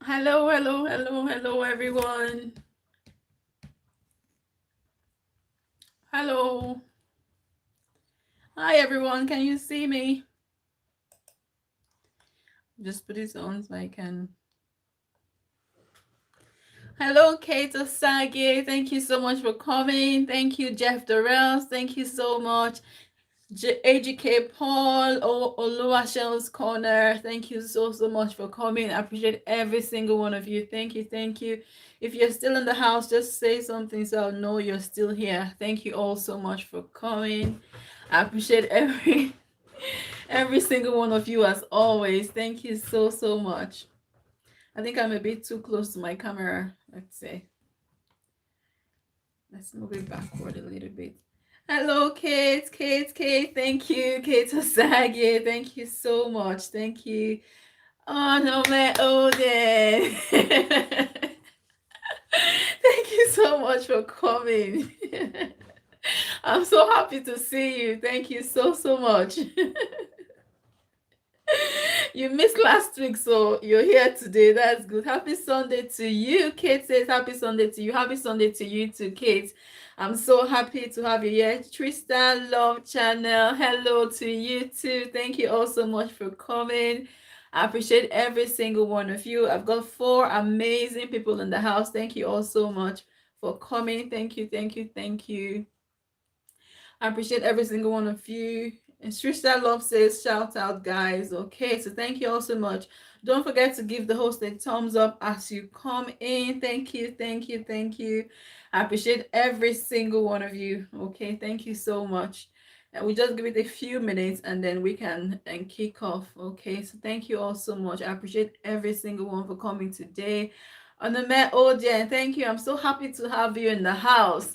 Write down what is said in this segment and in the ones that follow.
Hello, hello, hello, hello, everyone. Hello. Hi, everyone. Can you see me? Just put this on so I can. Hello, Kate Osage. Thank you so much for coming. Thank you, Jeff Dorrells. Thank you so much. AGK Paul, Oluwashels Corner. Thank you so much for coming. I appreciate every single one of you. Thank you, thank you. If you're still in the house, just say something so I'll know you're still here. Thank you all so much for coming. I appreciate every single one of you as always. Thank you so much. I think I'm a bit too close to my camera. Let's say. Let's move it backward a little bit. Hello, Kate. Thank you, Kate Osage. Thank you so much. Thank you. Oh no, man. Oh, then. Thank you so much for coming. I'm so happy to see you. Thank you so much. You missed last week, so you're here today. That's good. Happy Sunday to you. Kate says happy Sunday to you. Happy Sunday to you too, Kate. I'm so happy to have you here. Trista Love Channel. Hello to you too. Thank you all so much for coming. I appreciate every single one of you. I've got 4 amazing people in the house. Thank you all so much for coming. Thank you. I appreciate every single one of you. And Trisha Love says, shout out, guys. Okay, so thank you all so much. Don't forget to give the host a thumbs up as you come in. Thank you. I appreciate every single one of you. Okay, thank you so much. And we just give it a few minutes and then we can and kick off. Okay, so thank you all so much. I appreciate every single one for coming today. On the Met audience, thank you. I'm so happy to have you in the house.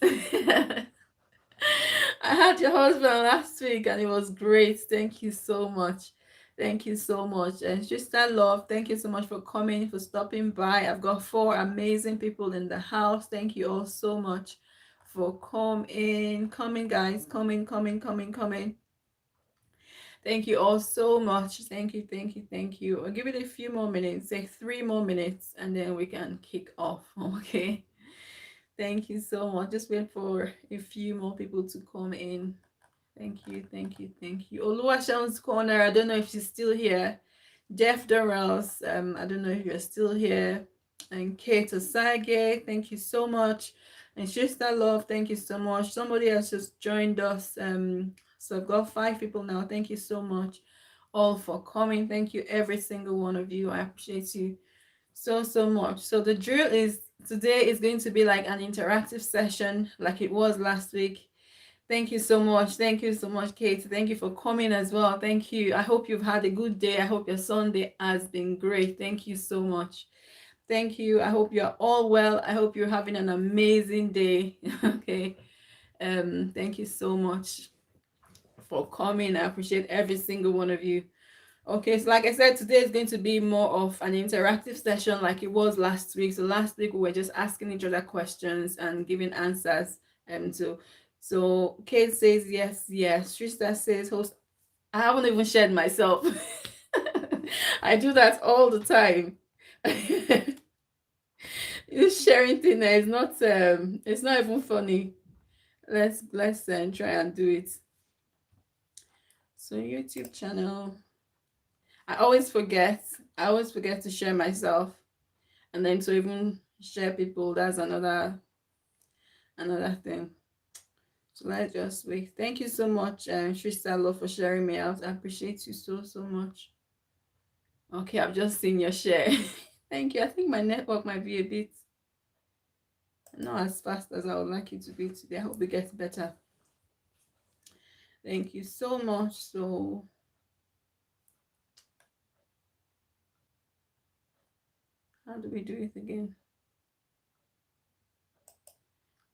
I had your husband last week and it was great. Thank you so much. Thank you so much. And Sister Love, thank you so much for coming, for stopping by. I've got 4 amazing people in the house. Thank you all so much for coming. Coming, guys. Coming. Thank you all so much. Thank you. I'll give it a few more minutes, say 3 more minutes, and then we can kick off. Okay. Thank you so much. Just wait for a few more people to come in. Thank you. Oluwashon's Corner, I don't know if she's still here. Jeff Dorrells, I don't know if you're still here. And Kate Osage, thank you so much. And Sister Love, thank you so much. Somebody else just joined us. So I've got 5 people now. Thank you so much all for coming. Thank you, every single one of you. I appreciate you so much. So the drill is today is going to be like an interactive session like it was last week. Thank you so much. Thank you so much, Kate. Thank you for coming as well. Thank you. I hope you've had a good day. I hope your Sunday has been great. Thank you so much. Thank you. I hope you're all well. I hope you're having an amazing day. Okay. Thank you so much for coming. I appreciate every single one of you. Okay, so like I said, today is going to be more of an interactive session like it was last week. So last week we were just asking each other questions and giving answers. So Kate says yes. Trista says host. I haven't even shared myself. I do that all the time. This sharing thing is not it's not even funny. Let's try and do it. So YouTube channel. I always forget. To share myself, and then to even share people. That's another thing. So let's just wait. Thank you so much, Trista, for sharing me out. I appreciate you so much. Okay, I've just seen your share. Thank you. I think my network might be a bit not as fast as I would like it to be today. I hope it gets better. Thank you so much. So how do we do it again?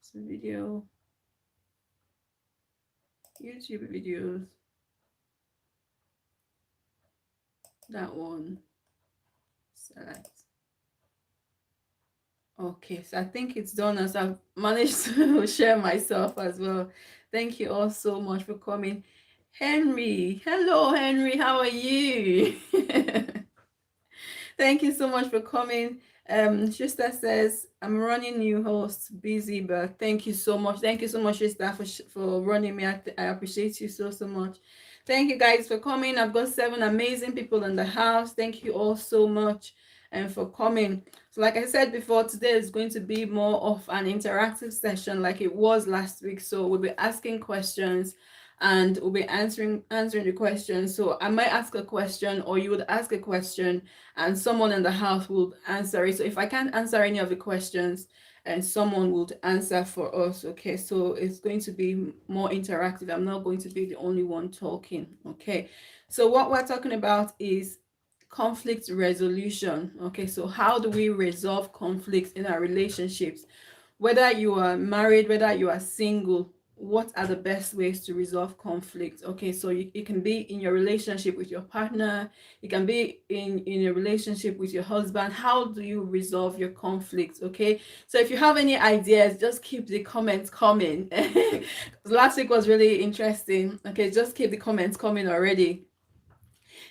So video, YouTube videos, that one, select. Okay, so I think it's done as I've managed to share myself as well. Thank you all so much for coming. Henry, hello Henry, how are you? Thank you so much for coming. Shista says, I'm running new host, busy, but thank you so much. Thank you so much, Shista, for running me. I appreciate you so, so much. Thank you guys for coming. I've got 7 amazing people in the house. Thank you all so much and for coming. So, like I said before, today is going to be more of an interactive session like it was last week. So, we'll be asking questions and we'll be answering the questions. So I might ask a question or you would ask a question and someone in the house will answer it. So if I can't answer any of the questions, and someone would answer for us. Okay, so it's going to be more interactive. I'm not going to be the only one talking. Okay, so what we're talking about is conflict resolution. Okay, so how do we resolve conflicts in our relationships? Whether you are married, whether you are single, what are the best ways to resolve conflict? Okay, so it can be in your relationship with your partner, it can be in a relationship with your husband. How do you resolve your conflicts? Okay, so if you have any ideas, just keep the comments coming. Last week was really interesting. Okay, just keep the comments coming already.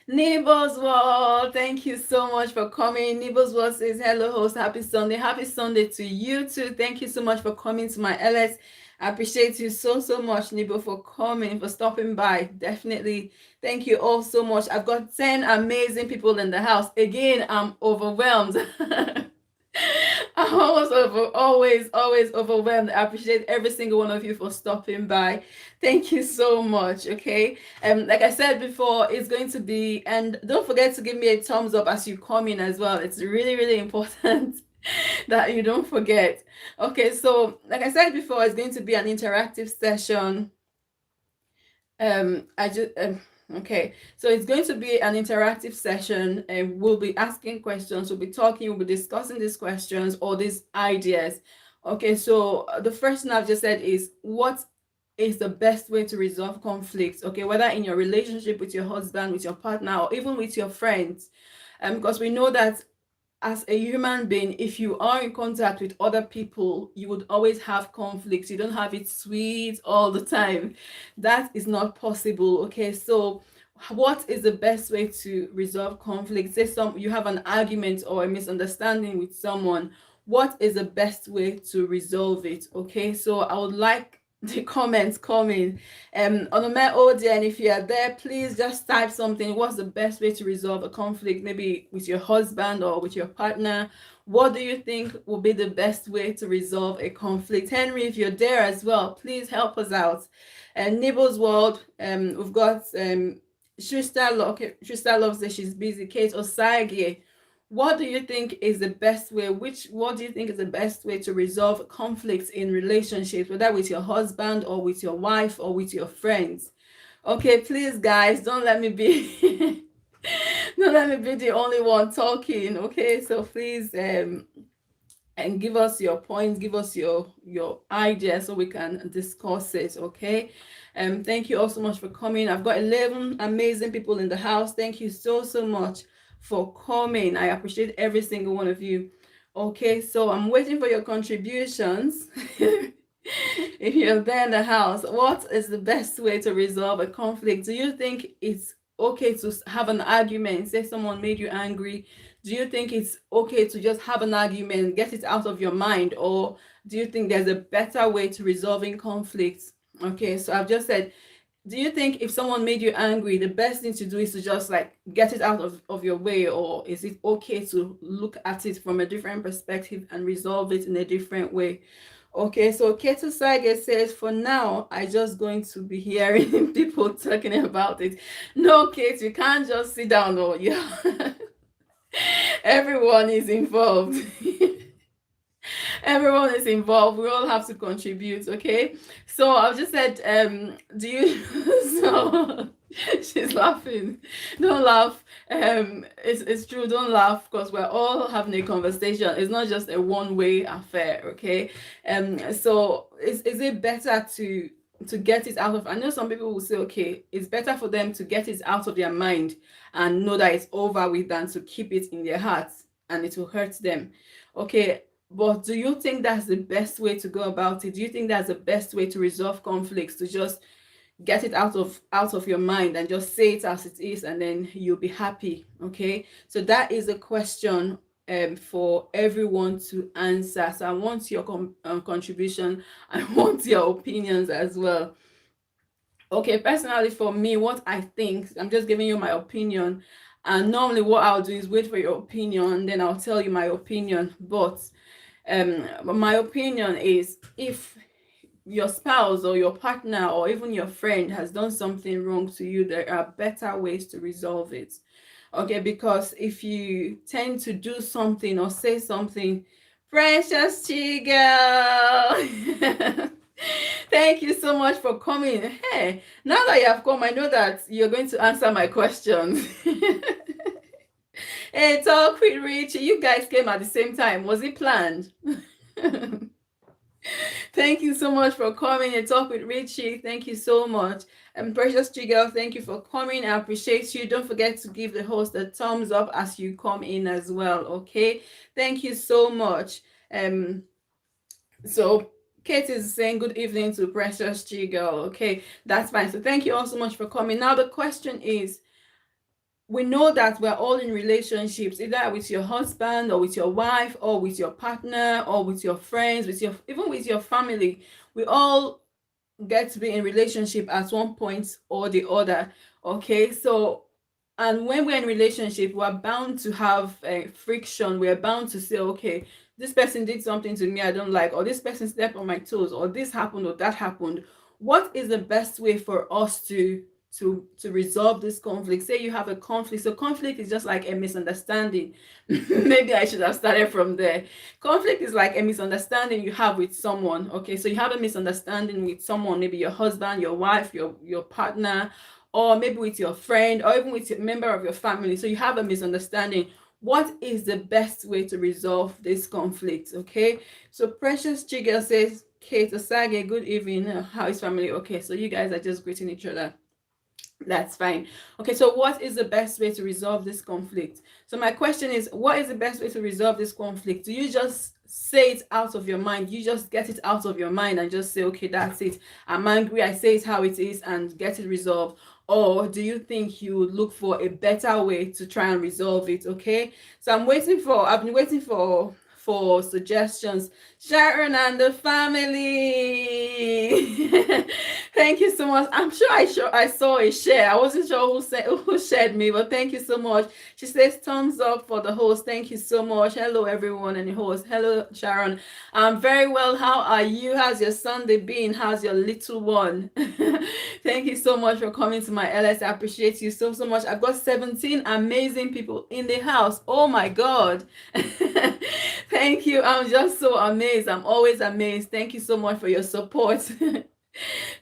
Neighbors World, thank you so much for coming. Neighbors World says, hello, host. Happy Sunday. Happy Sunday to you too. Thank you so much for coming to my LS. I appreciate you so, so much, Nibo, for coming, for stopping by. Definitely. Thank you all so much. I've got 10 amazing people in the house. Again, I'm overwhelmed. I'm always overwhelmed. I appreciate every single one of you for stopping by. Thank you so much. Okay. Like I said before, it's going to be, and don't forget to give me a thumbs up as you come in as well. It's really, really important that you don't forget. Okay, so like I said before, it's going to be an interactive session. I just okay, so it's going to be an interactive session and we'll be asking questions, we'll be talking, we'll be discussing these questions or these ideas. Okay, so the first thing I've just said is what is the best way to resolve conflicts? Okay, whether in your relationship with your husband, with your partner, or even with your friends, because we know that as a human being, if you are in contact with other people, you would always have conflicts. You don't have it sweet all the time. That is not possible. Okay, so what is the best way to resolve conflict? Say you have an argument or a misunderstanding with someone. What is the best way to resolve it? Okay, so I would like the comments coming. On my audience, if you are there, please just type something. What's the best way to resolve a conflict, maybe with your husband or with your partner? What do you think will be the best way to resolve a conflict? Henry, if you're there as well, please help us out. And Nibbles World, we've got okay, Trista loves that she's busy. Kate Osage, what do you think is the best way? What do you think is the best way to resolve conflicts in relationships, whether with your husband or with your wife or with your friends? Okay, please, guys, don't let me be don't let me be the only one talking. Okay, so please and give us your points, give us your ideas so we can discuss it. Okay, thank you all so much for coming. I've got 11 amazing people in the house. Thank you so much for coming. I appreciate every single one of you. Okay, so I'm waiting for your contributions. If you're there in the house, what is the best way to resolve a conflict? Do you think it's okay to have an argument? Say someone made you angry. Do you think it's okay to just have an argument, get it out of your mind? Or do you think there's a better way to resolving conflicts? Okay, so I've just said, do you think if someone made you angry, the best thing to do is to just like get it out of your way? Or is it okay to look at it from a different perspective and resolve it in a different way? Okay, so Keto Sage says, for now, I just going to be hearing people talking about it. No, Kate, you can't just sit down. Or yeah, everyone is involved. Everyone is involved. We all have to contribute. Okay, so I've just said, do you? So she's laughing. Don't laugh. It's true. Don't laugh because we're all having a conversation. It's not just a one-way affair. Okay, so is it better to get it out of? I know some people will say, okay, it's better for them to get it out of their mind and know that it's over with than to keep it in their hearts and it will hurt them. Okay, but do you think that's the best way to go about it? Do you think that's the best way to resolve conflicts? To just get it out of your mind and just say it as it is, and then you'll be happy. Okay, so that is a question for everyone to answer. So I want your contribution. I want your opinions as well. Okay, personally for me, what I think, I'm just giving you my opinion, and normally what I'll do is wait for your opinion and then I'll tell you my opinion. But my opinion is, if your spouse or your partner or even your friend has done something wrong to you, there are better ways to resolve it. Okay, because if you tend to do something or say something, precious Chigal. Thank you so much for coming. Hey, now that you have come, I know that you're going to answer my questions. Hey, talk with Richie. You guys came at the same time. Was it planned? Thank you so much for coming and talk with Richie. Thank you so much. And Precious Jiggle, thank you for coming. I appreciate you. Don't forget to give the host a thumbs up as you come in as well. Okay. Thank you so much. So Kate is saying good evening to Precious Jiggle. Okay, that's fine. So thank you all so much for coming. Now the question is, we know that we're all in relationships, either with your husband or with your wife or with your partner or with your friends, with your, even with your family. We all get to be in relationship at one point or the other. Okay, so, and when we're in relationship, we're bound to have friction. We're bound to say, okay, this person did something to me I don't like, or this person stepped on my toes, or this happened or that happened. What is the best way for us to resolve this conflict? Say you have a conflict. So conflict is just like a misunderstanding. Maybe I should have started from there. Conflict is like a misunderstanding you have with someone. Okay, so you have a misunderstanding with someone, maybe your husband, your wife, your partner, or maybe with your friend, or even with a member of your family. So you have a misunderstanding. What is the best way to resolve this conflict? Okay, so Precious Jiggle says, Kate Osage, good evening. How is family? Okay, so you guys are just greeting each other. That's fine. Okay, so what is the best way to resolve this conflict? So my question is, what is the best way to resolve this conflict? Do you just say it out of your mind? You just get it out of your mind and just say, okay, that's it. I'm angry. I say it how it is and get it resolved. Or do you think you would look for a better way to try and resolve it? Okay, so I've been waiting for suggestions. Sharon and the family. Thank you so much. I'm sure I saw a share. I wasn't sure who shared me, but thank you so much. She says thumbs up for the host. Thank you so much. Hello everyone and the host. Hello Sharon. I'm very well. How are you? How's your Sunday been? How's your little one? Thank you so much for coming to my LS. I appreciate you so much. I've got 17 amazing people in the house. Oh my God. Thank you. I'm just so amazed. I'm always amazed. Thank you so much for your support.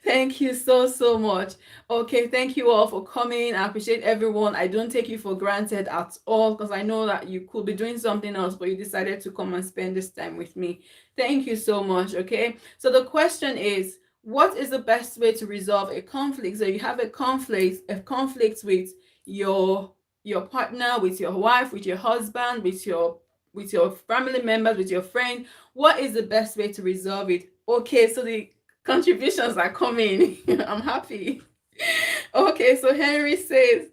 Thank you so much. Okay, thank you all for coming. I appreciate everyone. I don't take you for granted at all, because I know that you could be doing something else, but you decided to come and spend this time with me. Thank you so much. Okay, so the question is, what is the best way to resolve a conflict? So you have a conflict with your partner, with your wife, with your husband, with your family members, with your friend. What is the best way to resolve it? Okay, so the contributions are coming. I'm happy. Okay, so Henry says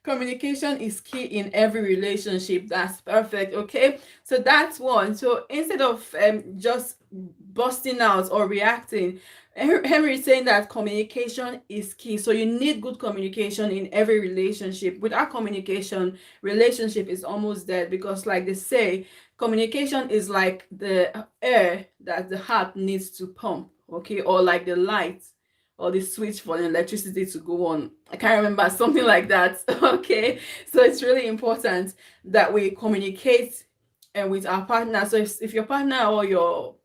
communication is key in every relationship. That's perfect. Okay, so that's one. So instead of just busting out or reacting, Henry is saying that communication is key. So you need good communication in every relationship. Without communication, relationship is almost dead, because like they say, communication is like the air that the heart needs to pump. Okay, or like the light or the switch for the electricity to go on. I can't remember, something like that. Okay, so it's really important that we communicate with our partner. So if your partner or your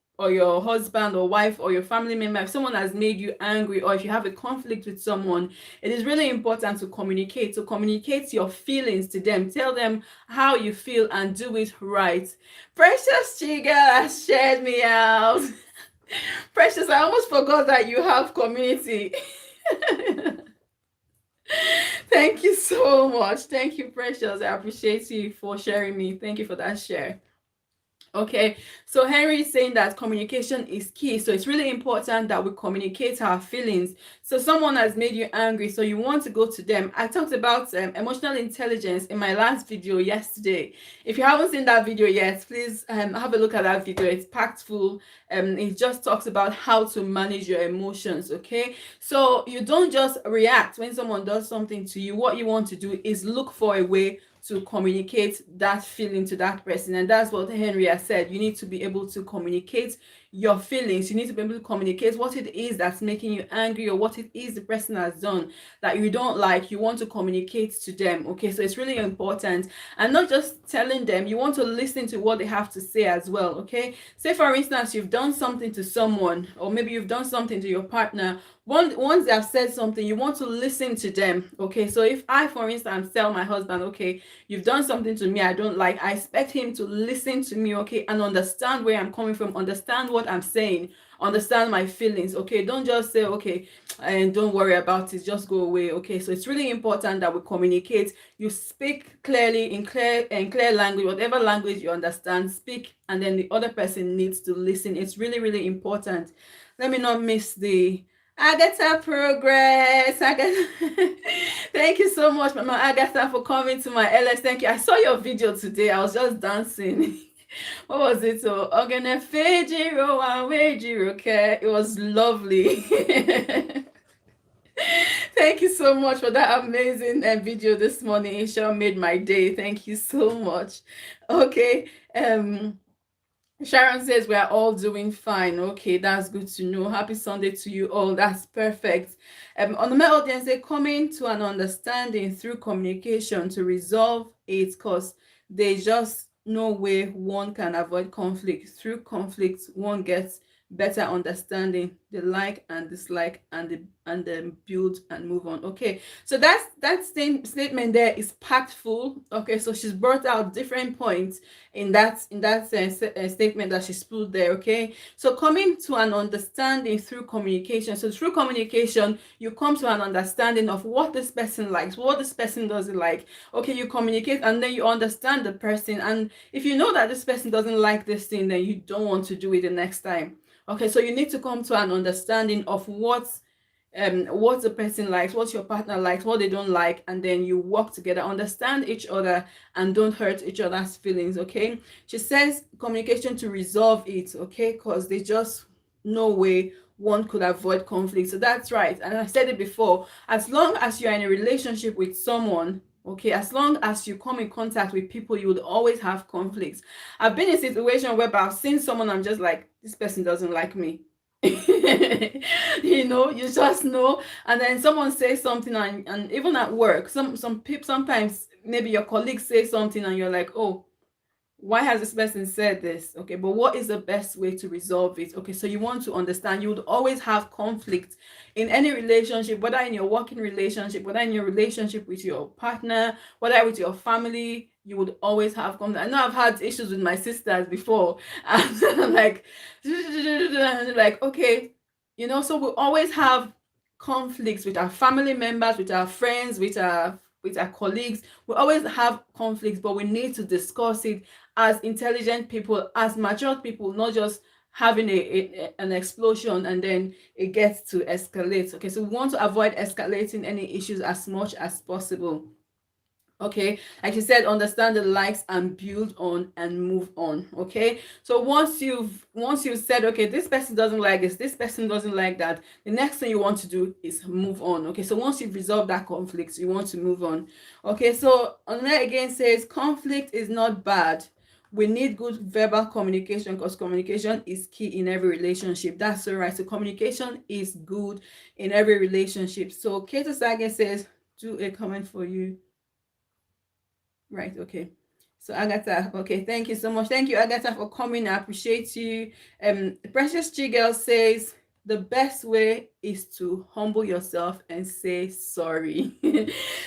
husband or wife or your family member, if someone has made you angry, or if you have a conflict with someone, it is really important to communicate. So communicate your feelings to them. Tell them how you feel and do it right. Precious Chiga has shared me out. Precious, I almost forgot that you have community. Thank you so much. Thank you, Precious. I appreciate you for sharing me. Thank you for that share. Okay, so Henry is saying that communication is key. So it's really important that we communicate our feelings. So someone has made you angry, so you want to go to them. I talked about emotional intelligence in my last video yesterday. If you haven't seen that video yet, please have a look at that video. It's packed full. It just talks about how to manage your emotions. Okay, so you don't just react when someone does something to you. What you want to do is look for a way to communicate that feeling to that person. And that's what Henry has said. You need to be able to communicate your feelings. You need to be able to communicate what it is that's making you angry, or what it is the person has done that you don't like. You want to communicate to them. Okay, so it's really important. And not just telling them, you want to listen to what they have to say as well. Okay, say for instance, you've done something to someone, or maybe you've done something to your partner. Once they have said something, you want to listen to them. Okay, so if I, for instance, tell my husband, okay, you've done something to me I don't like, I expect him to listen to me, okay, and understand where I'm coming from, understand what I'm saying, understand my feelings. Okay, don't just say, okay, and don't worry about it, just go away. Okay, so it's really important that we communicate. You speak clearly, in clear language, whatever language you understand, speak, and then the other person needs to listen. It's really, really important. Let me not miss the Agatha progress. Agatha. Thank you so much, Mama Agatha, for coming to my LS. Thank you. I saw your video today. I was just dancing. What was it? So, Ogene Fejiro Awejiro Ke. It was lovely. Thank you so much for that amazing video this morning. It sure made my day. Thank you so much. Okay. Sharon says we are all doing fine. Okay, that's good to know. Happy Sunday to you all. That's perfect. On the male audience, they coming to an understanding through communication to resolve it, because there's just no way one can avoid conflict. Through conflict, one gets better understanding the like and dislike, and then build and move on. Okay, so that statement there is packed full. Okay, so she's brought out different points in that statement that she's put there. Okay, so coming to an understanding through communication. So through communication, you come to an understanding of what this person likes, what this person doesn't like. Okay, you communicate, and then you understand the person. And if you know that this person doesn't like this thing, then you don't want to do it the next time. Okay, so you need to come to an understanding of what the person likes, what your partner likes, what they don't like, and then you work together, understand each other, and don't hurt each other's feelings. Okay, she says communication to resolve it. Okay, because there's just no way one could avoid conflict. So that's right, and I said it before, as long as you're in a relationship with someone, okay, as long as you come in contact with people, you would always have conflicts. I've been in a situation where I've seen someone, I'm just like, this person doesn't like me. You know, you just know. And then someone says something, and even at work, some people, sometimes maybe your colleagues say something and you're like, oh, why has this person said this? Okay, but what is the best way to resolve it? Okay, so you want to understand, you would always have conflict in any relationship, whether in your working relationship, whether in your relationship with your partner, whether with your family, you would always have conflict. I know I've had issues with my sisters before, and I'm like, like, okay, you know, so we always have conflicts with our family members, with our friends, with our colleagues. We always have conflicts, but we need to discuss it as intelligent people, as mature people, not just having an explosion and then it gets to escalate. Okay, so we want to avoid escalating any issues as much as possible. Okay, like you said, understand the likes and build on and move on. Okay, so once you've said, okay, this person doesn't like this person doesn't like that, the next thing you want to do is move on. Okay, so once you've resolved that conflict, you want to move on. Okay, so Anna again says conflict is not bad. We need good verbal communication, because communication is key in every relationship. That's so right. So communication is good in every relationship. So Kato Sage says, do a comment for you. Right, okay. So Agatha, okay, thank you so much. Thank you, Agatha, for coming. I appreciate you. Precious Chigel says the best way is to humble yourself and say sorry.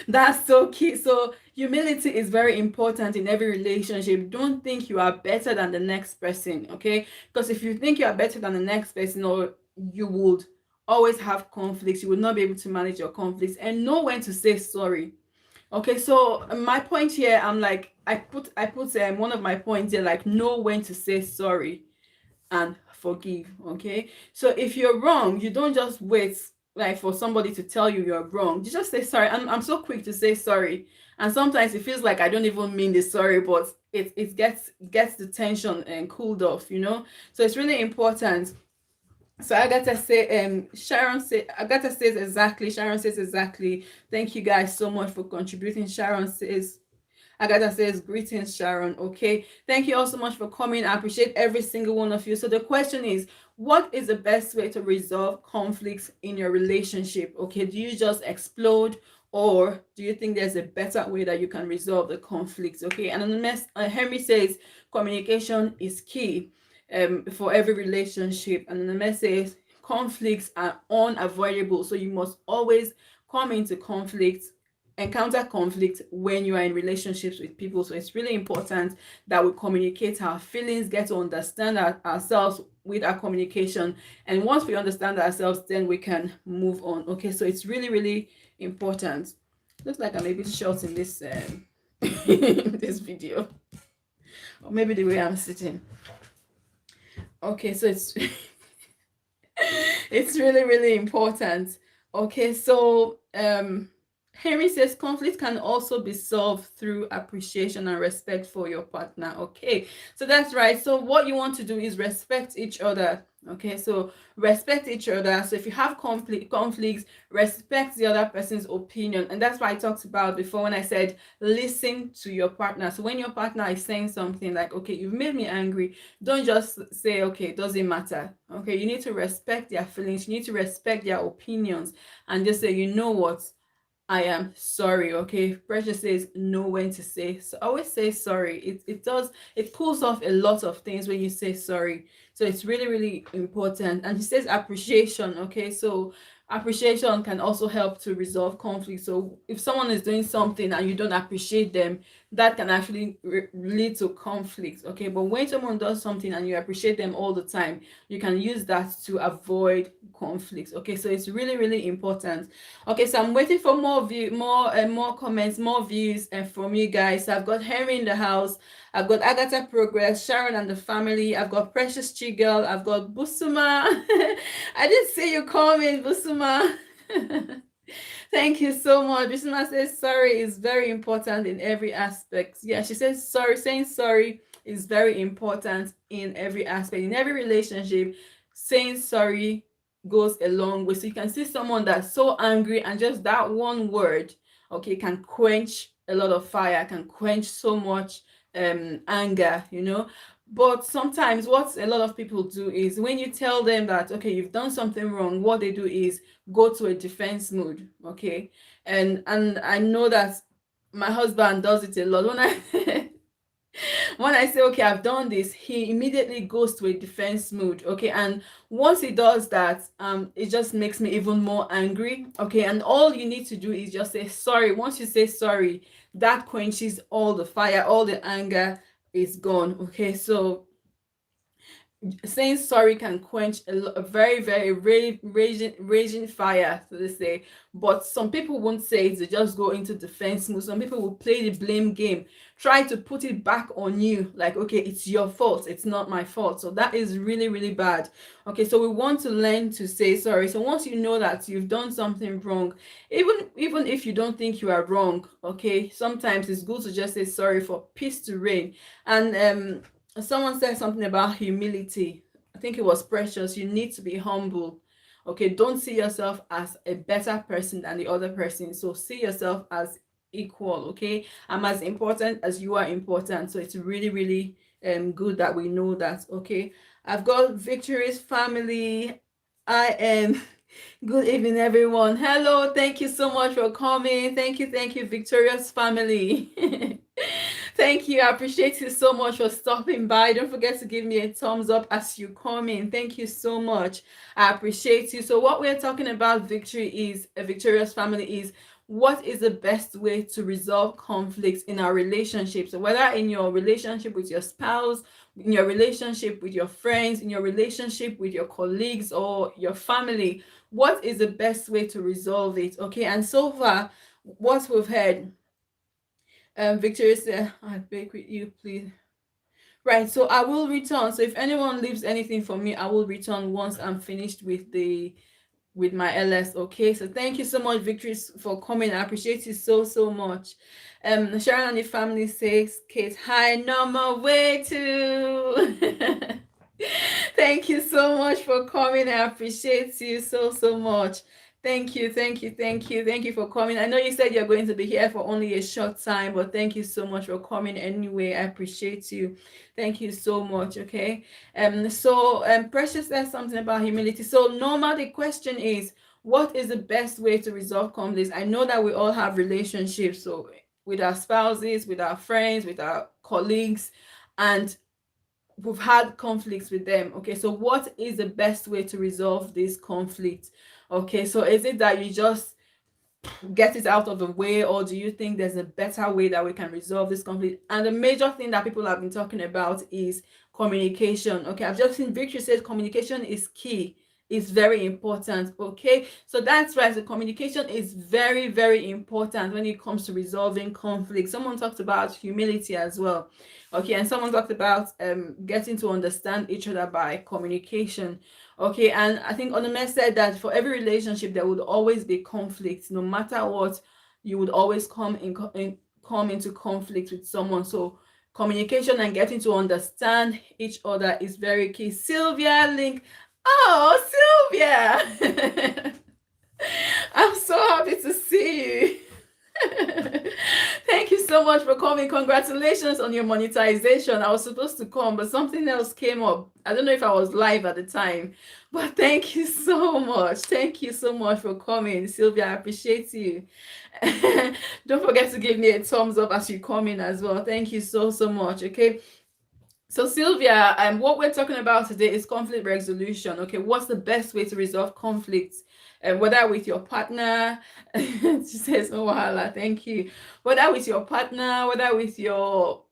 That's so key. So humility is very important in every relationship. Don't think you are better than the next person, okay? Because if you think you are better than the next person, or you would always have conflicts, you will not be able to manage your conflicts, and know when to say sorry. Okay, so my point here, I'm like, I put one of my points here, like, know when to say sorry and forgive. Okay, so if you're wrong, you don't just wait like for somebody to tell you you're wrong. You just say sorry. I'm so quick to say sorry, and sometimes it feels like I don't even mean the sorry, but it gets the tension and cooled off, you know. So it's really important. So Agatha says exactly. Sharon says exactly. Thank you guys so much for contributing. Sharon says, Agatha says, greetings, Sharon. Okay. Thank you all so much for coming. I appreciate every single one of you. So the question is, what is the best way to resolve conflicts in your relationship? Okay. Do you just explode, or do you think there's a better way that you can resolve the conflicts? Okay. And Henry says, communication is key for every relationship. And the message, conflicts are unavoidable. So you must always come into conflict, encounter conflict when you are in relationships with people. So it's really important that we communicate our feelings, get to understand ourselves with our communication. And once we understand ourselves, then we can move on. Okay, so it's really, really important. Looks like I'm a bit short in this this video, or maybe the way I'm sitting. Okay, so it's it's really, really important. Okay, so Henry says conflict can also be solved through appreciation and respect for your partner. Okay, so that's right. So what you want to do is respect each other. Okay, so respect each other. So if you have conflicts, respect the other person's opinion. And that's what I talked about before when I said listen to your partner. So when your partner is saying something like, okay, you've made me angry, don't just say, okay, it doesn't matter. Okay, you need to respect their feelings, you need to respect their opinions, and just say, you know what, I am sorry. Okay, Precious says know when to say. So always say sorry. It pulls off a lot of things when you say sorry. So it's really, really important. And he says appreciation. Okay, so appreciation can also help to resolve conflict. So if someone is doing something and you don't appreciate them, that can actually lead to conflict. Okay, but when someone does something and you appreciate them all the time, you can use that to avoid conflicts. Okay, so it's really, really important. Okay, so I'm waiting for more comments, more views, and from you guys. So I've got Henry in the house. I've got Agatha Progress, Sharon and the family. I've got Precious Chigel. I've got Busuma. I didn't see you coming, Busuma. Thank you so much. Busuma says sorry is very important in every aspect. Yeah, she says sorry. Saying sorry is very important in every aspect, in every relationship. Saying sorry goes a long way. So you can see someone that's so angry, and just that one word, okay, can quench a lot of fire, can quench so much anger, you know. But sometimes what a lot of people do is when you tell them that, okay, you've done something wrong, what they do is go to a defense mode. Okay, and I know that my husband does it a lot. When I when I say, okay, I've done this, he immediately goes to a defense mode. Okay, and once he does that, it just makes me even more angry. Okay, and all you need to do is just say sorry. Once you say sorry, that quenches all the fire, all the anger is gone. Okay, so saying sorry can quench a very, very raging fire, so to say. But some people won't say it, they just go into defense mode. Some people will play the blame game, try to put it back on you, like, okay, it's your fault, it's not my fault. So that is really, really bad. Okay, so we want to learn to say sorry. So once you know that you've done something wrong, even if you don't think you are wrong, okay, sometimes it's good to just say sorry for peace to reign. And someone said something about humility. I think it was Precious. You need to be humble. Okay, don't see yourself as a better person than the other person. So see yourself as equal. Okay, I'm as important as you are important. So it's really, really good that we know that. Okay, I've got Victory's family. I am. Good evening, everyone. Hello, thank you so much for coming. Thank you, Victoria's family. Thank you. I appreciate you so much for stopping by. Don't forget to give me a thumbs up as you come in. Thank you so much. I appreciate you. So what we're talking about, Victory, is a Victoria's family, is what is the best way to resolve conflicts in our relationships. So whether in your relationship with your spouse, in your relationship with your friends, in your relationship with your colleagues or your family, what is the best way to resolve it? Okay, and so far, what we've heard, Victoria said, I beg with you, please. Right, so I will return. So if anyone leaves anything for me, I will return once I'm finished with my LS. Okay, so thank you so much, Victory, for coming. I appreciate you so much. Sharon and the family says, Kate, hi, normal way to. Thank you so much for coming. I appreciate you so much. Thank you for coming. I know you said you're going to be here for only a short time, but thank you so much for coming anyway. I appreciate you. Thank you so much. Okay. Precious said something about humility. So Norma, the question is, what is the best way to resolve conflicts? I know that we all have relationships, so with our spouses, with our friends, with our colleagues, and we've had conflicts with them. Okay, so what is the best way to resolve this conflict? Okay, so is it that you just get it out of the way, or do you think there's a better way that we can resolve this conflict? And the major thing that people have been talking about is communication. Okay, I've just seen Victory says communication is key. It's very important. Okay, so that's right. So communication is very important when it comes to resolving conflict. Someone talked about humility as well. Okay, and someone talked about getting to understand each other by communication. Okay, and I think Onome said that for every relationship there would always be conflict. No matter what, you would always come into conflict with someone. So communication and getting to understand each other is very key. Sylvia Link. Oh, Sylvia. I'm so happy to see you. Thank you so much for coming. Congratulations on your monetization. I was supposed to come, but something else came up. I don't know if I was live at the time, but thank you so much. Thank you so much for coming, Sylvia. I appreciate you. Don't forget to give me a thumbs up as you come in as well. Thank you so much. Okay. So Sylvia, what we're talking about today is conflict resolution. Okay, what's the best way to resolve conflicts? Whether with your partner, she says, "Oh, wahala, thank you." Whether with your partner, whether with your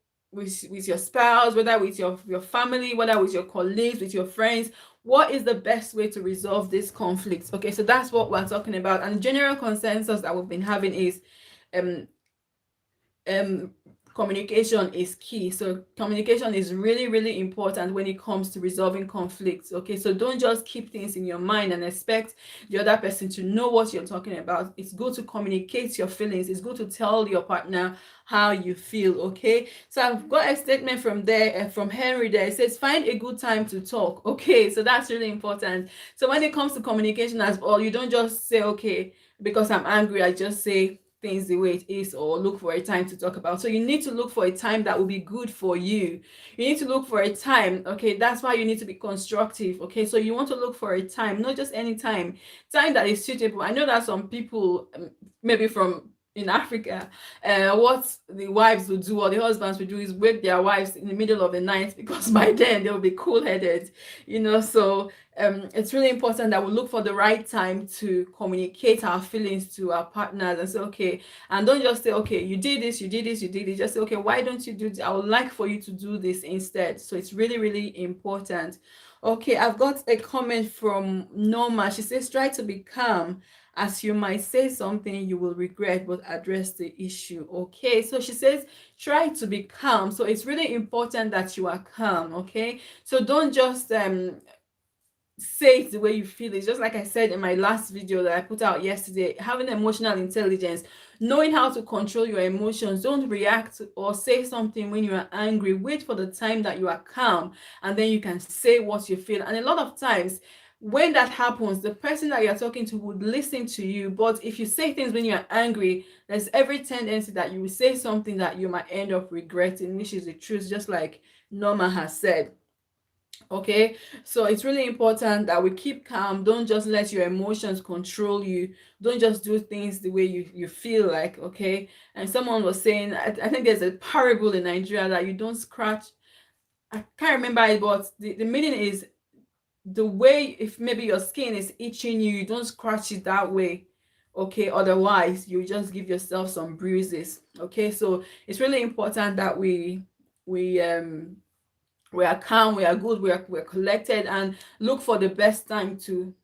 spouse, whether with your family, whether with your colleagues, with your friends, what is the best way to resolve this conflict? Okay, so that's what we're talking about, and the general consensus that we've been having is, um, um communication is key. So communication is really important when it comes to resolving conflicts. Okay, so don't just keep things in your mind and expect the other person to know what you're talking about. It's good to communicate your feelings. It's good to tell your partner how you feel. Okay, so I've got a statement from there, from Henry there. It says, find a good time to talk. Okay, so that's really important. So when it comes to communication as well, you don't just say, okay, because I'm angry, I just say things the way it is, or look for a time to talk about. So you need to look for a time that will be good for you. You need to look for a time. Okay, that's why you need to be constructive. Okay, so you want to look for a time, not just any time that is suitable. I know that some people, maybe from in Africa, what the wives would do or the husbands would do is wake their wives in the middle of the night, because by then they'll be cool-headed, so it's really important that we look for the right time to communicate our feelings to our partners and say, okay, and don't just say, okay, you did this, you did this, you did it. Just say, okay, why don't you do this? I would like for you to do this instead. So it's really important. Okay, I've got a comment from Norma. She says, try to be calm, as you might say something you will regret, but address the issue. Okay, so she says, try to be calm. So it's really important that you are calm. Okay, so don't just say it the way you feel. It's just like I said in my last video that I put out yesterday, having emotional intelligence, knowing how to control your emotions. Don't react or say something when you are angry. Wait for the time that you are calm, and then you can say what you feel. And a lot of times when that happens, the person that you're talking to would listen to you. But if you say things when you're angry, there's every tendency that you will say something that you might end up regretting, which is the truth, just like Norma has said. Okay, so it's really important that we keep calm. Don't just let your emotions control you. Don't just do things the way you feel like. Okay, and someone was saying, I think there's a parable in Nigeria that you don't scratch, I can't remember it, but the meaning is, the way, if maybe your skin is itching you, you don't scratch it that way. Okay, otherwise you just give yourself some bruises. Okay, so it's really important that we are calm, we are good, we're collected, and look for the best time to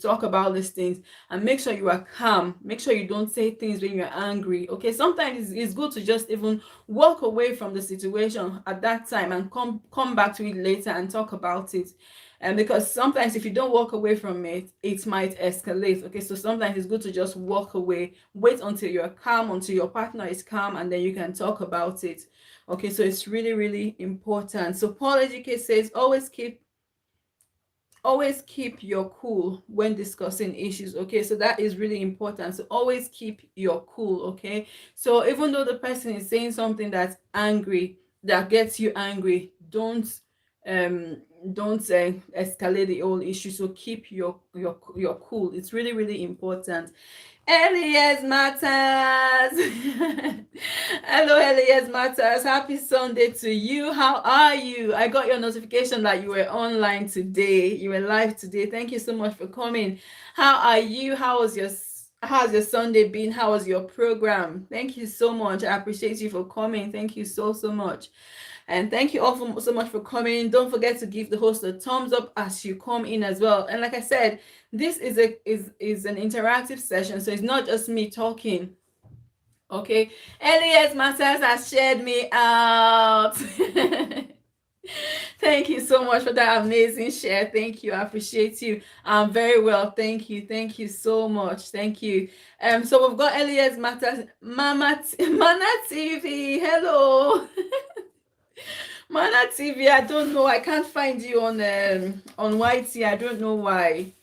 talk about these things, and make sure you are calm. Make sure you don't say things when you're angry. Okay, sometimes it's good to just even walk away from the situation at that time and come back to it later and talk about it. And because sometimes if you don't walk away from it, it might escalate. Okay, so sometimes it's good to just walk away, wait until you're calm, until your partner is calm, and then you can talk about it. Okay, so it's really, really important. So Paul Educate says always keep your cool when discussing issues. Okay, so that is really important. So always keep your cool. Okay, so even though the person is saying something that's angry, that gets you angry, um escalate the whole issue. So keep your cool. It's really, really important. Elias Matters. Hello, Elias Matters. Happy Sunday to you. How are you? I got your notification that you were online today. You were live today. Thank you so much for coming. How are you? How's your Sunday been? How was your program? Thank you so much. I appreciate you for coming. Thank you so much. And thank you all so much for coming. Don't forget to give the host a thumbs up as you come in as well. And like I said, this is an interactive session, so it's not just me talking. Okay, Elias Matters has shared me out. Thank you so much for that amazing share. Thank you. I appreciate you. Very well. Thank you. Thank you so much. Thank you. So we've got Elias Matters, Mana TV. Hello. Mana TV, I don't know. I can't find you on YT. I don't know why.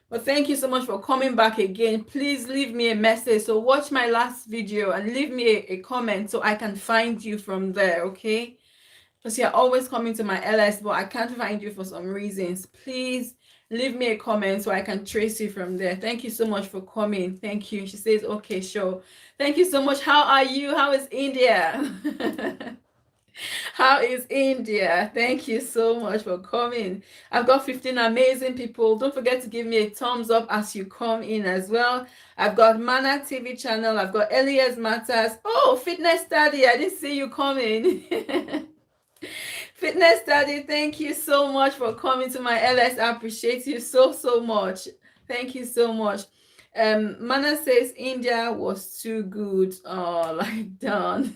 But thank you so much for coming back again. Please leave me a message. So watch my last video and leave me a comment so I can find you from there, okay? Because you're always coming to my LS, but I can't find you for some reasons. Please leave me a comment so I can trace you from there. Thank you so much for coming. Thank you. She says, okay, sure. Thank you so much. How are you? How is India? How is India? Thank you so much for coming. I've got 15 amazing people. Don't forget to give me a thumbs up as you come in as well. I've got Mana TV channel. I've got Elias Matters. Oh, Fitness Study. I didn't see you coming. Fitness Study, thank you so much for coming to my LS. I appreciate you so much. Thank you so much. Mana says India was too good. Oh, like done.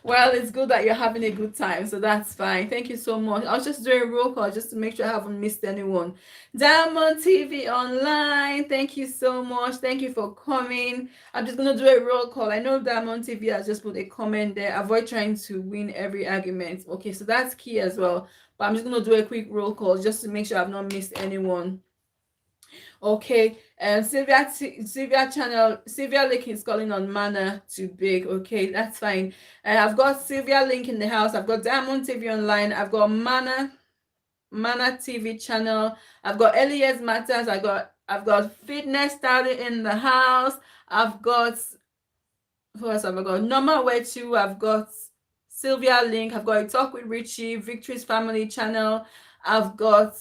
Well, it's good that you're having a good time, so that's fine. Thank you so much. I was just doing a roll call just to make sure I haven't missed anyone. Diamond TV Online, thank you so much. Thank you for coming. I'm just going to do a roll call. I know Diamond TV has just put a comment there. Avoid trying to win every argument. Okay, so that's key as well. But I'm just going to do a quick roll call just to make sure I've not missed anyone. Okay, Sylvia channel, Sylvia Link is calling on Mana too big. Okay, that's fine. And I've got Sylvia Link in the house. I've got Diamond TV Online. I've got Mana TV channel. I've got Elias Matters. I've got Fitness Study in the house. I've got who else have I got? Norma Wetu. I've got Sylvia Link. I've got a Talk with Richie, Victory's Family channel. I've got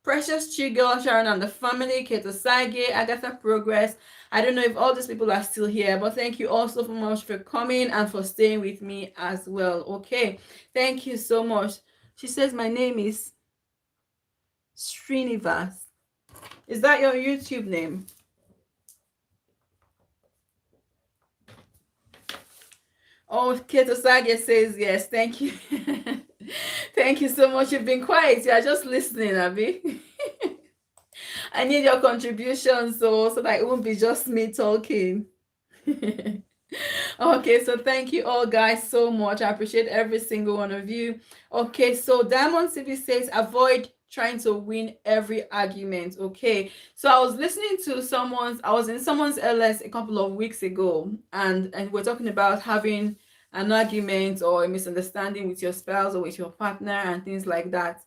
Precious Chigel, Sharon and the Family, Keto Sage, Agatha Progress. I don't know if all these people are still here, but thank you all so much for coming and for staying with me as well. Okay, thank you so much. She says my name is Srinivas. Is that your YouTube name? Oh, Keto Sage says yes. Thank you. Thank you so much. You've been quiet. You are just listening, Abby. I need your contribution so that it won't be just me talking. Okay, so thank you all guys so much. I appreciate every single one of you. Okay, so Diamond TV says avoid trying to win every argument. Okay, so I was listening to I was in someone's LS a couple of weeks ago, and we're talking about having an argument or a misunderstanding with your spouse or with your partner and things like that.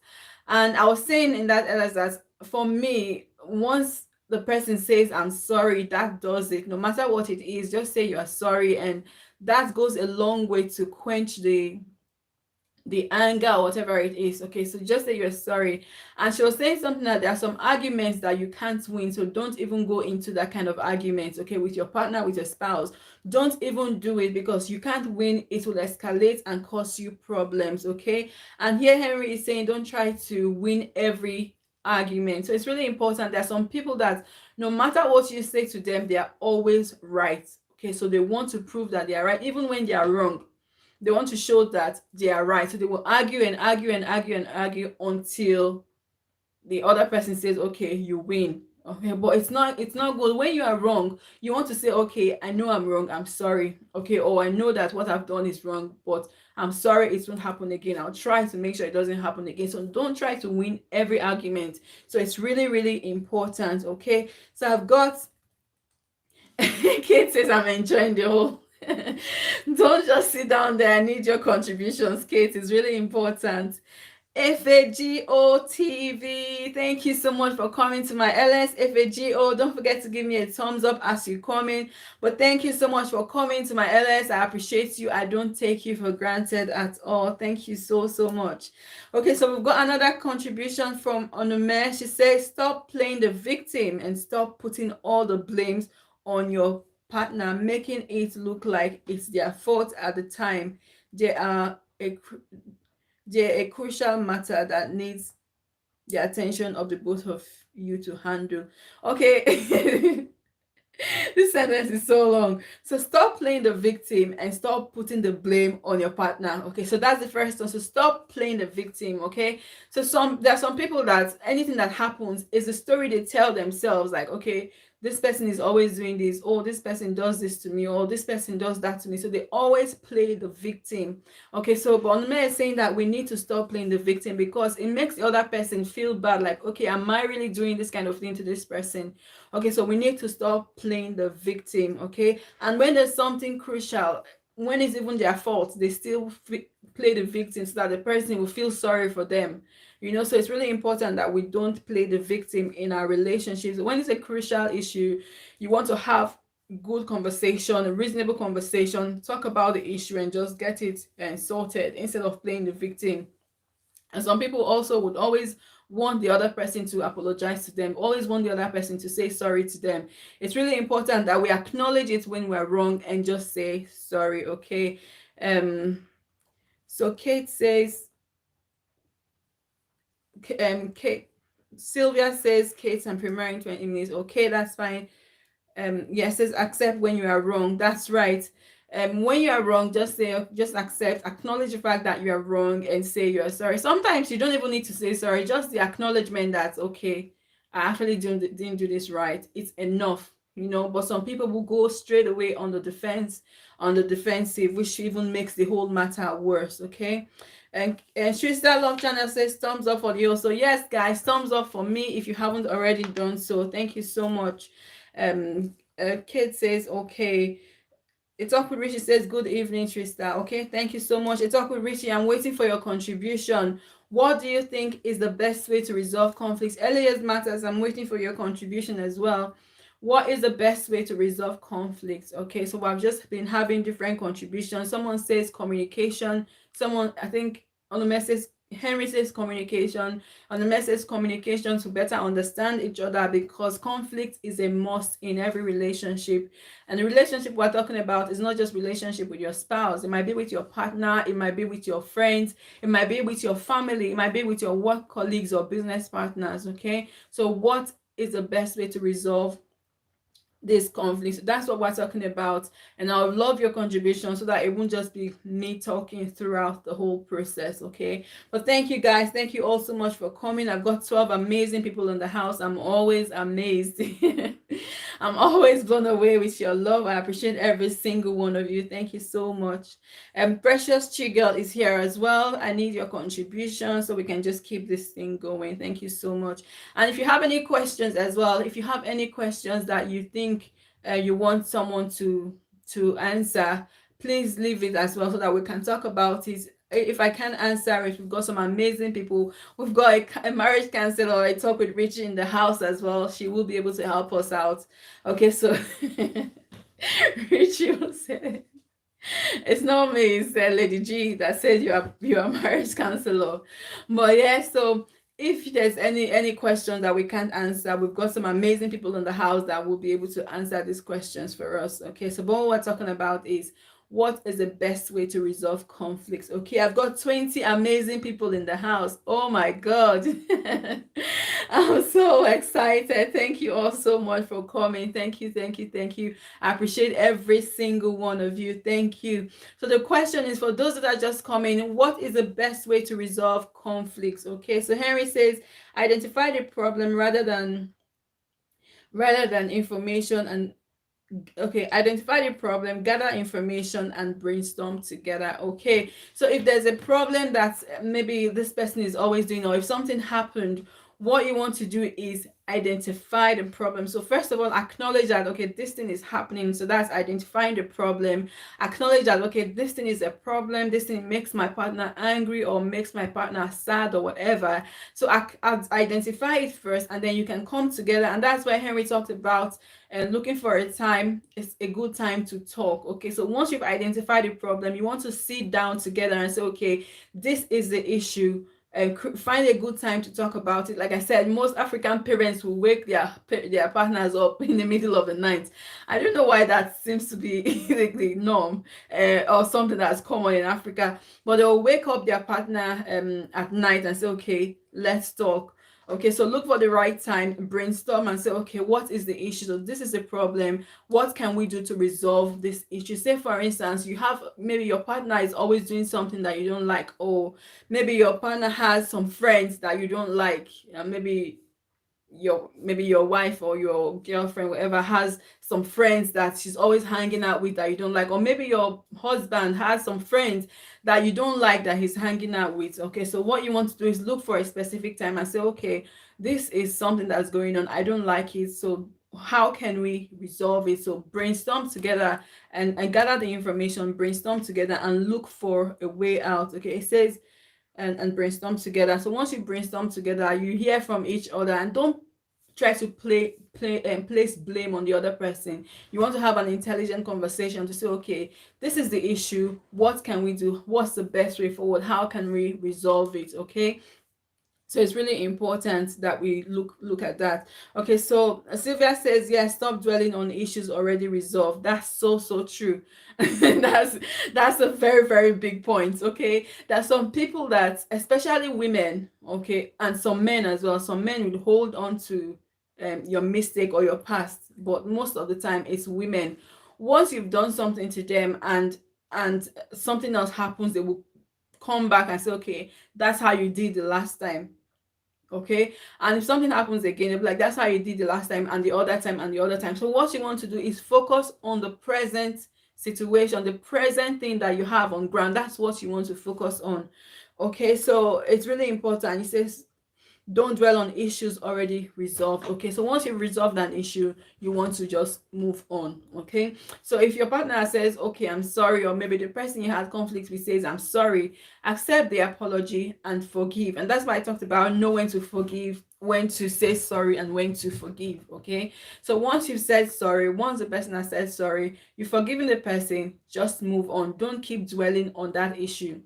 And I was saying in that LS that for me, once the person says I'm sorry, that does it. No matter what it is, just say you are sorry, and that goes a long way to quench the anger or whatever it is. Okay, so just say you're sorry. And she was saying something that there are some arguments that you can't win, so don't even go into that kind of argument. Okay, with your partner, with your spouse, don't even do it because you can't win. It will escalate and cause you problems. Okay, and here Henry is saying don't try to win every argument. So it's really important. There are some people that no matter what you say to them, they are always right. Okay, so they want to prove that they are right, even when they are wrong. They want to show that they are right. So they will argue and argue and argue and argue until the other person says, okay, you win. Okay, but it's not good. When you are wrong, you want to say, okay, I know I'm wrong, I'm sorry. Okay, or I know that what I've done is wrong, but I'm sorry, it won't happen again. I'll try to make sure it doesn't happen again. So don't try to win every argument. So it's really, really important. Okay, so I've got Kate says I'm enjoying the whole. Don't just sit down there. I need your contributions, Kate. It's really important. FAGO TV, thank you so much for coming to my LS. FAGO, don't forget to give me a thumbs up as you come in. But thank you so much for coming to my LS. I appreciate you. I don't take you for granted at all. Thank you so, so much. Okay, so we've got another contribution from Onume. She says, stop playing the victim and stop putting all the blames on your partner, making it look like it's their fault at the time. They are a crucial matter that needs the attention of the both of you to handle. Okay. This sentence is so long. So stop playing the victim and stop putting the blame on your partner. Okay, so that's the first one. So stop playing the victim. Okay, so there are some people that anything that happens is a story they tell themselves. Like, okay, this person is always doing this. Oh, this person does this to me. Or this person does that to me. So they always play the victim. Okay, so Bonme is saying that we need to stop playing the victim because it makes the other person feel bad. Like, okay, am I really doing this kind of thing to this person? Okay, so we need to stop playing the victim. Okay, and when there's something crucial, when it's even their fault, they still play the victim so that the person will feel sorry for them. So it's really important that we don't play the victim in our relationships. When it's a crucial issue, you want to have good conversation, a reasonable conversation, talk about the issue and just get it sorted instead of playing the victim. And some people also would always want the other person to apologize to them, always want the other person to say sorry to them. It's really important that we acknowledge it when we're wrong and just say sorry. Okay. So Kate says, Kate, Sylvia says, Kate, I'm premiering 20 minutes. Okay, that's fine. Yes, says accept when you are wrong. That's right. When you are wrong, just accept, acknowledge the fact that you are wrong and say you're sorry. Sometimes you don't even need to say sorry, just the acknowledgement that, okay, I actually didn't do this right. It's enough, but some people will go straight away on the defensive, which even makes the whole matter worse. Okay. And Tristan Love Channel says thumbs up for you. So yes, guys, thumbs up for me if you haven't already done so. Thank you so much. Kid says, okay. It's up with Richie says, good evening, Trista. Okay, thank you so much. It's up with Richie. I'm waiting for your contribution. What do you think is the best way to resolve conflicts? Elias matters. I'm waiting for your contribution as well. What is the best way to resolve conflicts? Okay, so I've just been having different contributions. Someone says communication. Someone, I think, on the message, Henry says communication. On the message, communication to better understand each other, because conflict is a must in every relationship. And the relationship we're talking about is not just relationship with your spouse. It might be with your partner. It might be with your friends. It might be with your family. It might be with your work colleagues or business partners. Okay, so what is the best way to resolve this conflict? That's what we're talking about, and I would love your contribution so that it won't just be me talking throughout the whole process. Okay, but thank you guys, thank you all so much for coming. I've got 12 amazing people in the house. I'm always amazed. I'm always blown away with your love. I appreciate every single one of you. Thank you so much. And Precious Chigirl is here as well. I need your contribution so we can just keep this thing going. Thank you so much. And if you have any questions as well, if you have any questions that you think you want someone to answer, please leave it as well so that we can talk about it. If I can answer it, we've got some amazing people. We've got a marriage counselor, I talk with Richie in the house as well. She will be able to help us out. Okay, so Richie will say, it's not me, it's Lady G that said you are marriage counselor. But yeah, so if there's any questions that we can't answer, we've got some amazing people in the house that will be able to answer these questions for us. Okay, so what we're talking about is, what is the best way to resolve conflicts? Okay, I've got 20 amazing people in the house. Oh my God. I'm so excited. Thank you all so much for coming. Thank you, thank you, thank you. I appreciate every single one of you. Thank you. So the question is, for those that are just coming, what is the best way to resolve conflicts? Okay, so Henry says, identify the problem rather than information, and okay, identify the problem, gather information, and brainstorm together. Okay, so if there's a problem that maybe this person is always doing, or if something happened, what you want to do is identify the problem. So first of all, acknowledge that, okay, this thing is happening. So that's identifying the problem. Acknowledge that, okay, this thing is a problem, this thing makes my partner angry or makes my partner sad or whatever. So identify it first, and then you can come together. And that's why Henry talked about and looking for a time is a good time to talk. Okay, so once you've identified the problem, you want to sit down together and say, okay, this is the issue, and find a good time to talk about it. Like I said, most African parents will wake their partners up in the middle of the night. I don't know why that seems to be the norm, or something that's common in Africa, but they'll wake up their partner at night and say, okay, let's talk. Okay, so look for the right time, brainstorm and say, okay, what is the issue? So this is the problem. What can we do to resolve this issue? Say, for instance, you have maybe your partner is always doing something that you don't like, or maybe your partner has some friends that you don't like. Maybe your wife or your girlfriend, whatever, has some friends that she's always hanging out with that you don't like, or maybe your husband has some friends that you don't like that he's hanging out with. Okay, so what you want to do is look for a specific time and say, okay, this is something that's going on, I don't like it, so how can we resolve it? So brainstorm together and gather the information, brainstorm together and look for a way out. Okay, it says and brainstorm together. So once you brainstorm together, you hear from each other, and don't try to play and place blame on the other person. You want to have an intelligent conversation to say, okay, this is the issue, what can we do, what's the best way forward, how can we resolve it? Okay, so it's really important that we look at that. Okay, so Sylvia says, yeah, stop dwelling on issues already resolved. That's so true. That's a very, very big point. Okay, there's some people that, especially women, okay, and some men as well, some men will hold on to your mistake or your past, but most of the time it's women. Once you've done something to them and something else happens, they will come back and say, okay, that's how you did the last time. Okay, and if something happens again, it'll be like, that's how you did the last time and the other time and the other time. So what you want to do is focus on the present situation, the present thing that you have on ground. That's what you want to focus on. Okay, so it's really important. It says don't dwell on issues already resolved. Okay, so once you've resolved an issue, you want to just move on. Okay, so if your partner says, okay, I'm sorry, or maybe the person you had conflict with says, I'm sorry, accept the apology and forgive. And that's why I talked about know when to forgive, when to say sorry, and when to forgive. Okay, so once you've said sorry, once the person has said sorry, you've forgiven the person, just move on. Don't keep dwelling on that issue.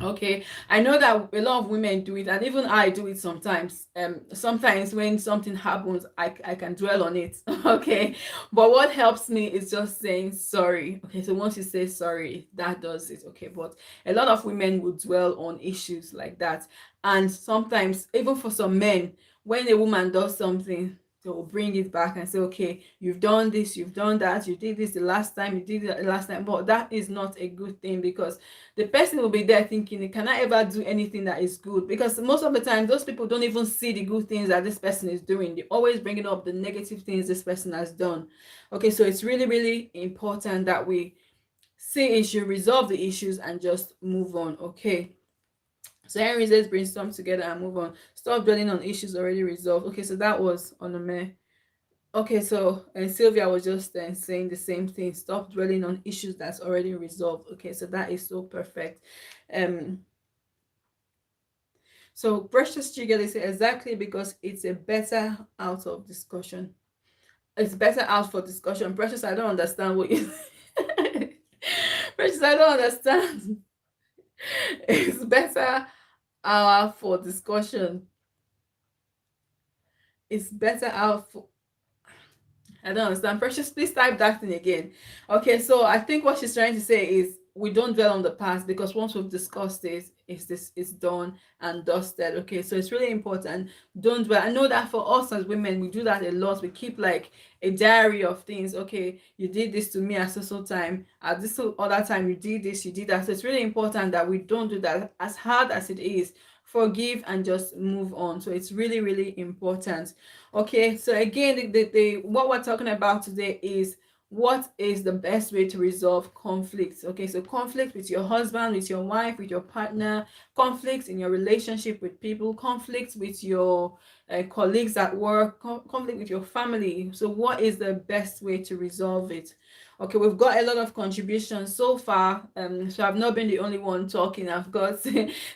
Okay, I know that a lot of women do it, and even I do it sometimes. Sometimes when something happens, I can dwell on it. Okay, but what helps me is just saying sorry. Okay, so once you say sorry, that does it. Okay, but a lot of women would dwell on issues like that, and sometimes even for some men, when a woman does something, they will bring it back and say, okay, you've done this, you've done that, you did this the last time, you did it the last time. But that is not a good thing, because the person will be there thinking, can I ever do anything that is good? Because most of the time, those people don't even see the good things that this person is doing. They're always bringing up the negative things this person has done. Okay, so it's really, really important that we see issue, resolve the issues, and just move on. Okay. So Henry says brainstorm together and move on. Stop dwelling on issues already resolved. Okay, so that was Onome. Okay, so and Sylvia was just saying the same thing. Stop dwelling on issues that's already resolved. Okay, so that is so perfect. So Precious Chigga, they say exactly, because it's a better out of discussion. It's better out for discussion. Precious, I don't understand what you Precious, I don't understand. It's better out for discussion. It's better out for I don't understand. Precious, please type that thing again. Okay, so I think what she's trying to say is we don't dwell on the past, because once we've discussed this, it's done and dusted. Okay, so it's really important. Don't dwell. I know that for us as women, we do that a lot. We keep like a diary of things. Okay, you did this to me at so time. At this other time, you did this, you did that. So it's really important that we don't do that. As hard as it is, forgive and just move on. So it's really, really important. Okay, so again, the what we're talking about today is what is the best way to resolve conflicts. Okay, so conflict with your husband, with your wife, with your partner, conflicts in your relationship with people, conflicts with your colleagues at work, conflict with your family. So what is the best way to resolve it? Okay, we've got a lot of contributions so far. So I've not been the only one talking. I've got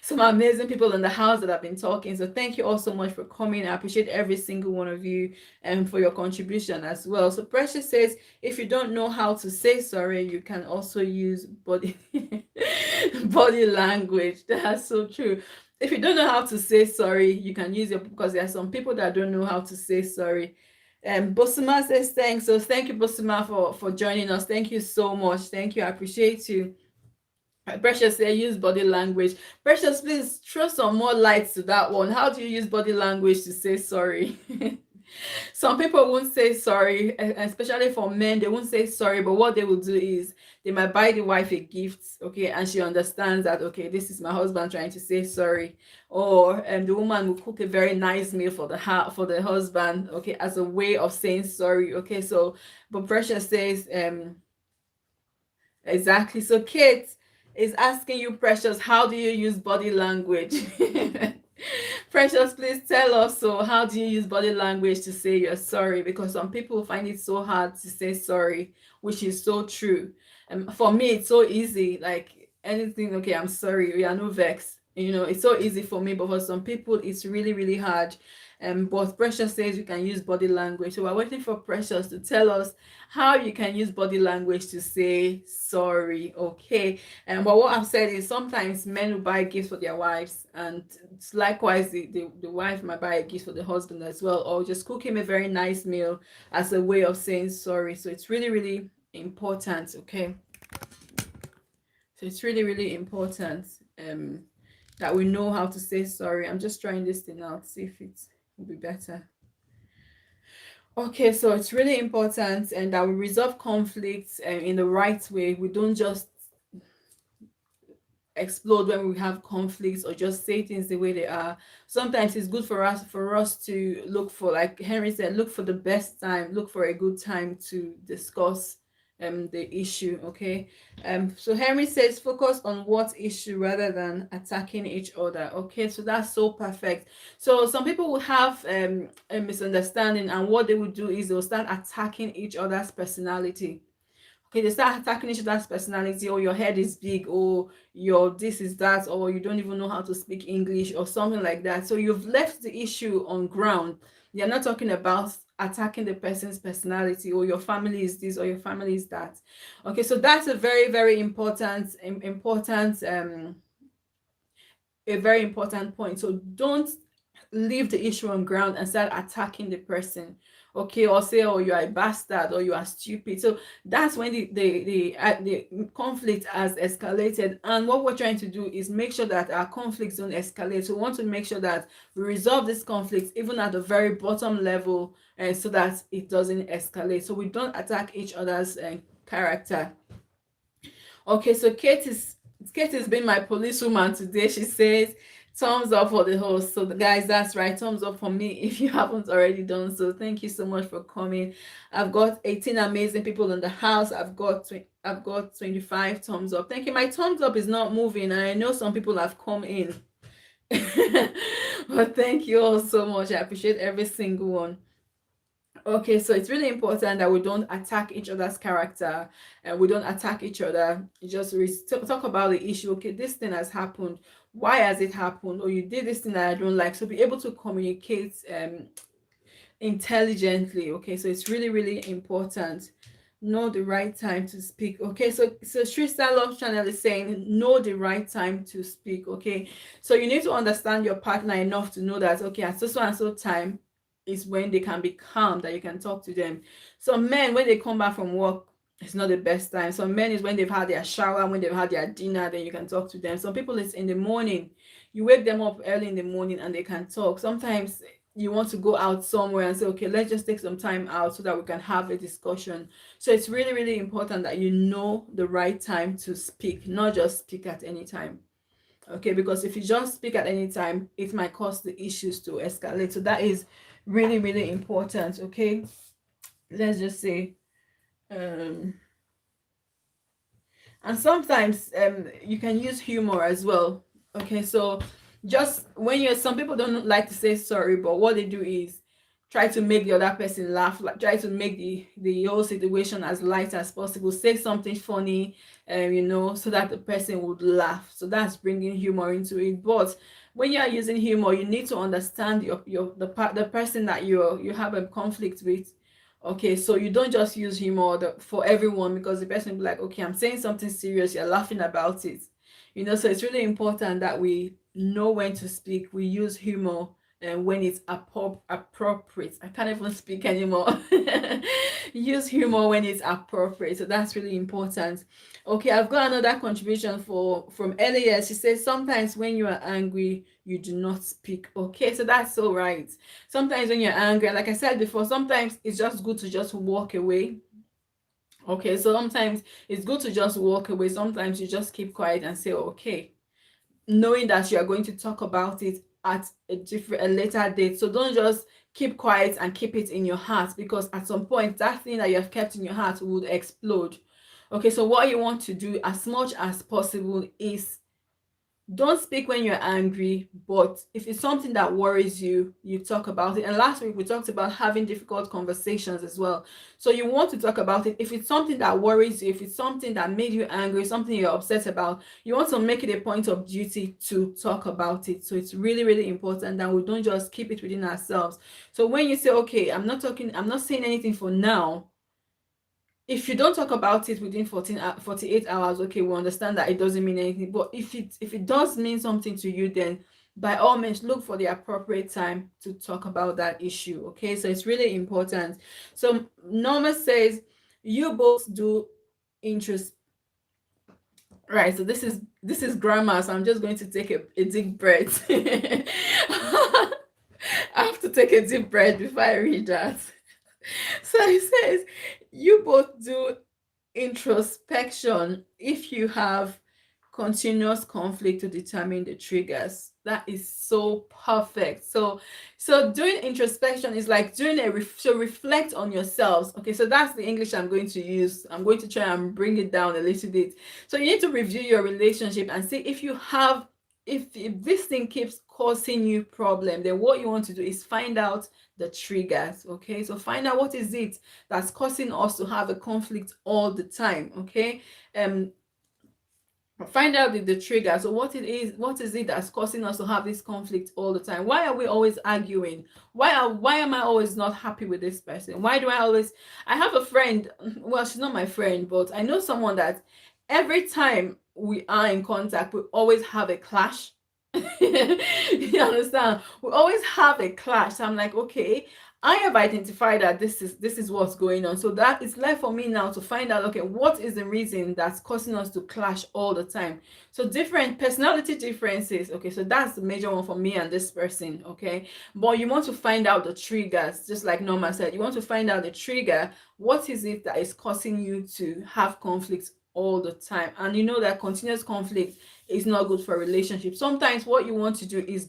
some amazing people in the house that have been talking. So thank you all so much for coming. I appreciate every single one of you and for your contribution as well. So Precious says, if you don't know how to say sorry, you can also use body body language. That's so true. If you don't know how to say sorry, you can use your, because there are some people that don't know how to say sorry. Bosima says thanks. So thank you, Bosima, for joining us. Thank you so much. Thank you. I appreciate you. Precious say use body language. Precious, please throw some more lights to that one. How do you use body language to say sorry? Some people won't say sorry, especially for men, they won't say sorry, but what they will do is they might buy the wife a gift, okay, and she understands that, okay, this is my husband trying to say sorry. Or the woman will cook a very nice meal for the husband, okay, as a way of saying sorry. Okay, so but Precious says exactly. So Kate is asking you, Precious, how do you use body language? Precious, please tell us. So, how do you use body language to say you're sorry? Because some people find it so hard to say sorry, which is so true. For me, it's so easy. Like anything, okay, I'm sorry. We are no vex. You know, it's so easy for me, but for some people, it's really, really hard. But Precious says you can use body language. So we're waiting for Precious to tell us how you can use body language to say sorry. Okay. But what I've said is sometimes men will buy gifts for their wives, and likewise the wife might buy a gift for the husband as well, or just cook him a very nice meal as a way of saying sorry. So it's really, really important. Okay. So it's really, really important that we know how to say sorry. I'm just trying this thing out, see if it will be better. Okay, so it's really important and that we resolve conflicts in the right way. We don't just explode when we have conflicts or just say things the way they are. Sometimes it's good for us to look for, like Henry said, look for the best time, look for a good time to discuss the issue. Okay, so Henry says focus on what issue rather than attacking each other. Okay, so that's so perfect. So some people will have a misunderstanding, and what they will do is they'll start attacking each other's personality. Okay, they start attacking each other's personality, or your head is big, or your this is that, or you don't even know how to speak English or something like that. So you've left the issue on ground. You're not talking about attacking the person's personality, or your family is this or your family is that. Okay, so that's a very, very important a very important point. So don't leave the issue on ground and start attacking the person. Okay, or say, oh, you are a bastard or you are stupid. So that's when the conflict has escalated, and what we're trying to do is make sure that our conflicts don't escalate. So we want to make sure that we resolve this conflict even at the very bottom level, and so that it doesn't escalate, so we don't attack each other's character. Okay, so Kate has been my policewoman today. She says thumbs up for the host. So guys, that's right, thumbs up for me if you haven't already done so. Thank you so much for coming. I've got 18 amazing people in the house. I've got 25 thumbs up. Thank you. My thumbs up is not moving, and I know some people have come in. But thank you all so much. I appreciate every single one. Okay, so it's really important that we don't attack each other's character, and we don't attack each other. Just talk about the issue. Okay, this thing has happened. Why has it happened? Or you did this thing that I don't like. So be able to communicate intelligently. Okay, so it's really, really important. Know the right time to speak. Okay, so Shrista Love Channel is saying know the right time to speak. Okay, so you need to understand your partner enough to know that, okay, at so and so time is when they can be calm, that you can talk to them. Some men, when they come back from work, it's not the best time. Some men is when they've had their shower, when they've had their dinner, then you can talk to them. Some people it's in the morning. You wake them up early in the morning and they can talk. Sometimes you want to go out somewhere and say, okay, let's just take some time out so that we can have a discussion. So it's really, really important that you know the right time to speak, not just speak at any time. Okay, because if you just speak at any time, it might cause the issues to escalate. So that is really, really important. Okay, let's just say, um and sometimes you can use humor as well. Okay, so just when you're, some people don't like to say sorry, but what they do is try to make the other person laugh, like try to make the whole situation as light as possible, say something funny, so that the person would laugh. So that's bringing humor into it. But when you are using humor, you need to understand the person that you have a conflict with. Okay, so you don't just use humor for everyone, because the person will be like, okay, I'm saying something serious, you're laughing about it. So it's really important that we know when to speak. We use humor and when it's appropriate. I can't even speak anymore. Use humor when it's appropriate. So that's really important. Okay, I've got another contribution from Elia. She says sometimes when you are angry, you do not speak. Okay, so that's so right. Sometimes when you're angry, like I said before, sometimes it's just good to just walk away. Okay, so sometimes it's good to just walk away. Sometimes you just keep quiet and say, okay, knowing that you are going to talk about it at a later date. So don't just keep quiet and keep it in your heart, because at some point that thing that you have kept in your heart would explode. Okay, so what you want to do as much as possible is don't speak when you're angry, but if it's something that worries you, you talk about it. And last week we talked about having difficult conversations as well. So you want to talk about it. If it's something that worries you, if it's something that made you angry, something you're upset about, you want to make it a point of duty to talk about it. So it's really, really important that we don't just keep it within ourselves. So when you say, okay, I'm not saying anything for now, if you don't talk about it within 48 hours, okay, we understand that it doesn't mean anything. But if it does mean something to you, then by all means look for the appropriate time to talk about that issue. Okay, so it's really important. So Norma says you both do interest. Right, so this is grammar, so I'm just going to take a deep breath. I have to take a deep breath before I read that. So it says you both do introspection if you have continuous conflict to determine the triggers. That is so perfect. So doing introspection is like doing so reflect on yourselves. Okay, so that's the English I'm going to use. I'm going to try and bring it down a little bit. So you need to review your relationship and see if you have, if this thing keeps causing you problem, then what you want to do is find out the triggers. Okay, so find out what is it that's causing us to have a conflict all the time. Okay, find out the trigger. So what is it that's causing us to have this conflict all the time? Why are we always arguing? Why am I always not happy with this person? Why do I have a friend, well, she's not my friend, but I know someone that every time we are in contact, we always have a clash. You understand? We always have a clash. So I'm like, okay, I have identified that this is what's going on. So that it's left for me now to find out, okay, what is the reason that's causing us to clash all the time? So different personality differences. Okay, so that's the major one for me and this person. Okay, but you want to find out the triggers, just like Norma said. You want to find out the trigger. What is it that is causing you to have conflicts all the time? And you know that continuous conflict is not good for a relationship. Sometimes what you want to do is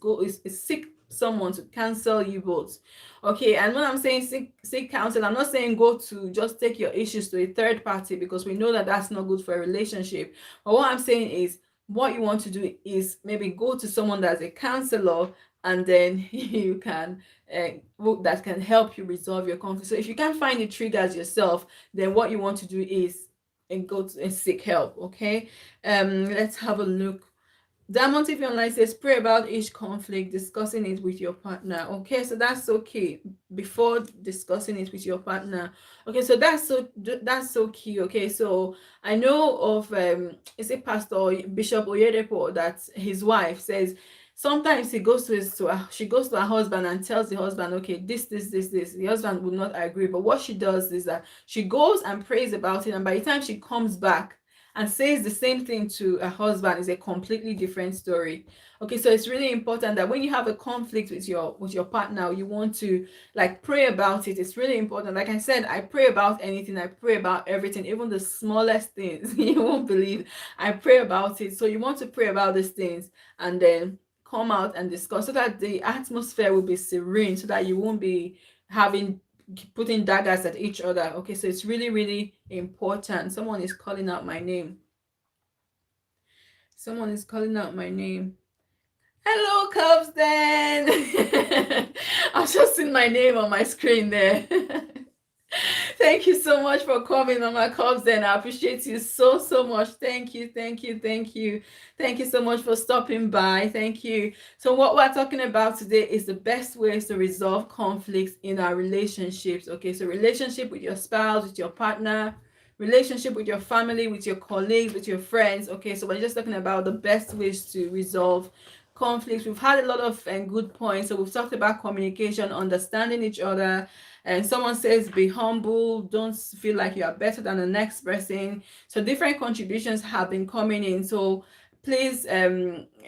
seek someone to cancel you both. Okay, and when I'm saying seek counsel, I'm not saying go to just take your issues to a third party, because we know that that's not good for a relationship. But what I'm saying is, what you want to do is maybe go to someone that's a counselor, and then you can that can help you resolve your conflict. So if you can't find the triggers yourself, then what you want to do is and go to and seek help. Okay, let's have a look. Diamond TV Online says pray about each conflict, discussing it with your partner. Okay, so that's okay before discussing it with your partner. Okay, so that's so key. Okay, so I know of is it Pastor Bishop Oyedepo that his wife says sometimes she goes to her husband and tells the husband, okay, this. The husband would not agree, but what she does is that she goes and prays about it, and by the time she comes back and says the same thing to her husband, is a completely different story. Okay, so it's really important that when you have a conflict with your partner, you want to like pray about it. It's really important. Like I said, I pray about anything. I pray about everything, even the smallest things. You won't believe. I pray about it. So you want to pray about these things and then come out and discuss, so that the atmosphere will be serene, so that you won't be having putting daggers at each other. Okay, so it's really, really important. Someone is calling out my name. Someone is calling out my name. Hello, Cubs then. I've just seen my name on my screen there. Thank you so much for coming, Mama Cubs. Then I appreciate you so much. Thank you so much for stopping by. Thank you. So what we're talking about today is the best ways to resolve conflicts in our relationships. Okay, so relationship with your spouse, with your partner, relationship with your family, with your colleagues, with your friends. Okay, so we're just talking about the best ways to resolve conflicts. We've had a lot of good points. So we've talked about communication, understanding each other, and someone says be humble, don't feel like you are better than the next person. So different contributions have been coming in, so please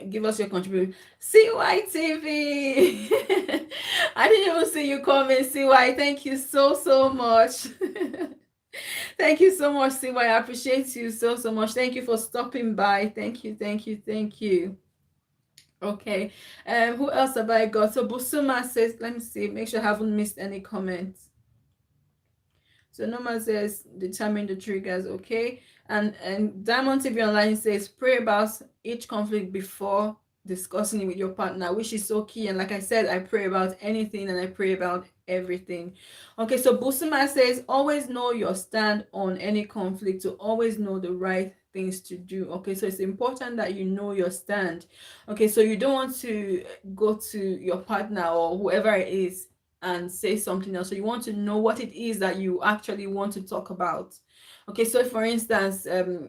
give us your contribution. CYTV. I didn't even see you coming, CY. Thank you so much. Thank you so much, CY. I appreciate you so much. Thank you for stopping by. Thank you. Okay, who else have I got? So Busuma says, let me see, make sure I haven't missed any comments. So Norma says, determine the triggers, okay? And Diamond TV Online says, pray about each conflict before discussing it with your partner, which is so key. And like I said, I pray about anything and I pray about everything. Okay, so Busuma says, always know your stand on any conflict, to always know the right things to do. Okay, so it's important that you know your stand. Okay, so you don't want to go to your partner or whoever it is and say something else. So you want to know what it is that you actually want to talk about. Okay, so for instance,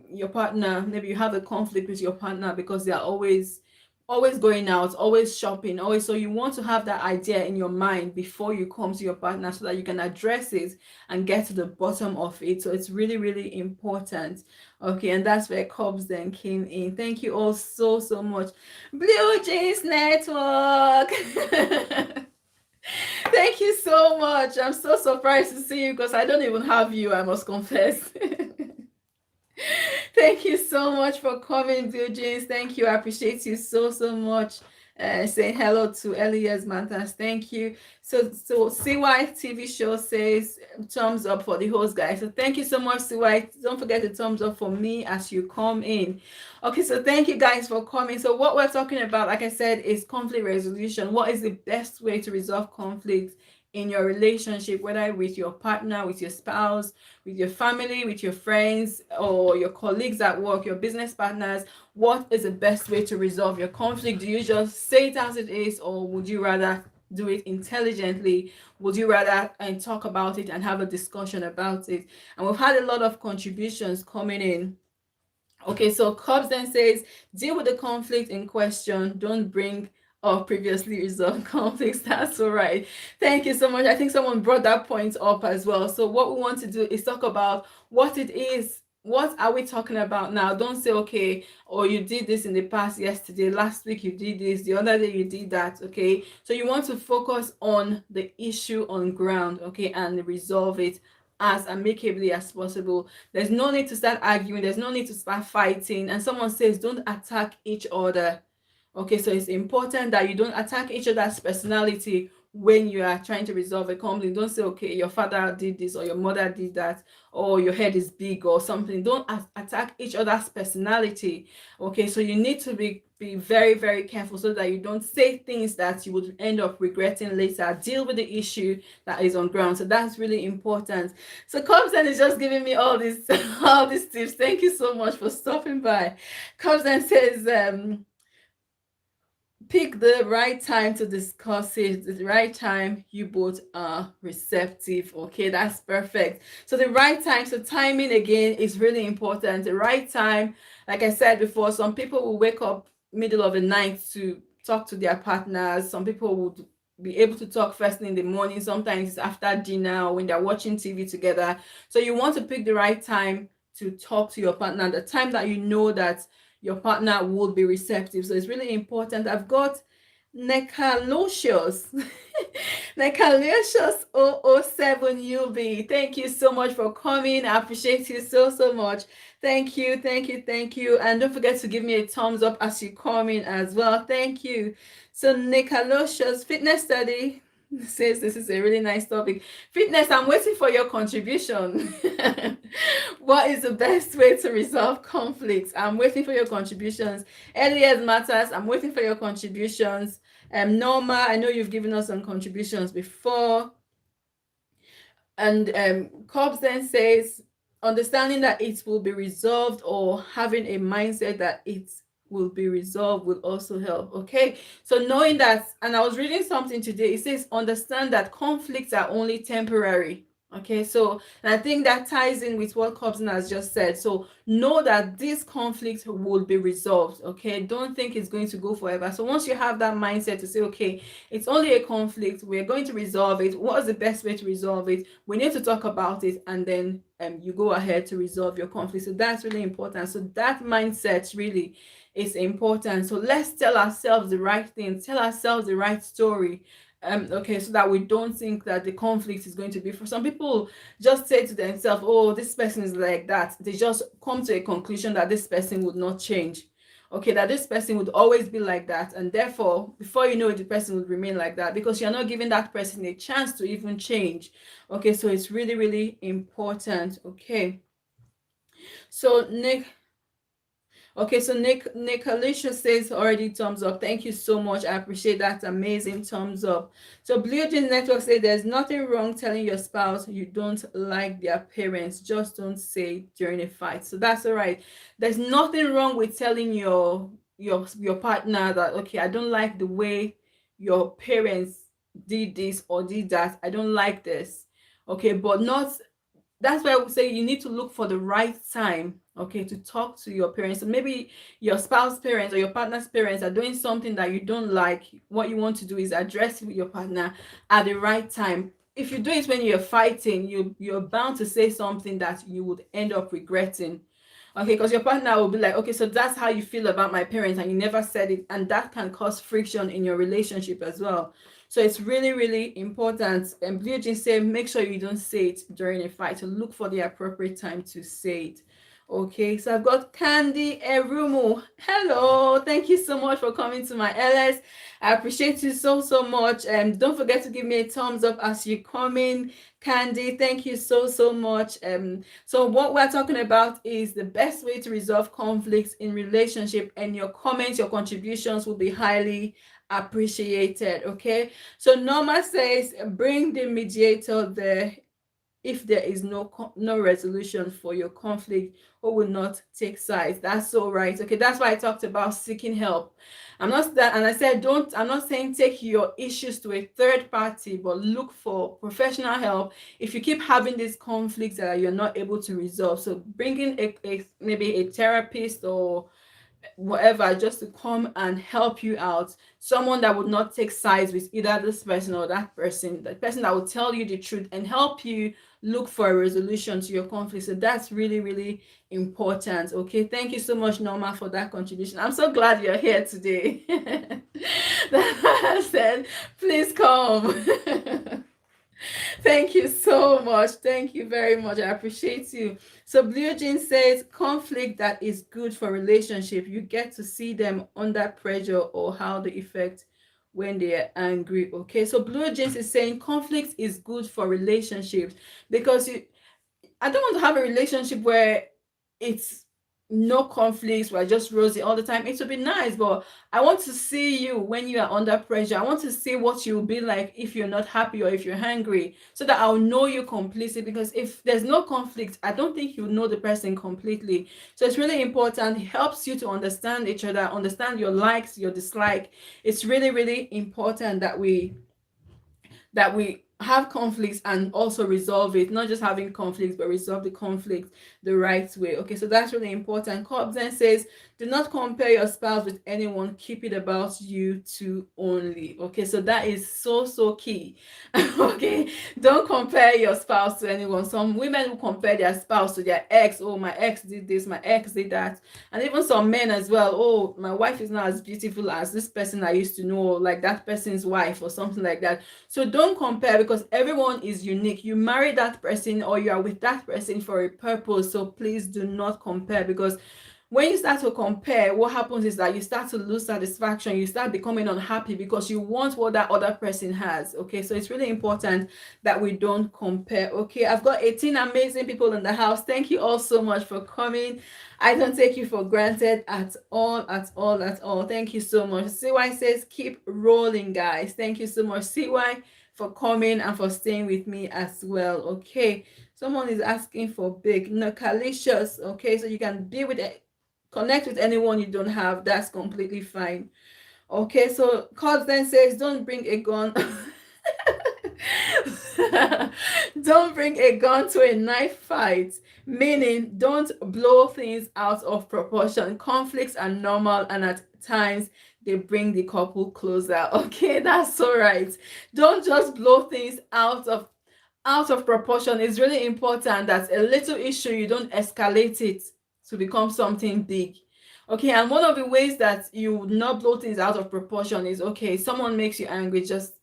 your partner, maybe you have a conflict with your partner because they are always going out, always shopping, always. So you want to have that idea in your mind before you come to your partner, so that you can address it and get to the bottom of it. So it's really, really important. Okay, and that's where Cubs then came in. Thank you all so much. Blue Jeans Network. Thank you so much. I'm so surprised to see you because I don't even have you, I must confess. Thank you so much for coming, Blue Jeans. Thank you. I appreciate you so much. Saying hello to Elias Mantas. Thank you. So CY TV show says thumbs up for the host, guys. So thank you so much, CY. Don't forget to thumbs up for me as you come in. Okay, so thank you guys for coming. So what we're talking about, like I said, is conflict resolution. What is the best way to resolve conflicts in your relationship, whether with your partner, with your spouse, with your family, with your friends, or your colleagues at work, your business partners? What is the best way to resolve your conflict? Do you just say it as it is, or would you rather do it intelligently? Would you rather talk about it and have a discussion about it? And we've had a lot of contributions coming in. Okay, so Cobbs then says, deal with the conflict in question. Don't bring up previously resolved conflicts. That's all right. Thank you so much. I think someone brought that point up as well. So what we want to do is talk about what it is. What are we talking about now? Don't say, okay, or you did this in the past, yesterday, last week you did this, the other day you did that, okay? So you want to focus on the issue on ground, okay, and resolve it as amicably as possible. There's no need to start arguing, there's no need to start fighting. And someone says, don't attack each other. Okay, so it's important that you don't attack each other's personality when you are trying to resolve a conflict. Don't say, okay, your father did this or your mother did that, or your head is big or something. Don't attack each other's personality. Okay, so you need to be very careful, so that you don't say things that you would end up regretting later. Deal with the issue that is on ground. So that's really important. So Cobsen is just giving me all these all these tips. Thank you so much for stopping by. Cobsen says, pick the right time to discuss it, the right time you both are receptive. Okay, that's perfect. So the right time, so timing again is really important. The right time, like I said before, some people will wake up middle of the night to talk to their partners. Some people would be able to talk first thing in the morning, sometimes it's after dinner or when they're watching TV together. So you want to pick the right time to talk to your partner, the time that you know that your partner would be receptive. So it's really important. I've got Necalocious. Necalocious 007 UB. Thank you so much for coming. I appreciate you so, so much. Thank you, thank you, thank you. And don't forget to give me a thumbs up as you come in as well. Thank you. So Necalocious fitness study says this is a really nice topic. Fitness, I'm waiting for your contribution. What is the best way to resolve conflicts? I'm waiting for your contributions. Earlier matters, I'm waiting for your contributions. Norma, I know you've given us some contributions before. And Cobbs then says, understanding that it will be resolved or having a mindset that it will be resolved will also help. Okay, so knowing that, and I was reading something today, it says understand that conflicts are only temporary. Okay, so and I think that ties in with what Cobson has just said. So know that this conflict will be resolved. Okay, don't think it's going to go forever. So once you have that mindset to say, okay, it's only a conflict, we're going to resolve it. What's the best way to resolve it? We need to talk about it, and then you go ahead to resolve your conflict. So that's really important. So that mindset really is important. So let's tell ourselves the right thing, tell ourselves the right story. Okay, so that we don't think that the conflict is going to be, for some people just say to themselves, oh, this person is like that. They just come to a conclusion that this person would not change. Okay, that this person would always be like that, and therefore before you know it, the person would remain like that because you're not giving that person a chance to even change. Okay, so it's really, really important. Okay, so Nick Alicia says already thumbs up. Thank you so much. I appreciate that. Amazing thumbs up. So Blue Jeans Network say there's nothing wrong telling your spouse you don't like their parents. Just don't say during a fight. So that's all right. There's nothing wrong with telling your partner that, okay, I don't like the way your parents did this or did that. I don't like this. Okay, but not, that's why I would say you need to look for the right time, okay, to talk to your parents. So maybe your spouse parents or your partner's parents are doing something that you don't like. What you want to do is address it with your partner at the right time. If you do it when you're fighting, you're bound to say something that you would end up regretting. Okay, because your partner will be like, okay, so that's how you feel about my parents, and you never said it, and that can cause friction in your relationship as well. So it's really, really important. And Blue Jean said, make sure you don't say it during a fight. So look for the appropriate time to say it. Okay, so I've got Candy Erumu. Hello, thank you so much for coming to my LS. I appreciate you so, so much. And don't forget to give me a thumbs up as you come in. Candy, thank you so, so much. So what we're talking about is the best way to resolve conflicts in relationship, and your comments, your contributions will be highly appreciated. Okay, so Norma says bring the mediator there if there is no resolution for your conflict, who will not take sides. That's so right. Okay, that's why I talked about seeking help. I'm not that, and I said don't. I'm not saying take your issues to a third party, but look for professional help if you keep having these conflicts that you're not able to resolve. So bringing maybe a therapist or whatever, just to come and help you out, someone that would not take sides with either this person or that person, the person that will tell you the truth and help you look for a resolution to your conflict. So that's really, really important. Okay, thank you so much, Norma, for that contribution. I'm so glad you're here today. That said, please come. Thank you so much. Thank you very much. I appreciate you. So Blue Jean says conflict that is good for relationship. You get to see them under pressure or how they affect when they are angry. Okay. So Blue Jeans is saying conflict is good for relationships because I don't want to have a relationship where it's no conflicts, we're just rosy all the time. It would be nice, but I want to see you when you are under pressure. I want to see what you'll be like if you're not happy or if you're hungry, so that I'll know you completely. Because if there's no conflict, I don't think you know the person completely. So it's really important. It helps you to understand each other, understand your likes, your dislike. It's really, really important that we have conflicts and also resolve it, not just having conflicts but resolve the conflict the right way. Okay, so that's really important. Cobb then says, do not compare your spouse with anyone, keep it about you two only. Okay, so that is so key. Okay, don't compare your spouse to anyone. Some women will compare their spouse to their ex. Oh, my ex did this, my ex did that. And even some men as well. Oh, my wife is not as beautiful as this person I used to know, like that person's wife or something like that. So don't compare, because everyone is unique. You marry that person or you are with that person for a purpose. So please do not compare, because when you start to compare, what happens is that you start to lose satisfaction. You start becoming unhappy because you want what that other person has. Okay, so it's really important that we don't compare. Okay, I've got 18 amazing people in the house. Thank you all so much for coming. I don't take you for granted at all, at all, at all. Thank you so much. CY says, keep rolling, guys. Thank you so much, CY, for coming and for staying with me as well. Okay, someone is asking for big, no, Calicious. Okay, so you can be with it, connect with anyone you don't have. That's completely fine. Okay, so Cos then says, don't bring a gun. Don't bring a gun to a knife fight, meaning don't blow things out of proportion. Conflicts are normal, and at times they bring the couple closer. Okay, that's all right. Don't just blow things out of proportion. It's really important that a little issue, you don't escalate it to become something big. Okay, and one of the ways that you would not blow things out of proportion is, okay, someone makes you angry, just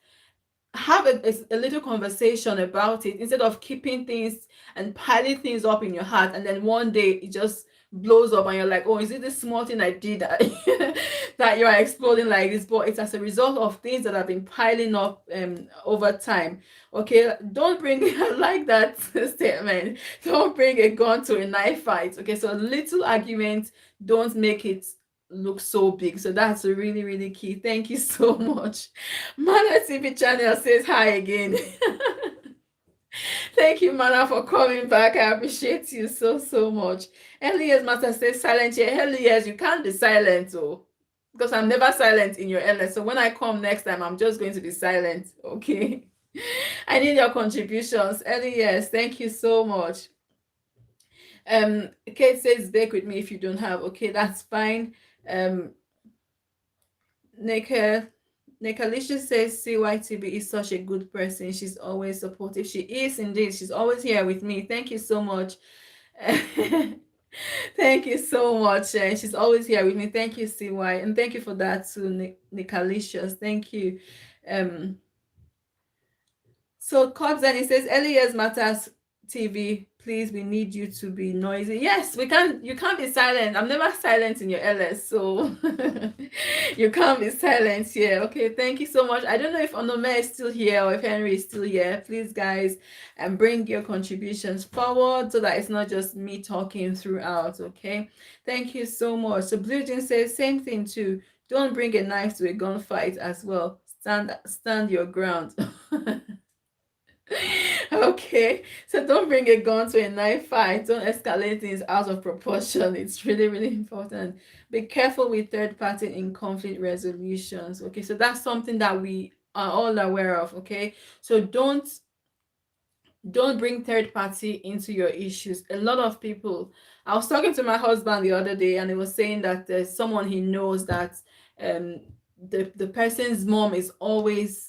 have a little conversation about it, instead of keeping things and piling things up in your heart, and then one day it just blows up and you're like, oh, is it this small thing I did that, that you are exploding like this? But it's as a result of things that have been piling up over time. Okay, don't bring I like that statement, don't bring a gun to a knife fight. Okay, so little arguments, don't make it look so big. So that's really key. Thank you so much. Mana TV channel says hi again. Thank you, Mana, for coming back. I appreciate you so much. Elias Master says silent here. Elias, you can't be silent, oh, because I'm never silent in your LS. So when I come next time, I'm just going to be silent. Okay. I need your contributions. Elias, thank you so much. Kate says bake with me if you don't have. Okay, that's fine. Nekalisha says CYTB is such a good person. She's always supportive. She is indeed. She's always here with me. Thank you so much. Thank you so much. She's always here with me. Thank you, CY. And thank you for that too, Nikalicious. Thank you. So Cobbs, and it says Elias Matters TV, please, we need you to be noisy. Yes, we can't, you can't be silent. I'm never silent in your LS, so you can't be silent here. Okay, thank you so much. I don't know if Onome is still here or if Henry is still here. Please, guys, and bring your contributions forward so that it's not just me talking throughout. Okay, thank you so much. So Blue Jean says same thing too. Don't bring a knife to a gunfight as well. Stand your ground. Okay, so don't bring a gun to a knife fight. Don't escalate things out of proportion. It's really important. Be careful with third party in conflict resolutions. Okay, so that's something that we are all aware of. Okay, so don't bring third party into your issues. A lot of people, I was talking to my husband the other day, and he was saying that there's someone he knows that the person's mom is always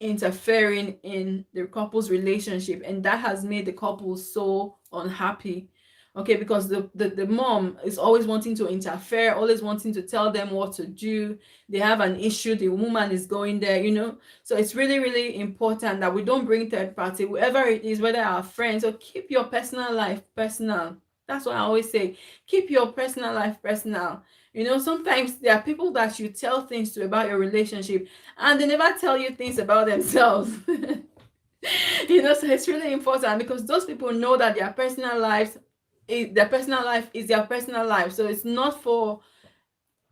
interfering in the couple's relationship, and that has made the couple so unhappy. Okay, because the mom is always wanting to interfere, always wanting to tell them what to do. They have an issue, the woman is going there, so it's really important that we don't bring third party, whoever it is, whether our friends. So keep your personal life personal. That's what I always say, keep your personal life personal. Sometimes there are people that you tell things to about your relationship, and they never tell you things about themselves. So it's really important, because those people know that their personal life is their personal life. So it's not for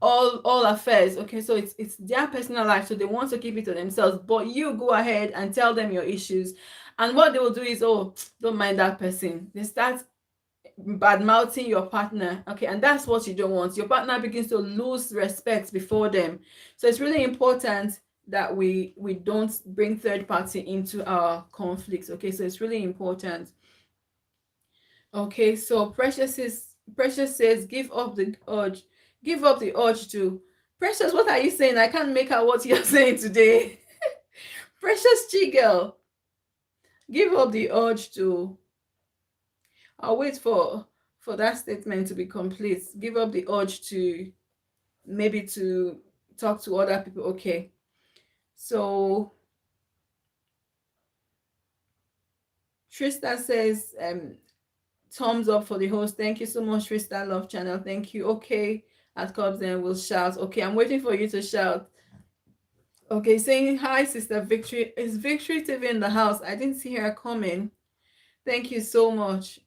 all affairs. Okay, so it's their personal life, so they want to keep it to themselves. But you go ahead and tell them your issues, and what they will do is, oh, don't mind that person. They start bad mouthing your partner. Okay, and that's what you don't want. Your partner begins to lose respect before them. So it's really important that we don't bring third party into our conflicts. Okay, so it's really important. Okay, so Precious says give up the urge. Give up the urge to. Precious, what are you saying? I can't make out what you're saying today. Precious Chigel, give up the urge to. I'll wait for that statement to be complete. Give up the urge to, maybe to talk to other people. Okay. So Trista says, thumbs up for the host. Thank you so much, Trista Love Channel. Thank you. Okay. At Cubs, then we'll shout. Okay, I'm waiting for you to shout. Okay, saying hi, Sister Victory. Is Victory TV in the house? I didn't see her coming. Thank you so much.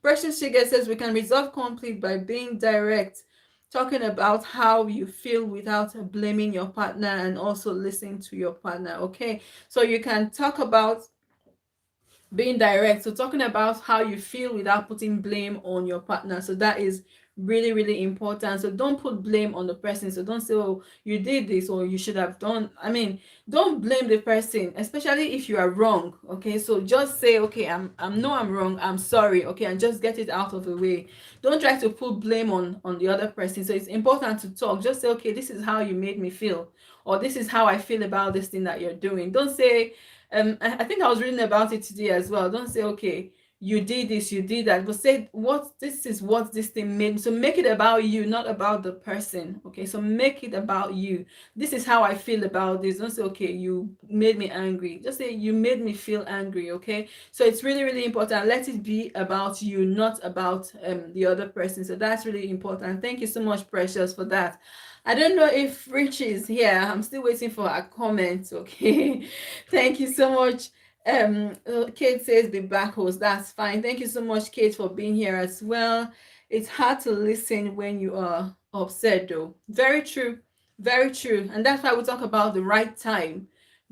Precious Shiga says we can resolve conflict by being direct, talking about how you feel without blaming your partner, and also listening to your partner. Okay, so you can talk about being direct, so talking about how you feel without putting blame on your partner. So that is really, really important. So don't put blame on the person. So don't say, oh, you did this or you should have done. I mean, don't blame the person, especially if you are wrong. Okay, so just say, okay, I'm wrong, I'm sorry. Okay, and just get it out of the way. Don't try to put blame on the other person. So it's important to talk. Just say, okay, this is how you made me feel, or this is how I feel about this thing that you're doing. Don't say, I think I was reading about it today as well. Don't say, okay, you did this, you did that, but say what this is, what this thing made. So make it about you, not about the person. Okay, so make it about you. This is how I feel about this. Don't say, okay, you made me angry. Just say you made me feel angry. Okay, so it's really, really important. Let it be about you, not about the other person. So that's really important. Thank you so much, Precious, for that. I don't know if Rich is here. I'm still waiting for a comment. Okay. Thank you so much. Kate says be back host. That's fine. Thank you so much, Kate, for being here as well. It's hard to listen when you are upset, though. Very true. Very true. And that's why we talk about the right time.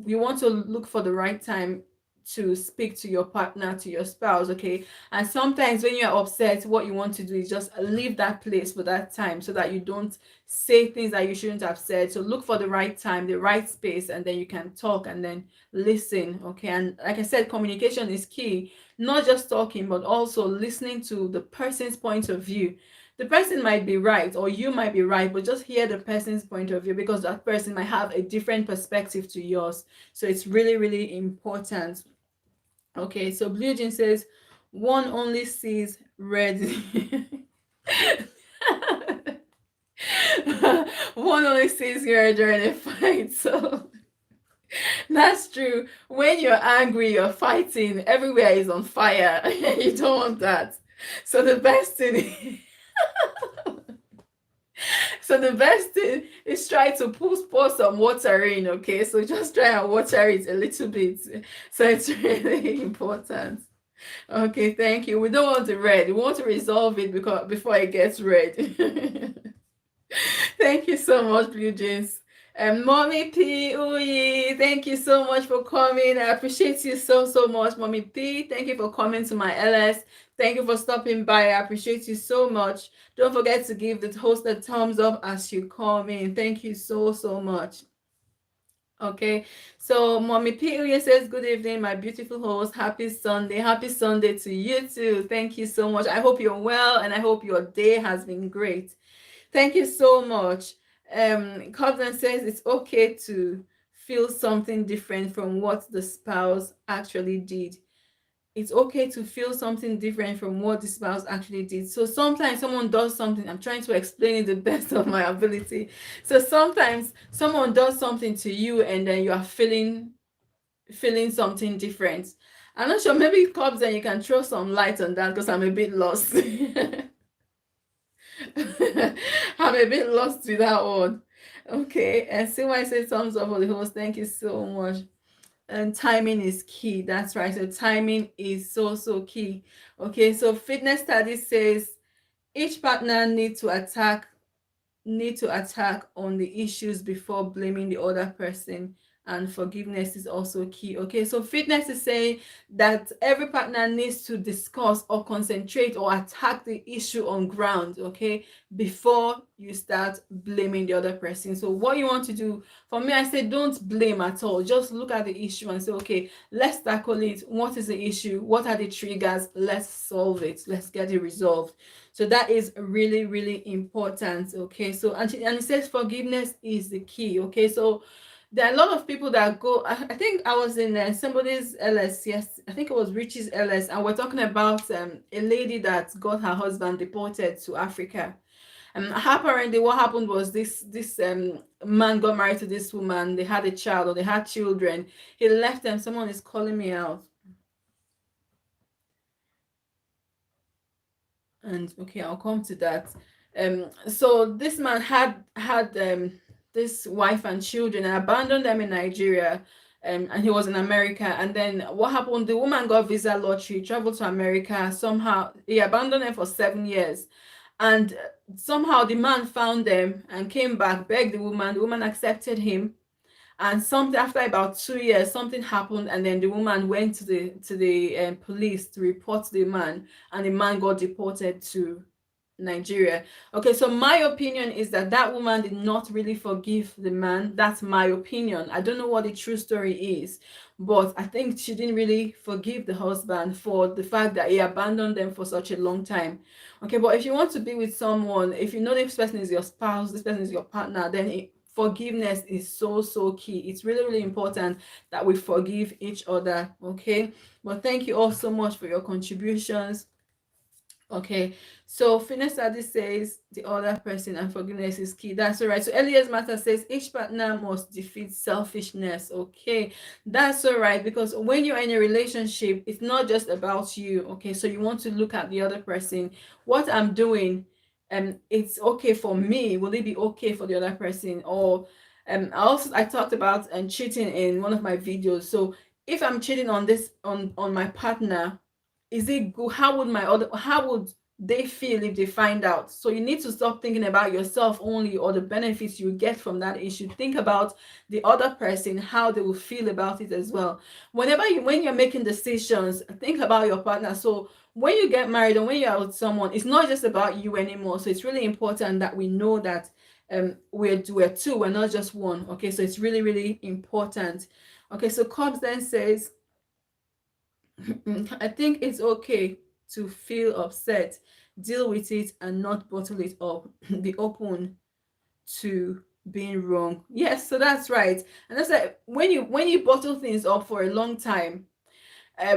You want to look for the right time to speak to your partner, to your spouse, okay? And sometimes when you're upset, what you want to do is just leave that place for that time so that you don't say things that you shouldn't have said. So look for the right time, the right space, and then you can talk and then listen. Okay. And like I said, communication is key, not just talking, but also listening to the person's point of view. The person might be right or you might be right, but just hear the person's point of view, because that person might have a different perspective to yours. So it's really, really important. Okay, so Blue Jean says one only sees red. One only sees red during a fight. So that's true. When you're angry, you're fighting, everywhere is on fire. You don't want that. So the best thing so the best thing is try to pour some water in, okay? So just try and water it a little bit. So it's really important. Okay, thank you. We don't want it red. We want to resolve it before it gets red. Thank you so much, Blue Jeans. And Mommy P, Uyi, thank you so much for coming. I appreciate you so, so much, Mommy P. Thank you for coming to my LS. Thank you for stopping by. I appreciate you so much. Don't forget to give the host a thumbs up as you come in. Thank you so, so much. Okay, so Mommy P Uye says, good evening, my beautiful host. Happy Sunday. Happy Sunday to you too. Thank you so much. I hope you're well and I hope your day has been great. Thank you so much. Covenant says it's okay to feel something different from what the spouse actually did. It's okay to feel something different from what the spouse actually did. So sometimes someone does something, I'm trying to explain it the best of my ability. So sometimes someone does something to you and then you are feeling something different. I'm not sure, maybe it comes and you can throw some light on that because I'm a bit lost. I'm a bit lost with that one. Okay, and see why I say thumbs up for the host. Thank you so much. And timing is key. That's right. So timing is so, so key. Okay, so fitness study says each partner need to attack on the issues before blaming the other person and forgiveness is also key. Okay, so fitness is saying that every partner needs to discuss or concentrate or attack the issue on ground, okay, before you start blaming the other person. So what you want to do, for me, I say don't blame at all. Just look at the issue and say, okay, let's tackle it. What is the issue? What are the triggers? Let's solve it. Let's get it resolved. So that is really, really important. Okay, so and it says forgiveness is the key. Okay, so there are a lot of people that go. I think I was in somebody's LS. Yes, I think it was Richie's LS, and we're talking about a lady that got her husband deported to Africa. Apparently, what happened was this man got married to this woman. They had a child, or they had children. He left them. Someone is calling me out. And okay, I'll come to that. So this man had this wife and children and abandoned them in Nigeria, and he was in America. And then what happened? The woman got visa lottery, traveled to America. Somehow he abandoned them for 7 years, and somehow the man found them and came back, begged the woman. The woman accepted him, and something after about 2 years something happened, and then the woman went to the police to report the man, and the man got deported to Nigeria. Okay, so my opinion is that that woman did not really forgive the man. That's my opinion. I don't know what the true story is, but I think she didn't really forgive the husband for the fact that he abandoned them for such a long time. Okay, but if you want to be with someone, if you know this person is your spouse, this person is your partner, then forgiveness is so key. It's really, really important that we forgive each other. Okay, well, thank you all so much for your contributions. Okay, so fitness study says the other person and forgiveness is key. That's all right. So Elias Matter says each partner must defeat selfishness. Okay, that's all right, because when you're in a relationship, it's not just about you. Okay, so you want to look at the other person. What I'm doing, it's okay for me. Will it be okay for the other person? Or I talked about cheating in one of my videos. So if I'm cheating on my partner, is it good? How would they feel if they find out? So you need to stop thinking about yourself only or the benefits you get from that issue. Think about the other person, how they will feel about it as well. When you're making decisions, think about your partner. So when you get married or when you're with someone, it's not just about you anymore. So it's really important that we know that we're two, we're not just one. Okay, so it's really, really important. Okay, so Cobbs then says, I think it's okay to feel upset, deal with it, and not bottle it up. Be open to being wrong. Yes, so that's right. And that's like when you bottle things up for a long time,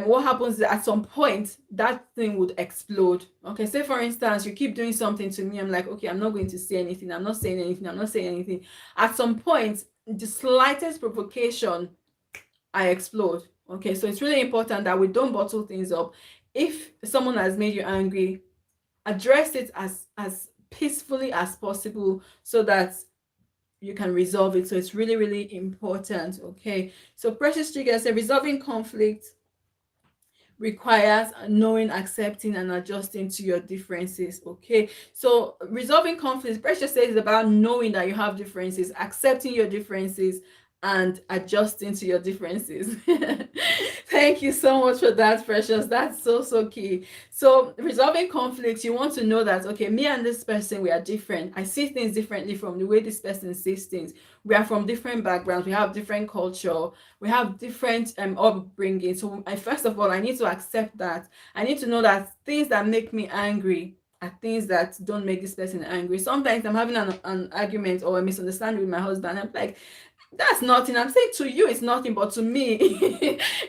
what happens is at some point that thing would explode. Okay, say for instance, you keep doing something to me. I'm like, okay, I'm not going to say anything. I'm not saying anything. I'm not saying anything. At some point, the slightest provocation, I explode. Okay, so it's really important that we don't bottle things up. If someone has made you angry, address it as peacefully as possible so that you can resolve it. So it's really, really important. Okay, so Precious Trigger said resolving conflict requires knowing, accepting, and adjusting to your differences. Okay, so resolving conflicts, Precious says, is about knowing that you have differences, accepting your differences, and adjusting to your differences. Thank you so much for that, Precious. That's so key. So resolving conflicts, you want to know that, okay, me and this person, we are different. I see things differently from the way this person sees things. We are from different backgrounds. We have different culture. We have different upbringing. So first of all, I need to accept that. I need to know that things that make me angry are things that don't make this person angry. Sometimes I'm having an argument or a misunderstanding with my husband. I'm like, that's nothing. I'm saying to you it's nothing, but to me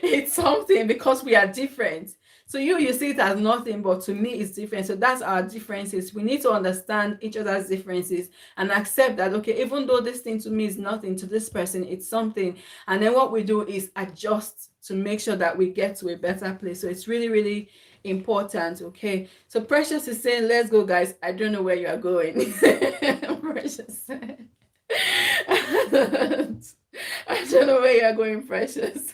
it's something, because we are different. So you see it as nothing, but to me it's different. So that's our differences. We need to understand each other's differences and accept that, okay, even though this thing to me is nothing, to this person it's something. And then what we do is adjust to make sure that we get to a better place. So it's really, really important. Okay, so Precious is saying, let's go, guys. I don't know where you are going. Precious said, I don't know where you're going, Precious.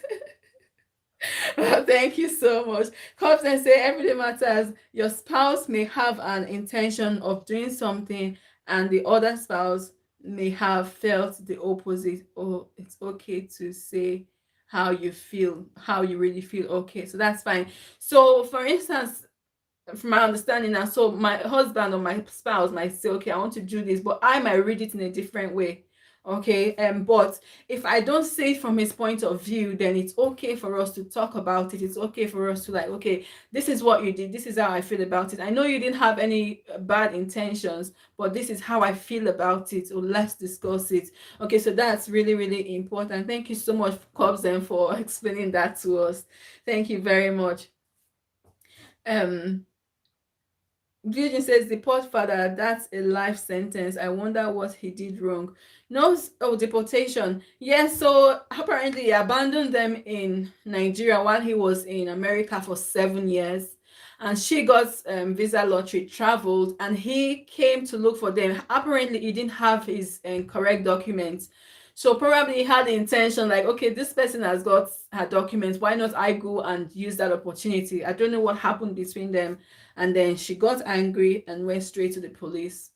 Thank you so much. Cops and say everyday matters. Your spouse may have an intention of doing something and the other spouse may have felt the opposite, or it's okay to say how you feel, how you really feel. Okay, so that's fine. So for instance, from my understanding now, so my husband or my spouse might say, okay, I want to do this, but I might read it in a different way. Okay, but if I don't say it from his point of view, then it's okay for us to talk about it. It's okay for us to, like, okay, this is what you did, this is how I feel about it. I know you didn't have any bad intentions, but this is how I feel about it, or let's discuss it. Okay, so that's really, really important. Thank you so much, Cobs, for explaining that to us. Thank you very much. um Eugene says, deport father, that's a life sentence. I wonder what he did wrong. No, oh, deportation. Yes, so apparently he abandoned them in Nigeria while he was in America for 7 years. And she got visa lottery, traveled, and he came to look for them. Apparently, he didn't have his correct documents. So probably he had the intention, like, okay, this person has got her documents. Why not I go and use that opportunity? I don't know what happened between them. And then she got angry and went straight to the police.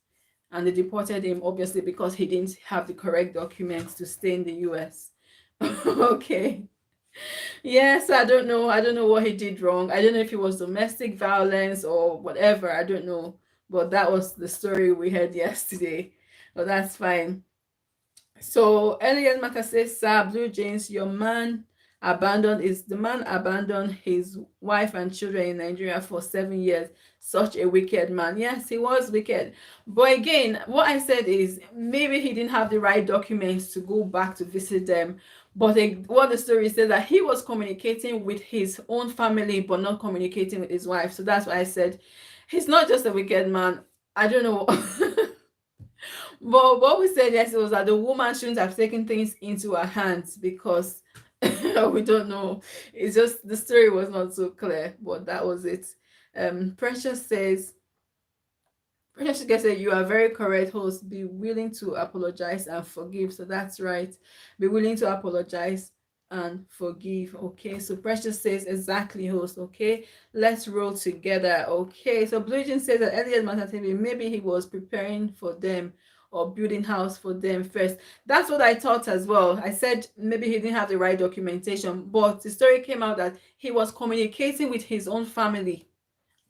And they deported him, obviously, because he didn't have the correct documents to stay in the US. Okay. Yes, I don't know. I don't know what he did wrong. I don't know if it was domestic violence or whatever. I don't know. But that was the story we heard yesterday. But that's fine. So Elliot Maka says, Sir, Blue Jeans, your man the man abandoned his wife and children in Nigeria for 7 years. Such a wicked man. Yes, he was wicked. But again, what I said is maybe he didn't have the right documents to go back to visit them. But what the story says, that he was communicating with his own family, but not communicating with his wife. So that's why I said he's not just a wicked man. I don't know. But what we said yesterday was that the woman shouldn't have taken things into her hands, because we don't know. It's just the story was not so clear, but that was it. Precious says, Precious Chica said, you are very correct, host. Be willing to apologize and forgive. So that's right. Be willing to apologize and forgive. Okay. So Precious says, exactly, host. Okay. Let's roll together. Okay. So Blue Jean says that Elliot Matativi, maybe he was preparing for them or building house for them first. That's what I thought as well. I said maybe he didn't have the right documentation, but the story came out that he was communicating with his own family,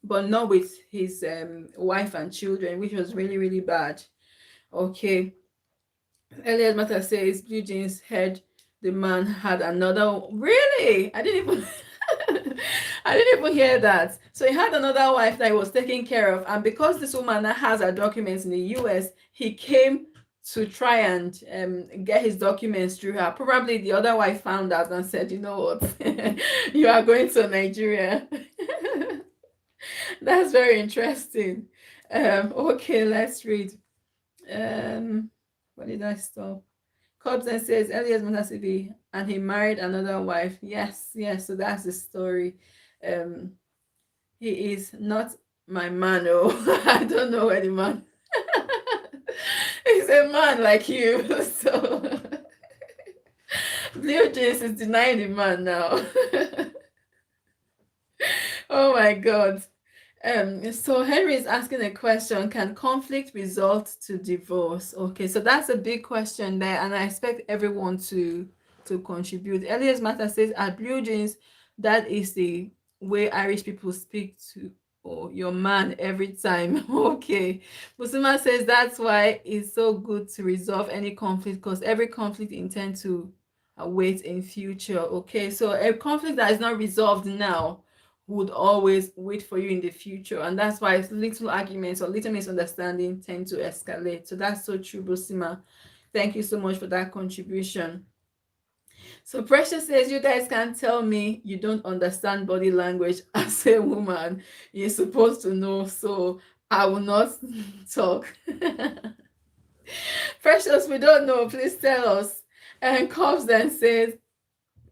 but not with his wife and children, which was really, really bad. Okay. Elliot Matter says Blue Jeans heard the man had another. Really? I didn't even. I didn't even hear that. So he had another wife that he was taking care of, and because this woman now has her documents in the US, he came to try and get his documents through her. Probably the other wife found out and said, you know what, you are going to Nigeria. That's very interesting. Okay, let's read. Where did I stop? Cobson says Elias Muntasibi and he married another wife. Yes, yes. So that's the story. Um, he is not my man. Oh, I don't know where the man. He's a man like you. So Blue Jeans is denying the man now. Oh my God. So Henry is asking a question: can conflict result to divorce? Okay, so that's a big question there, and I expect everyone to contribute. Elias Matter says at Blue Jeans, that is the way Irish people speak to your man every time. Okay. Musima says that's why it's so good to resolve any conflict, because every conflict intends to wait in future. Okay, so a conflict that is not resolved now would always wait for you in the future, and that's why little arguments or little misunderstanding tend to escalate. So that's so true, Bosima. Thank you so much for that contribution. So Precious says, you guys can't tell me you don't understand body language as a woman. You're supposed to know, so I will not talk. Precious, we don't know. Please tell us. And Cobbs then says,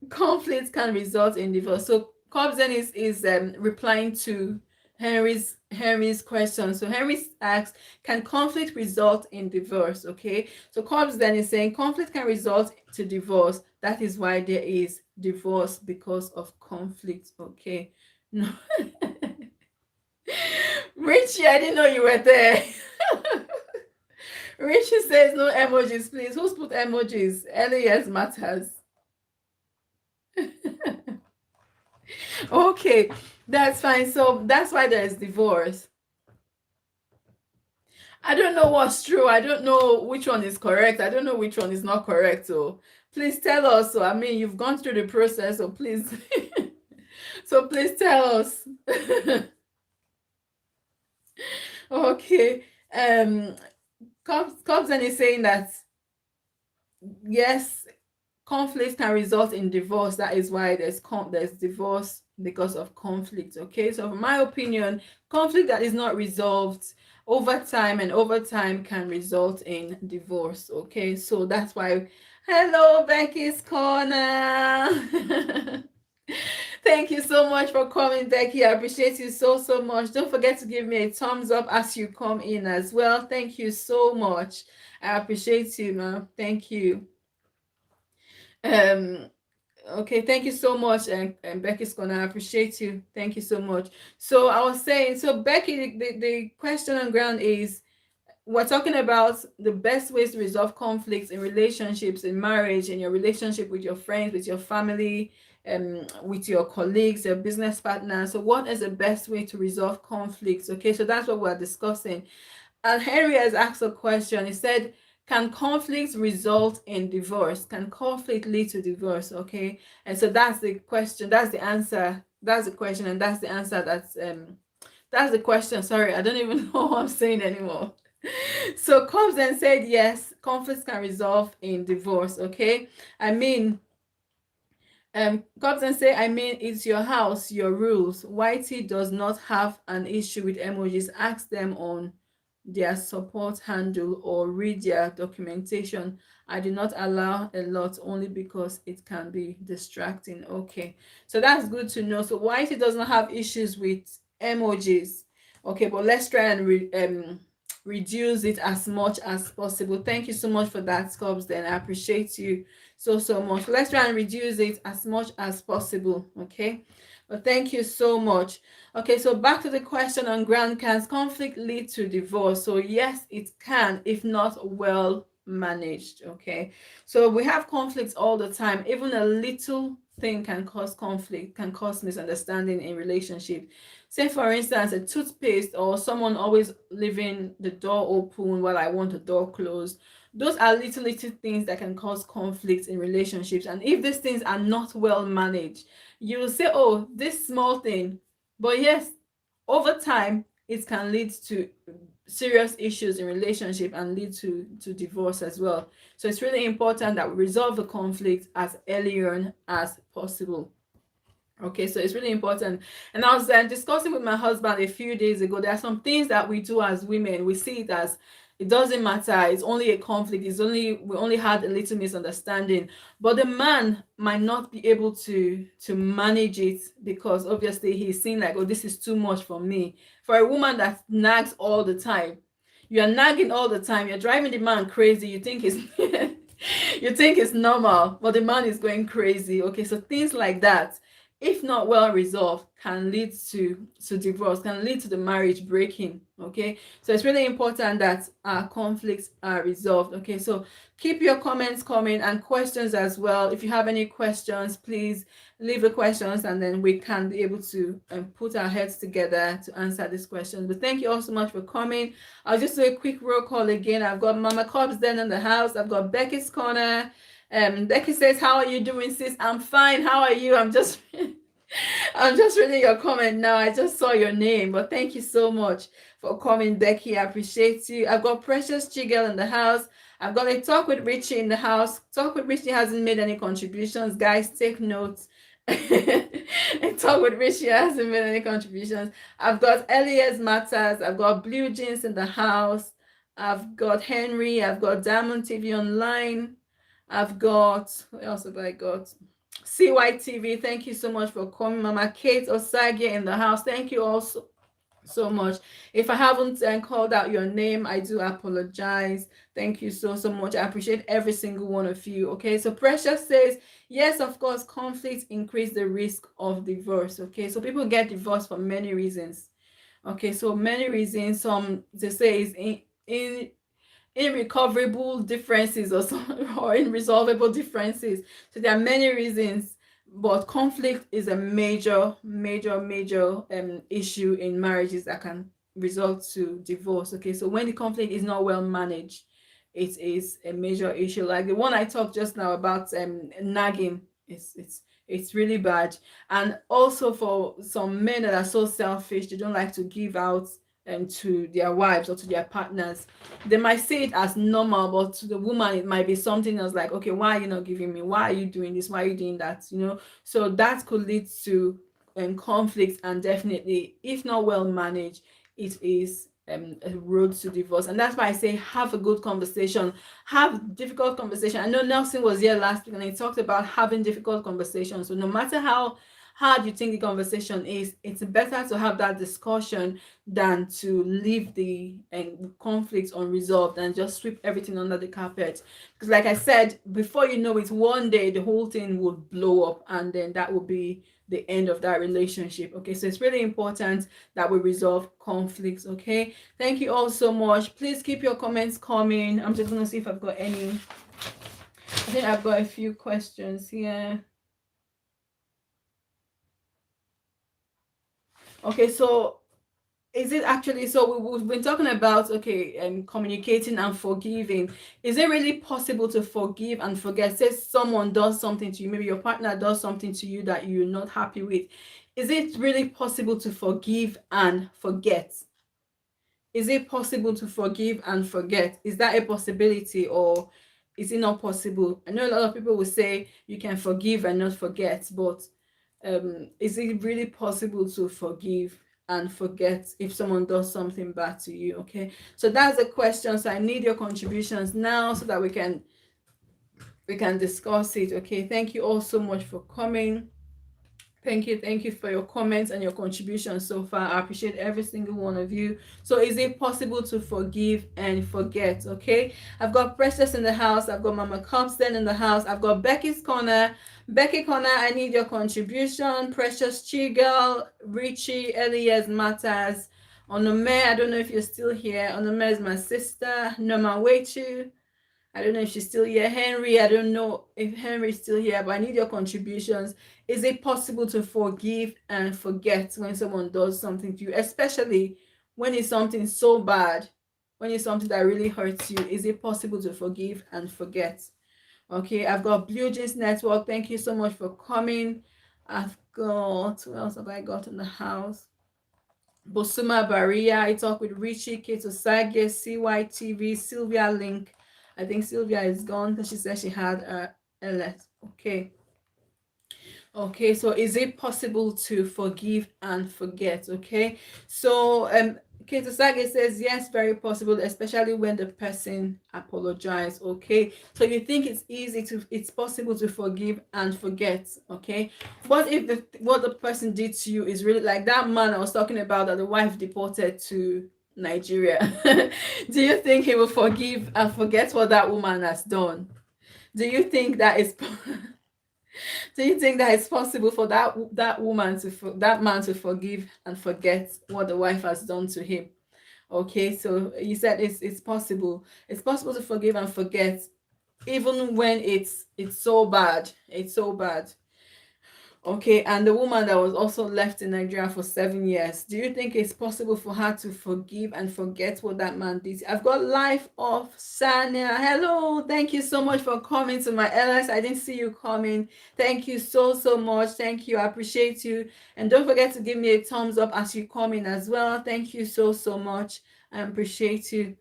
conflict can result in divorce. So Cobbs then is replying to Henry's question. So Henry asks, can conflict result in divorce? Okay. So Cobbs then is saying conflict can result to divorce. That is why there is divorce, because of conflict. Okay. No. Richie, I didn't know you were there. Richie says no emojis, please. Who's put emojis? LAS matters. Okay, that's fine. So that's why there's divorce. I don't know what's true. I don't know which one is correct. I don't know which one is not correct. So please tell us. So I mean, you've gone through the process. So please, so please tell us. Okay. Um, Cobson is saying that yes, conflict can result in divorce. That is why there's divorce because of conflict. Okay, so in my opinion, conflict that is not resolved over time can result in divorce. Okay, so that's why. Hello, Becky's Corner. Thank you so much for coming, Becky. I appreciate you so much. Don't forget to give me a thumbs up as you come in as well. Thank you so much. I appreciate you, man. Thank you. Um, okay, thank you so much, and Becky's gonna appreciate you. Thank you so much. So I was saying, so Becky, the question on ground is we're talking about the best ways to resolve conflicts in relationships, in marriage, in your relationship with your friends, with your family, with your colleagues, your business partners. So what is the best way to resolve conflicts? Okay, so that's what we're discussing. And Henry has asked a question. He said, can conflict result in divorce? Can conflict lead to divorce? Okay. And so that's the question. That's the answer. That's the question. And that's the answer. That's the question. Sorry, I don't even know what I'm saying anymore. So Cobbs then said, yes, conflicts can resolve in divorce. Okay. I mean, Cops say, I mean, it's your house, your rules. Whitey does not have an issue with emojis. Ask them on their support handle or read their documentation. I do not allow a lot only because it can be distracting. Okay, so that's good to know. So Whitey does not have issues with emojis. Okay, but let's try and reduce it as much as possible. Thank you so much for that, Scobs. Then I appreciate you so much. Let's try and reduce it as much as possible. Okay, but thank you so much. Okay, so back to the question on ground, can conflict lead to divorce? So yes, it can, if not well managed. Okay, so we have conflicts all the time. Even a little thing can cause conflict, can cause misunderstanding in relationship. Say for instance, a toothpaste or someone always leaving the door open while I want the door closed. Those are little things that can cause conflicts in relationships. And if these things are not well managed, you will say, oh, this small thing. But yes, over time, it can lead to serious issues in relationship and lead to divorce as well. So it's really important that we resolve the conflict as early on as possible. Okay, so it's really important. And I was discussing with my husband a few days ago. There are some things that we do as women. We see it as it doesn't matter. It's only a conflict. We only had a little misunderstanding. But the man might not be able to manage it because obviously he's seen like, oh, this is too much for me. For a woman that nags all the time, you are nagging all the time. You're driving the man crazy. You think it's you think it's normal, but the man is going crazy. Okay, so things like that, if not well resolved, can lead to divorce, can lead to the marriage breaking. Okay, so it's really important that our conflicts are resolved. Okay, so keep your comments coming and questions as well. If you have any questions, please leave the questions and then we can be able to put our heads together to answer these questions. But thank you all so much for coming. I'll just do a quick roll call again. I've got Mama Cobbs then in the house. I've got Becky's Corner. Becky says, how are you doing, sis? I'm fine. How are you? I'm just reading your comment now. I just saw your name, but thank you so much for coming, Becky. I appreciate you. I've got Precious Chigel in the house. I've got a Talk with Richie in the house. Talk with Richie hasn't made any contributions. Guys, take notes. A Talk with Richie hasn't made any contributions. I've got Elias Matters. I've got Blue Jeans in the house. I've got Henry. I've got Diamond TV Online. I've got, what else have I got? CYTV, thank you so much for coming. Mama Kate Osagie in the house, thank you also so much. If I haven't called out your name, I do apologize. Thank you so much. I appreciate every single one of you. Okay, so Precious says, yes, of course, conflict increase the risk of divorce. Okay, so people get divorced for many reasons. Okay, so many reasons. Some they say is in irrecoverable differences or or irresolvable differences. So there are many reasons, but conflict is a major issue in marriages that can result to divorce. Okay, so when the conflict is not well managed, it is a major issue. Like the one I talked just now about nagging, it's really bad. And also for some men that are so selfish, they don't like to give out to their wives or to their partners. They might see it as normal, but to the woman it might be something else, like, okay, why are you not giving me, why are you doing this, why are you doing that, you know? So that could lead to conflict, and definitely, if not well managed, it is a road to divorce. And that's why I say have a good conversation, have difficult conversation. I know Nelson was here last week and he talked about having difficult conversations. So no matter how hard you think the conversation is, it's better to have that discussion than to leave the conflict unresolved and just sweep everything under the carpet. Because like I said, before you know it, one day the whole thing will blow up, and then that will be the end of that relationship. Okay, so it's really important that we resolve conflicts. Okay, thank you all so much. Please keep your comments coming. I'm just gonna see if I've got any. I think I've got a few questions here. Okay, so is it actually, so we've been talking about, okay, communicating and forgiving. Is it really possible to forgive and forget? Say someone does something to you, maybe your partner does something to you that you're not happy with. Is it really possible to forgive and forget? Is it possible to forgive and forget? Is that a possibility, or is it not possible? I know a lot of people will say you can forgive and not forget, but is it really possible to forgive and forget if someone does something bad to you? Okay, so that's the question. So I need your contributions now so that we can discuss it. Okay, thank you all so much for coming. Thank you for your comments and your contributions so far. I appreciate every single one of you. So is it possible to forgive and forget? Okay, I've got Precious in the house, I've got Mama Compton in the house, I've got Becky's Corner. Becky Corner, I need your contribution. Precious Chigel, Richie, Elias Matters, Onome, I don't know if you're still here. Onome is my sister. Noma Wechu, I don't know if she's still here. Henry, I don't know if Henry's still here, but I need your contributions. Is it possible to forgive and forget when someone does something to you, especially when it's something so bad, when it's something that really hurts you? Is it possible to forgive and forget? Okay, I've got Blue Jeans Network. Thank you so much for coming. I've got, who else have I got in the house? Bosuma Baria, I talk with Richie, Kato Sage, CYTV, Sylvia Link. I think Sylvia is gone because she said she had a LS. Okay. Okay, so is it possible to forgive and forget? Okay, so Kato Sage says yes, very possible, especially when the person apologizes. Okay, so you think it's possible to forgive and forget? Okay, what if what the person did to you is really like that man I was talking about that the wife deported to Nigeria? Do you think he will forgive and forget what that woman has done? Do you think that is do you think that it's possible for that man to forgive and forget what the wife has done to him? Okay, so you said it's possible. It's possible to forgive and forget even when it's so bad. It's so bad. Okay, and the woman that was also left in Nigeria for 7 years, do you think it's possible for her to forgive and forget what that man did? I've got Life of Sanya. Hello, thank you so much for coming to my LS. I didn't see you coming. Thank you so much. Thank you. I appreciate you. And don't forget to give me a thumbs up as you come in as well. Thank you so much. I appreciate you.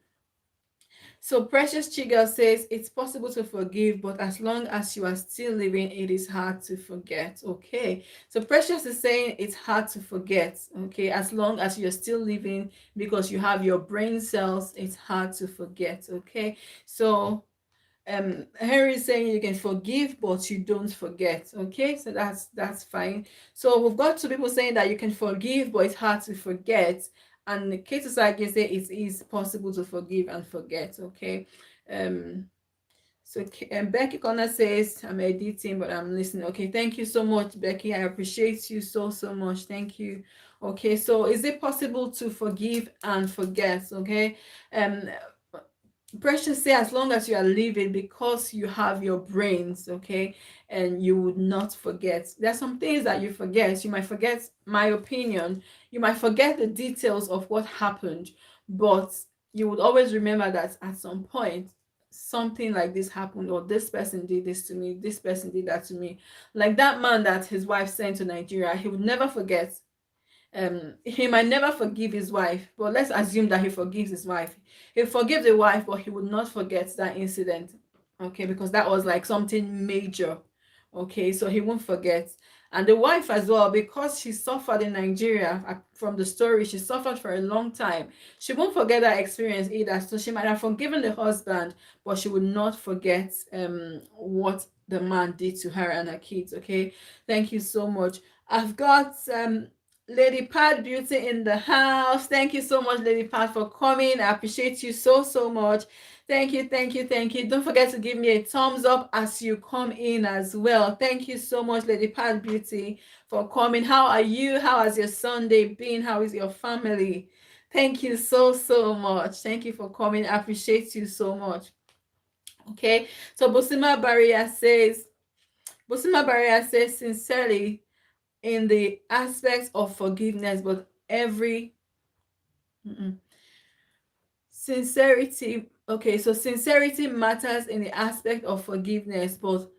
So Precious Chiga says it's possible to forgive, but as long as you are still living, it is hard to forget. Okay. So Precious is saying it's hard to forget. Okay. As long as you're still living, because you have your brain cells, it's hard to forget. Okay. So Henry is saying you can forgive but you don't forget. Okay, so that's fine. So we've got two people saying that you can forgive but it's hard to forget, and Kate Osage say it is possible to forgive and forget. Okay, so Becky Connor says I'm editing but I'm listening. Okay, thank you so much, Becky. I appreciate you so much. Thank you. Okay, so is it possible to forgive and forget? Okay, Precious say, as long as you are living, because you have your brains, okay, and you would not forget. There's some things that you forget. You might forget my opinion. You might forget the details of what happened, but you would always remember that at some point something like this happened, or this person did this to me, this person did that to me. Like that man that his wife sent to Nigeria, he would never forget. He might never forgive his wife, but let's assume that he forgives his wife. He forgives the wife, but he would not forget that incident, okay, because that was like something major, okay, so he won't forget. And the wife as well, because she suffered in Nigeria, from the story, she suffered for a long time. She won't forget that experience either. So she might have forgiven the husband, but she would not forget what the man did to her and her kids, okay. Thank you so much. I've got Lady Pat Beauty in the house. Thank you so much, Lady Pat, for coming. I appreciate you so, so much. Thank you, thank you, thank you. Don't forget to give me a thumbs up as you come in as well. Thank you so much, Lady Pat Beauty, for coming. How are you? How has your Sunday been? How is your family? Thank you so, so much. Thank you for coming. I appreciate you so much. Okay, so Bosima Barrier says, sincerely, in the aspects of forgiveness, but every sincerity, okay, so sincerity matters in the aspect of forgiveness, but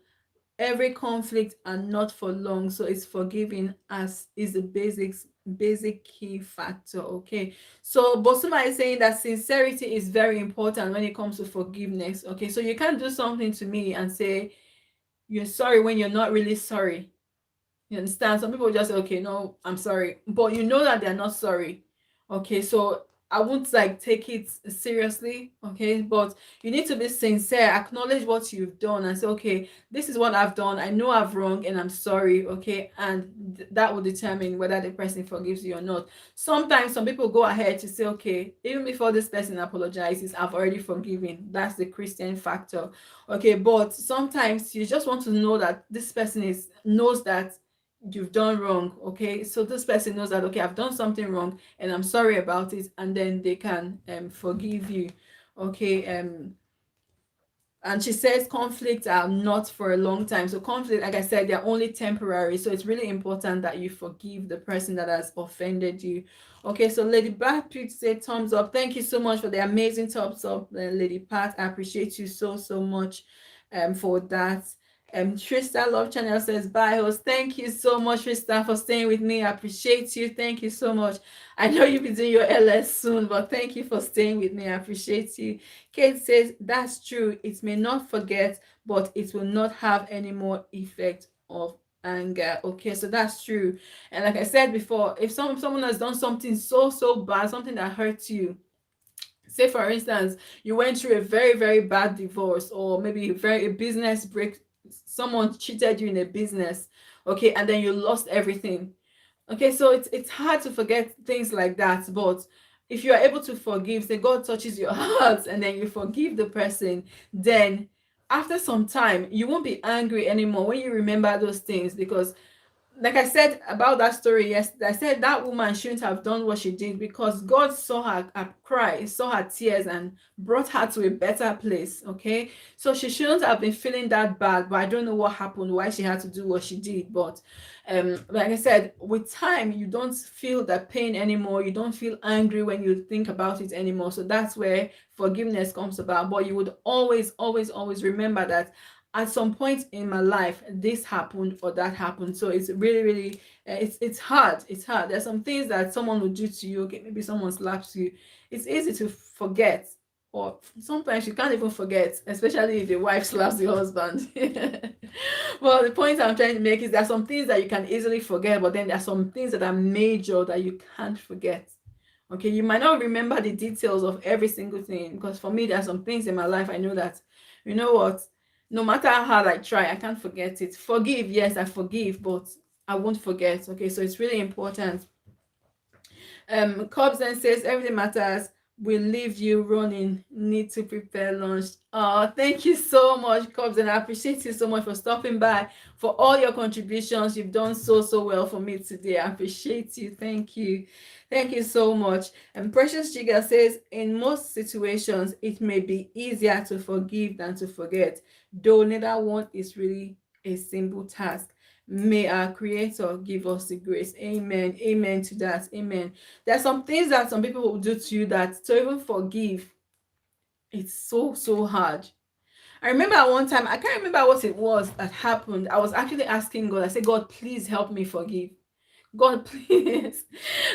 every conflict are not for long, so it's forgiving as is the basic key factor, okay. So Bosuma is saying that sincerity is very important when it comes to forgiveness, okay. So you can't do something to me and say you're sorry when you're not really sorry. You understand? Some people just say, okay, no, I'm sorry. But you know that they're not sorry. Okay, so I won't like take it seriously. Okay, but you need to be sincere, acknowledge what you've done and say, okay, this is what I've done. I know I've wrong and I'm sorry. Okay, and that will determine whether the person forgives you or not. Sometimes some people go ahead to say, okay, even before this person apologizes, I've already forgiven. That's the Christian factor. Okay, but sometimes you just want to know that this person is knows that you've done wrong, okay, so this person knows that, okay, I've done something wrong and I'm sorry about it, and then they can forgive you, okay. And she says conflicts are not for a long time. So conflict, like I said, they're only temporary. So it's really important that you forgive the person that has offended you. Okay, so Lady Pat, please say thumbs up. Thank you so much for the amazing thumbs up, Lady Pat. I appreciate you so, so much for that. Trista Love Channel says, bye, host. Thank you so much, Trista, for staying with me. I appreciate you. Thank you so much. I know you'll be doing your LS soon, but thank you for staying with me. I appreciate you. Kate says, that's true. It may not forget, but it will not have any more effect of anger. Okay, so that's true. And like I said before, if someone has done something so bad, something that hurts you, say for instance, you went through a very bad divorce, or maybe a business break, someone cheated you in a business, okay, and then you lost everything. Okay, so it's hard to forget things like that, but if you are able to forgive, say God touches your heart and then you forgive the person, then after some time you won't be angry anymore when you remember those things, because like I said about that story yesterday, I said that woman shouldn't have done what she did, because God saw her cry, saw her tears, and brought her to a better place. Okay, so she shouldn't have been feeling that bad. But I don't know what happened, why she had to do what she did. But like I said, with time, you don't feel that pain anymore. You don't feel angry when you think about it anymore. So that's where forgiveness comes about. But you would always remember that at some point in my life this happened or that happened. So it's really it's hard. There's some things that someone will do to you. Okay, maybe someone slaps you, it's easy to forget, or sometimes you can't even forget, especially if the wife slaps the husband. Well, the point I'm trying to make is there are some things that you can easily forget, but then there are some things that are major that you can't forget. Okay, you might not remember the details of every single thing, because for me there are some things in my life I know that, you know what, no matter how hard I try, I can't forget it. Forgive, yes, I forgive, but I won't forget. Okay, so it's really important. Cobbs then says everything matters, We leave you running, need to prepare lunch. Oh, thank you so much, Cubs, and I appreciate you so much for stopping by, for all your contributions. You've done so well for me today. I appreciate you. Thank you. Thank you so much. And Precious Chiga says, in most situations, it may be easier to forgive than to forget, though neither one is really a simple task. May our Creator give us the grace. Amen. Amen to that. Amen. There's some things that some people will do to you that to even forgive, it's so hard. I remember at one time, I can't remember what it was that happened. I was actually asking God, I said, God, please help me forgive. God, please.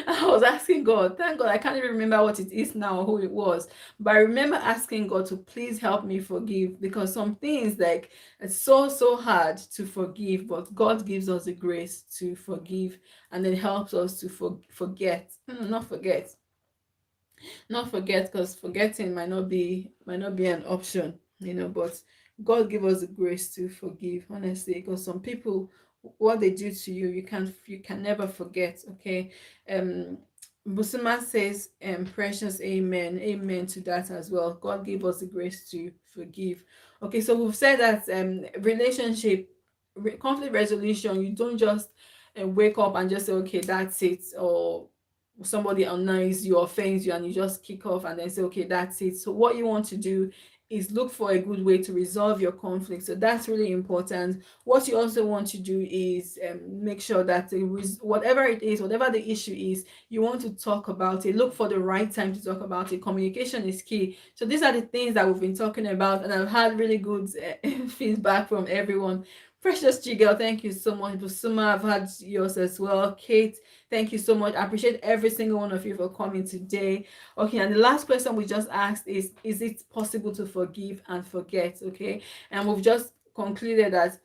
I was asking God, thank God, I can't even remember what it is now or who it was. But I remember asking God to please help me forgive, because some things, like, it's so hard to forgive, but God gives us the grace to forgive, and it helps us to forget. Not forget, not forget, because forgetting might not be an option, but God give us the grace to forgive, honestly, because some people, what they do to you, you can never forget. Okay. Busuma says, precious, amen, amen to that as well. God give us the grace to forgive. Okay, so we've said that relationship, conflict resolution, you don't just wake up and just say, okay, that's it, or somebody annoys you, offends you, and you just kick off and then say, okay, that's it. So what you want to do is look for a good way to resolve your conflict. So that's really important. What you also want to do is make sure that whatever it is, whatever the issue is, you want to talk about it. Look for the right time to talk about it. Communication is key. So these are the things that we've been talking about, and I've had really good feedback from everyone. Precious Chigel, thank you so much. Busuma, I've had yours as well. Kate, thank you so much. I appreciate every single one of you for coming today. Okay, and the last question we just asked is it possible to forgive and forget? Okay, and we've just concluded that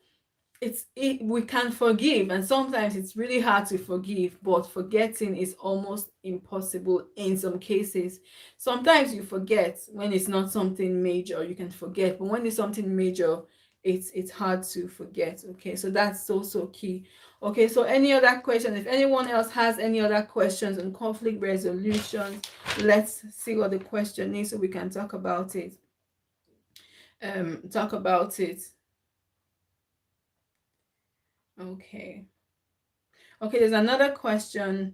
we can forgive, and sometimes it's really hard to forgive, but forgetting is almost impossible in some cases. Sometimes you forget when it's not something major, you can forget, but when it's something major, it's hard to forget. Okay, so that's so key. Okay, so any other question, if anyone else has any other questions on conflict resolution, let's see what the question is so we can talk about it. Talk about it. Okay. Okay, there's another question.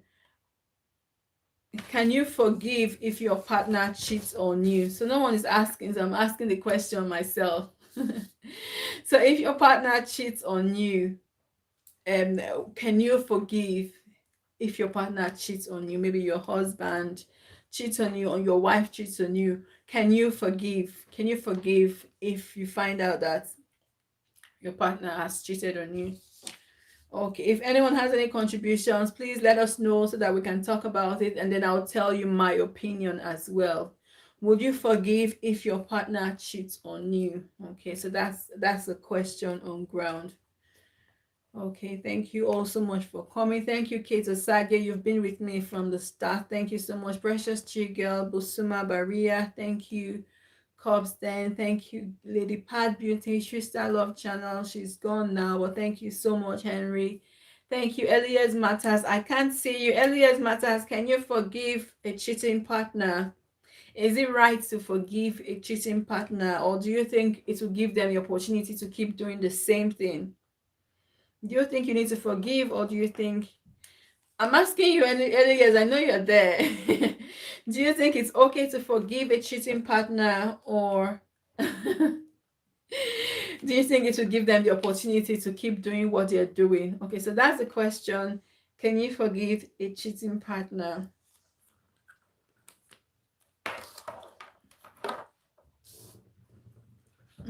Can you forgive if your partner cheats on you? So no one is asking, so I'm asking the question myself. So if your partner cheats on you, can you forgive if your partner cheats on you? Maybe your husband cheats on you, or your wife cheats on you. Can you forgive? Can you forgive if you find out that your partner has cheated on you? Okay, if anyone has any contributions, please let us know so that we can talk about it, and then I'll tell you my opinion as well. Would you forgive if your partner cheats on you? Okay, so that's the question on ground. Okay, thank you all so much for coming. Thank you, Kate Osage. You've been with me from the start. Thank you so much. Precious Chigel, Busuma Baria. Thank you. Cobston, thank you. Lady Pat Beauty, Trista Love Channel. She's gone now, but thank you so much, Henry. Thank you, Elias Matters. I can't see you. Elias Matters, can you forgive a cheating partner? Is it right to forgive a cheating partner, or do you think it will give them the opportunity to keep doing the same thing? Do you think you need to forgive, or do you think, I'm asking you, Elias, I know you're there. Do you think it's okay to forgive a cheating partner, or do you think it will give them the opportunity to keep doing what they're doing? Okay, so that's the question. Can you forgive a cheating partner?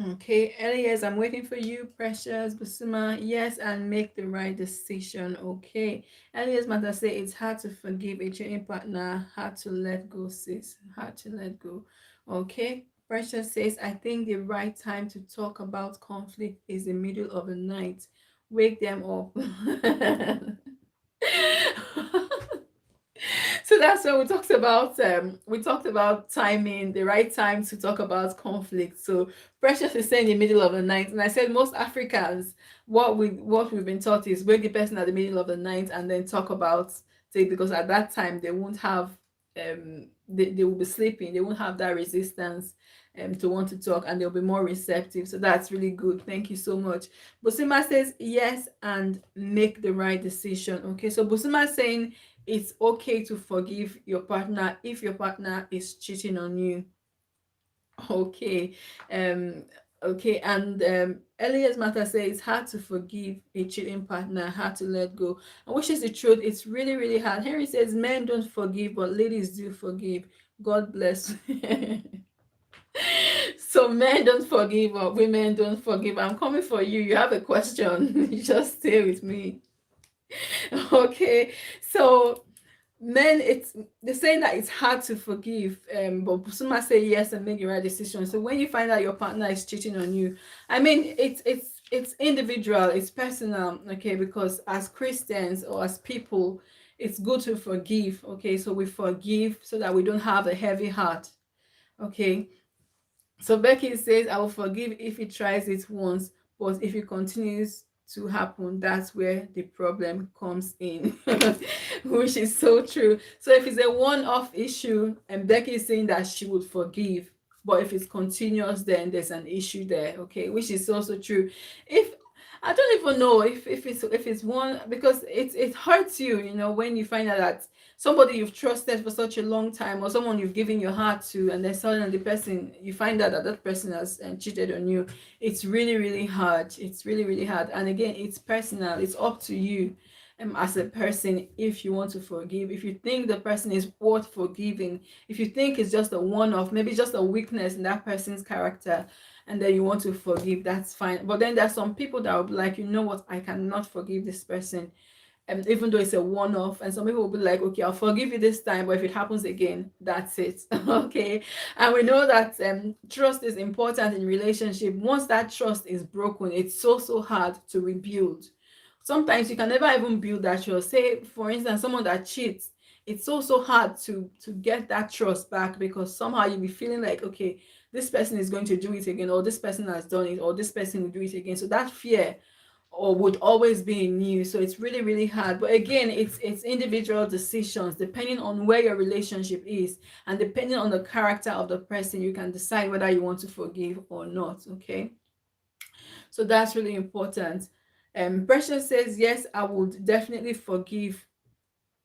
Okay, Elias, I'm waiting for you. Precious, Busuma, yes, and make the right decision. Okay, Elias Mata say it's hard to forgive a cheating partner, hard to let go, sis, hard to let go. Okay, Precious says, I think the right time to talk about conflict is the middle of the night. Wake them up. So that's when we talked about timing, the right time to talk about conflict. So Precious is saying the middle of the night, and I said most Africans, what we've been taught is wake the person at the middle of the night and then talk about it, because at that time they won't have they will be sleeping. They won't have that resistance to want to talk, and they'll be more receptive. So that's really good. Thank you so much. Busima says yes and make the right decision. Okay, so Busima is saying it's okay to forgive your partner if your partner is cheating on you. Okay. Um okay, and Elias Mata says it's hard to forgive a cheating partner, hard to let go. And which is the truth, it's really, really hard. Henry says men don't forgive, but ladies do forgive. God bless. So men don't forgive, but women don't forgive. I'm coming for you. You have a question. Just stay with me. Okay. So men, it's they're saying that it's hard to forgive, but Busuma say yes and make the right decision. So when you find out your partner is cheating on you, I mean, it's individual, it's personal. Okay, because as Christians or as people, it's good to forgive. Okay, so we forgive so that we don't have a heavy heart. Okay, so Becky says, I will forgive if he tries it once, but if it continues to happen, that's where the problem comes in, which is so true. So if it's a one-off issue, and Becky is saying that she would forgive, but if it's continuous, then there's an issue there, okay, which is also true. If I don't even know if it's one, because it hurts you, you know, when you find out that somebody you've trusted for such a long time, or someone you've given your heart to, and then suddenly the person, you find out that that person has cheated on you. It's really, really hard. It's really, really hard. And again, it's personal. It's up to you, as a person, if you want to forgive, if you think the person is worth forgiving, if you think it's just a one-off, maybe just a weakness in that person's character, and then you want to forgive, that's fine. But then there's some people that will be like, you know what, I cannot forgive this person, even though it's a one-off. And some people will be like, okay, I'll forgive you this time, but if it happens again, that's it. Okay. And we know that trust is important in relationship. Once that trust is broken, it's so hard to rebuild. Sometimes you can never even build that trust. Say for instance, someone that cheats, it's so hard to get that trust back, because somehow you'll be feeling like, okay, this person is going to do it again, or this person has done it, or this person will do it again. So that fear or would always be in you. So it's really, really hard. But again, it's individual decisions depending on where your relationship is, and depending on the character of the person, you can decide whether you want to forgive or not. Okay, so that's really important. Precious says yes, I would definitely forgive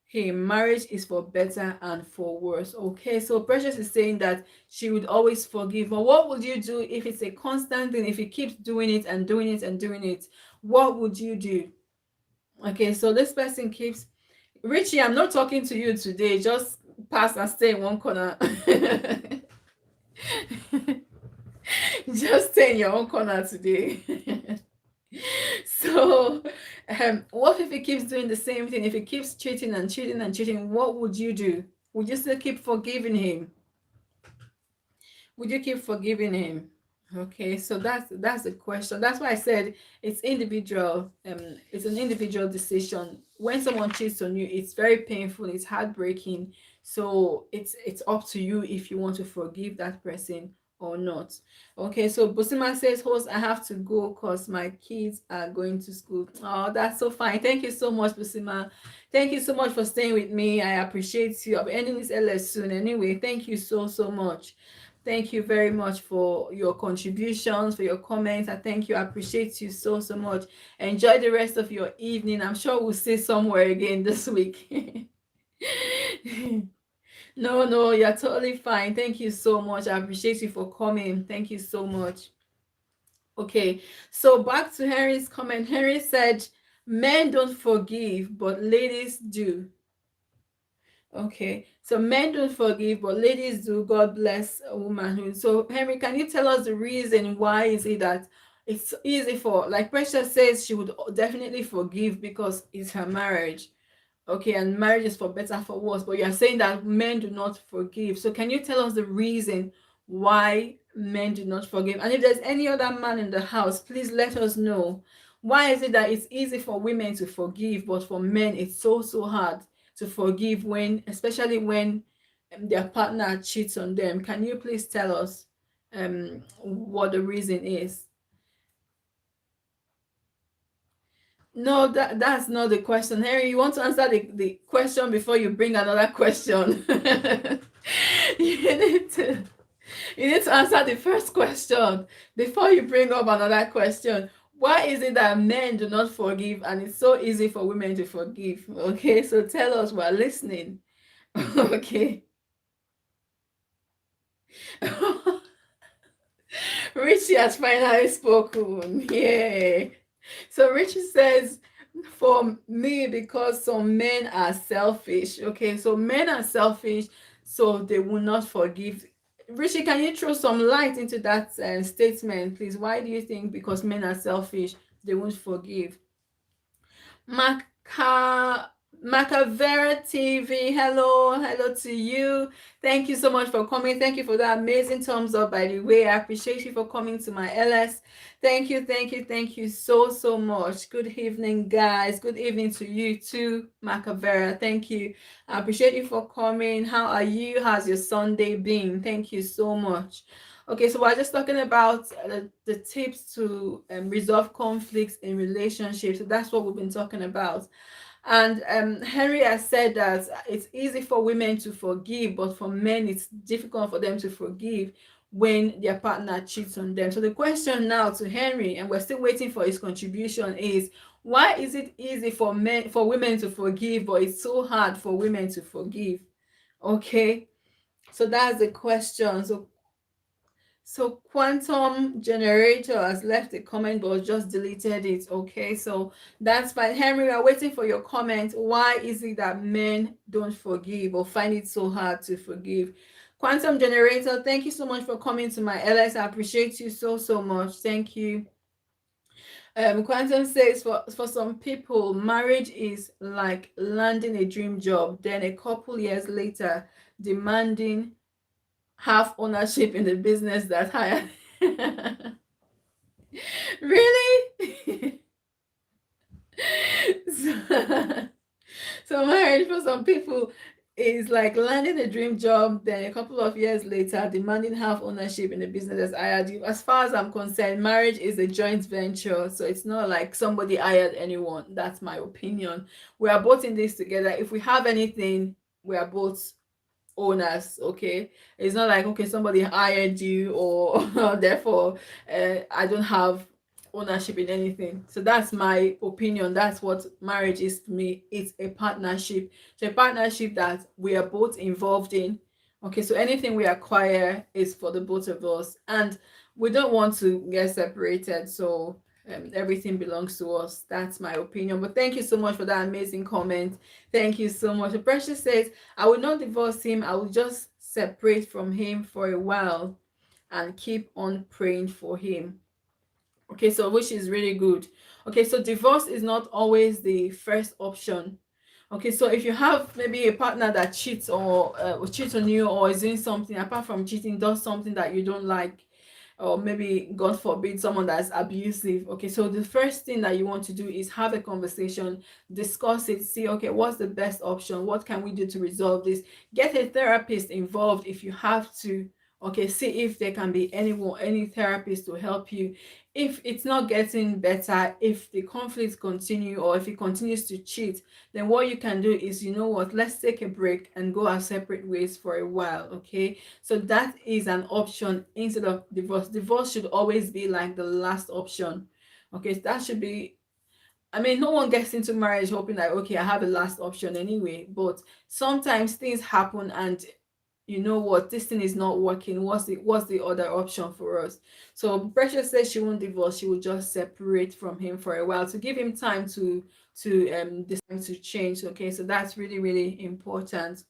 him. Marriage is for better and for worse. Okay, so Precious is saying that she would always forgive. But what would you do if it's a constant thing? If he keeps doing it and doing it and doing it, what would you do? Okay, so this person keeps, Richie, I'm not talking to you today. Just pass and stay in one corner. Just stay in your own corner today. So, what if he keeps doing the same thing? If he keeps cheating and cheating and cheating, what would you do? Would you still keep forgiving him? Would you keep forgiving him? Okay, so that's the question. That's why I said it's individual. It's an individual decision. When someone cheats on you, it's very painful, it's heartbreaking. So it's up to you if you want to forgive that person or not. Okay, so Busima says, host, I have to go because my kids are going to school. Oh, that's so fine. Thank you so much, Busima. Thank you so much for staying with me. I appreciate you. I'll be ending this LS soon anyway. Thank you so much. Thank you very much for your contributions, for your comments. I thank you. I appreciate you so much. Enjoy the rest of your evening. I'm sure we'll see somewhere again this week. No, you're totally fine. Thank you so much. I appreciate you for coming. Thank you so much. Okay, so back to Henry's comment. Henry said, men don't forgive, but ladies do. Okay, so men don't forgive, but ladies do. God bless a womanhood. So, Henry, can you tell us the reason why is it that it's easy for, like Precious says, she would definitely forgive because it's her marriage. Okay, and marriage is for better, for worse, but you're saying that men do not forgive. So, can you tell us the reason why men do not forgive? And if there's any other man in the house, please let us know. Why is it that it's easy for women to forgive, but for men it's so hard to forgive, when, especially when their partner cheats on them? Can you please tell us what the reason is? No, that's not the question. Harry, you want to answer the question before you bring another question? you need to you need to answer the first question before you bring up another question. Why is it that men do not forgive and it's so easy for women to forgive? Okay, so tell us, we're listening. Okay. Richie has finally spoken. Yeah. So Richie says, for me, because some men are selfish. Okay, so men are selfish, so they will not forgive. Richie, can you throw some light into that statement, please? Why do you think because men are selfish, they won't forgive? Maca Macavera TV, hello to you. Thank you so much for coming. Thank you for that amazing thumbs up, by the way. I appreciate you for coming to my LS. Thank you so much. Good evening, guys. Good evening to you too, Macavera. Thank you. I appreciate you for coming. How are you? How's your Sunday been? Thank you so much. Okay, so we're just talking about the tips to resolve conflicts in relationships. So that's what we've been talking about. And Henry has said that it's easy for women to forgive, but for men, it's difficult for them to forgive when their partner cheats on them. So the question now to Henry, and we're still waiting for his contribution, is why is it easy for women to forgive, but it's so hard for women to forgive? Okay, so that's the question. So quantum generator has left a comment but just deleted it. Okay, so that's fine. Henry, we are waiting for your comment. Why is it that men don't forgive or find it so hard to forgive? Quantum generator, thank you so much for coming to my LS. I appreciate you so much. Thank you. Quantum says for some people, marriage is like landing a dream job, then a couple years later, demanding half ownership in the business that hired. Really? so, so marriage for some people is like landing a dream job, then a couple of years later demanding half ownership in the business that's hired you. As far as I'm concerned, marriage is a joint venture, so it's not like somebody hired anyone. That's my opinion. We are both in this together. If we have anything, we are both owners. Okay, it's not like, okay, somebody hired you, or therefore I don't have ownership in anything. So that's my opinion. That's what marriage is to me. It's a partnership. It's a partnership that we are both involved in. Okay, so anything we acquire is for the both of us, and we don't want to get separated. So everything belongs to us. That's my opinion. But thank you so much for that amazing comment. Thank you so much. The Precious says, I will not divorce him. I will just separate from him for a while and keep on praying for him. Okay, so which is really good. Okay, so divorce is not always the first option. Okay, so if you have maybe a partner that cheats or cheats on you, or is doing something apart from cheating, does something that you don't like, or maybe God forbid someone that's abusive. Okay, so the first thing that you want to do is have a conversation, discuss it, see, okay, what's the best option, what can we do to resolve this? Get a therapist involved if you have to. Okay, see if there can be any therapist to help you. If it's not getting better, if the conflicts continue, or if he continues to cheat, then what you can do is, you know what, let's take a break and go our separate ways for a while. Okay, so that is an option instead of divorce. Divorce should always be like the last option. Okay, so that should be, I mean, no one gets into marriage hoping that, okay, I have a last option anyway, but sometimes things happen, and you know what, this thing is not working. What's the other option for us? So Precious says she won't divorce, she will just separate from him for a while to give him time to decide to change. Okay, so that's really important.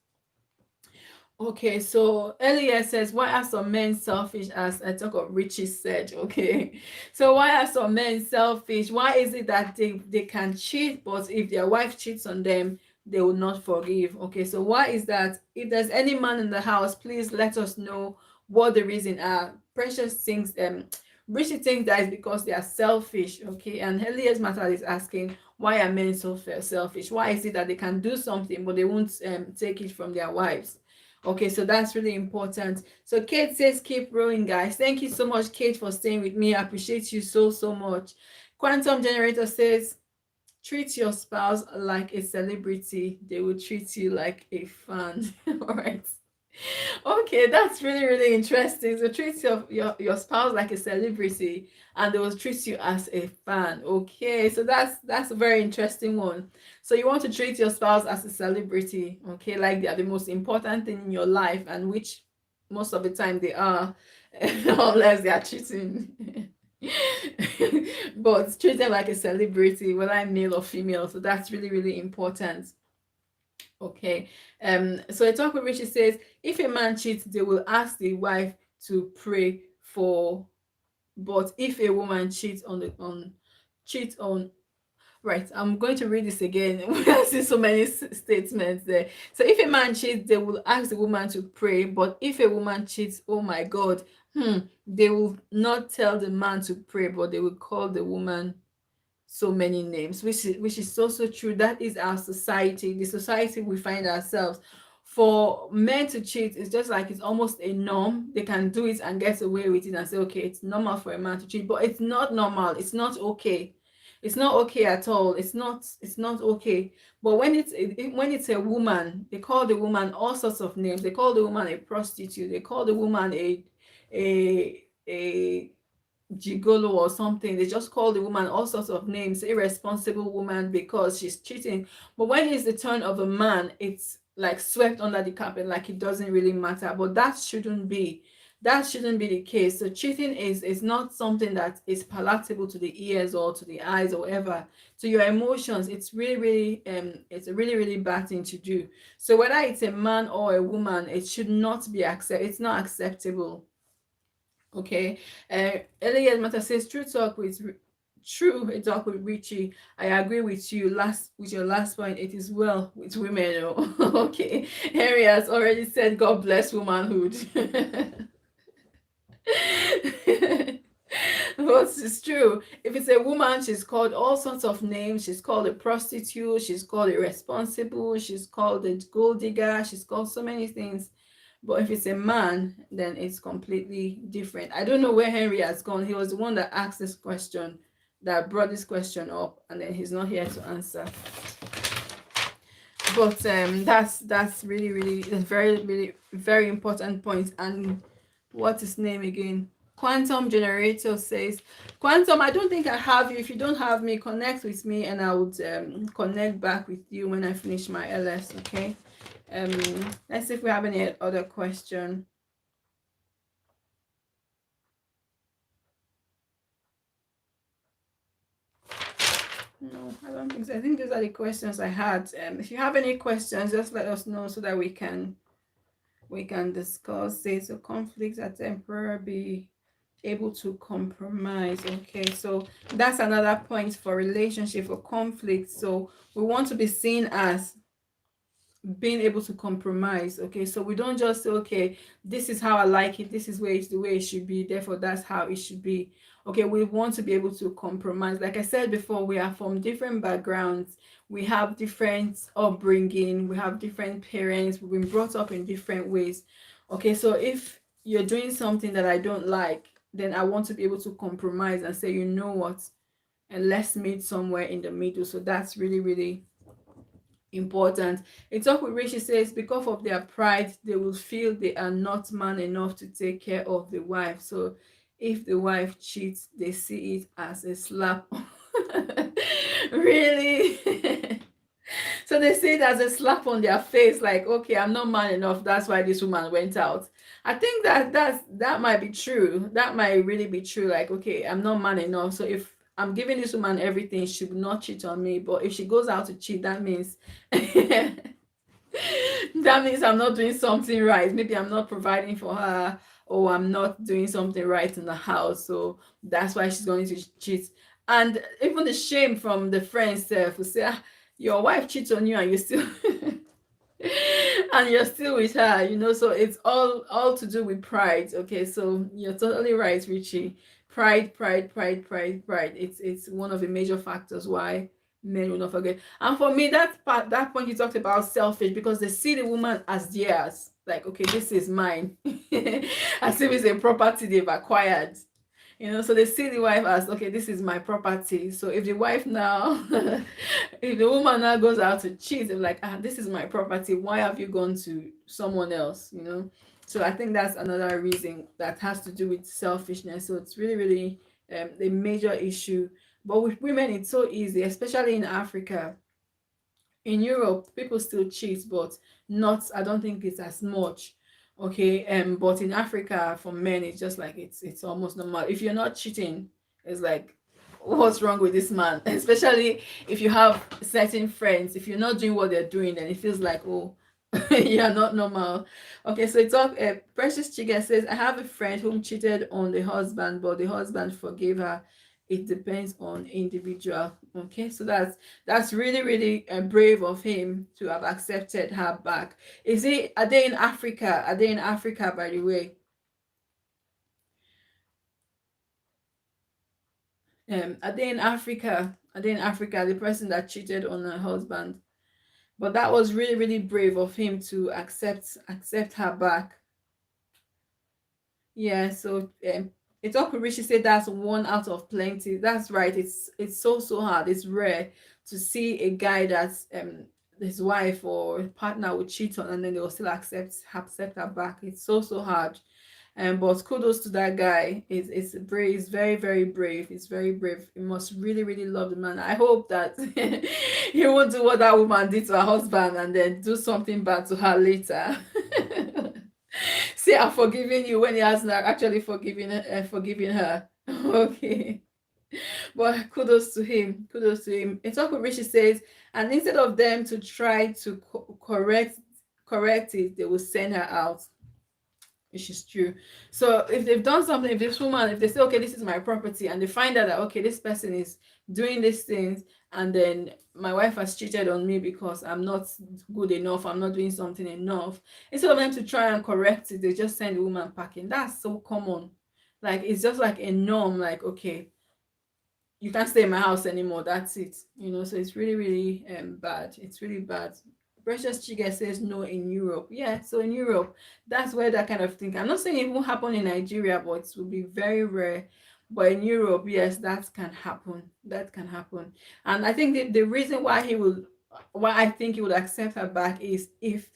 Okay, so Elia says, why are some men selfish? As I talk of Richie said, okay. So why are some men selfish? Why is it that they can cheat, but if their wife cheats on them, they will not forgive? Okay, so why is that? If there's any man in the house, please let us know what the reason are. Precious thinks Richie thinks that is because they are selfish. Okay, and Elia's matter is asking, why are men so selfish? Why is it that they can do something but they won't take it from their wives? Okay, so that's really important. So Kate says, keep rolling, guys. Thank you so much, Kate, for staying with me. I appreciate you so much. Quantum Generator says, treat your spouse like a celebrity. They will treat you like a fan. All right. Okay, that's really, really interesting. So treat your spouse like a celebrity, and they will treat you as a fan. Okay, so that's a very interesting one. So you want to treat your spouse as a celebrity, okay, like they are the most important thing in your life, and which most of the time they are, unless they are cheating. But treat them like a celebrity, whether I'm male or female. So that's really, really important. Okay. So a talk with Richie says, if a man cheats, they will ask the wife to pray for, but if a woman cheats cheats on right, I'm going to read this again. I see so many statements there. So if a man cheats, they will ask the woman to pray, but if a woman cheats, oh my God, they will not tell the man to pray, but they will call the woman so many names, which is so true. That is our society, the society we find ourselves. For men to cheat, it's just like it's almost a norm. They can do it and get away with it and say, okay, it's normal for a man to cheat, but it's not normal. It's not okay. It's not okay at all. It's not okay. But when it's a woman, they call the woman all sorts of names. They call the woman a prostitute. They call the woman a gigolo or something. They just call the woman all sorts of names, irresponsible woman, because she's cheating. But when it's the turn of a man, it's like swept under the carpet, like it doesn't really matter. But that shouldn't be the case. So cheating is not something that is palatable to the ears or to the eyes or ever to your emotions. It's a really, really bad thing to do. So whether it's a man or a woman, it should not be it's not acceptable. Okay. Elliot Mata says true a talk with Richie. I agree with you with your last point. It is well with women. Oh. Okay. Henry has already said God bless womanhood. But it's true. If it's a woman, she's called all sorts of names. She's called a prostitute, she's called irresponsible, she's called a gold digger, she's called so many things. But if it's a man, then it's completely different. I don't know where Henry has gone. He was the one that asked this question, that brought this question up, and then he's not here to answer. But that's really, really a very, really very important point. And what's his name again? Quantum Generator says, Quantum, I don't think I have you. If you don't have me, connect with me and I would connect back with you when I finish my LS, okay? Let's see if we have any other question. No, I don't think so. I think those are the questions I had. If you have any questions, just let us know so that we can discuss it. So conflicts are temporary, be able to compromise. Okay, so that's another point for relationship, for conflict. So we want to be seen as being able to compromise. Okay, so we don't just say, okay, this is how I like it, this is where it's the way it should be, therefore that's how it should be. Okay, we want to be able to compromise. Like I said before, we are from different backgrounds, we have different upbringing, we have different parents, we've been brought up in different ways. Okay, so if you're doing something that I don't like, then I want to be able to compromise and say, you know what, and let's meet somewhere in the middle. So that's really, really important. A talk with Rishi says, because of their pride, they will feel they are not man enough to take care of the wife. So if the wife cheats, they see it as a slap. Really? So they see it as a slap on their face, like, okay, I'm not man enough. That's why this woman went out. I think that might be true. That might really be true. Like, okay, I'm not man enough. So if I'm giving this woman everything, she will not cheat on me. But if she goes out to cheat, that means that means I'm not doing something right. Maybe I'm not providing for her, or I'm not doing something right in the house. So that's why she's going to cheat. And even the shame from the friends who say, your wife cheats on you and you still and you're still with her, so it's all to do with pride. Okay, so you're totally right, Richie. Pride, pride, pride, pride, pride. It's one of the major factors why men will not forget. And for me, that point you talked about selfish, because they see the woman as theirs. Like, okay, this is mine. As if it's a property they've acquired. So they see the wife as, okay, this is my property. So if the wife now, if the woman now goes out to cheat, they're like, this is my property. Why have you gone to someone else? So I think that's another reason that has to do with selfishness. So it's really, really a major issue. But with women, it's so easy, especially in Africa. In Europe, people still cheat, but not, I don't think it's as much. Okay, but in Africa, for men, it's just like it's almost normal. If you're not cheating, it's like, what's wrong with this man? Especially if you have certain friends, if you're not doing what they're doing, then it feels like, oh, you're not normal. Okay, so it's all Precious Chiga says, I have a friend whom cheated on the husband, but the husband forgave her. It depends on individual. Okay, so that's really, really brave of him to have accepted her back. Are they in Africa? Are they in Africa, by the way? Are they in Africa? Are they in Africa? The person that cheated on her husband. But that was really, really brave of him to accept her back. Yeah, so Rishi said that's one out of plenty. That's right. It's so hard. It's rare to see a guy that's his wife or partner would cheat on, and then they will still accept her back. It's so hard. But kudos to that guy. It's brave. It's very, very brave. It's very brave. He must really, really love the man. I hope that he won't do what that woman did to her husband and then do something bad to her later. Say, I'm forgiving you when he has not actually forgiving her. Okay. But kudos to him. Kudos to him. Itoku Rishi says, and instead of them to try to correct it, they will send her out, which is true. So if they've done something, if this woman, if they say, okay, this is my property, and they find out that, okay, this person is doing these things, and then my wife has cheated on me because I'm not good enough, I'm not doing something enough, instead of them to try and correct it, they just send the woman packing. That's so common. Like, it's just like a norm, like, okay, you can't stay in my house anymore. That's it. So it's really, really bad. It's really bad. Precious Chiga says no in Europe. Yeah, so in Europe, that's where that kind of thing. I'm not saying it won't happen in Nigeria, but it will be very rare. But in Europe, yes, that can happen. That can happen. And I think the reason why I think he would accept her back is if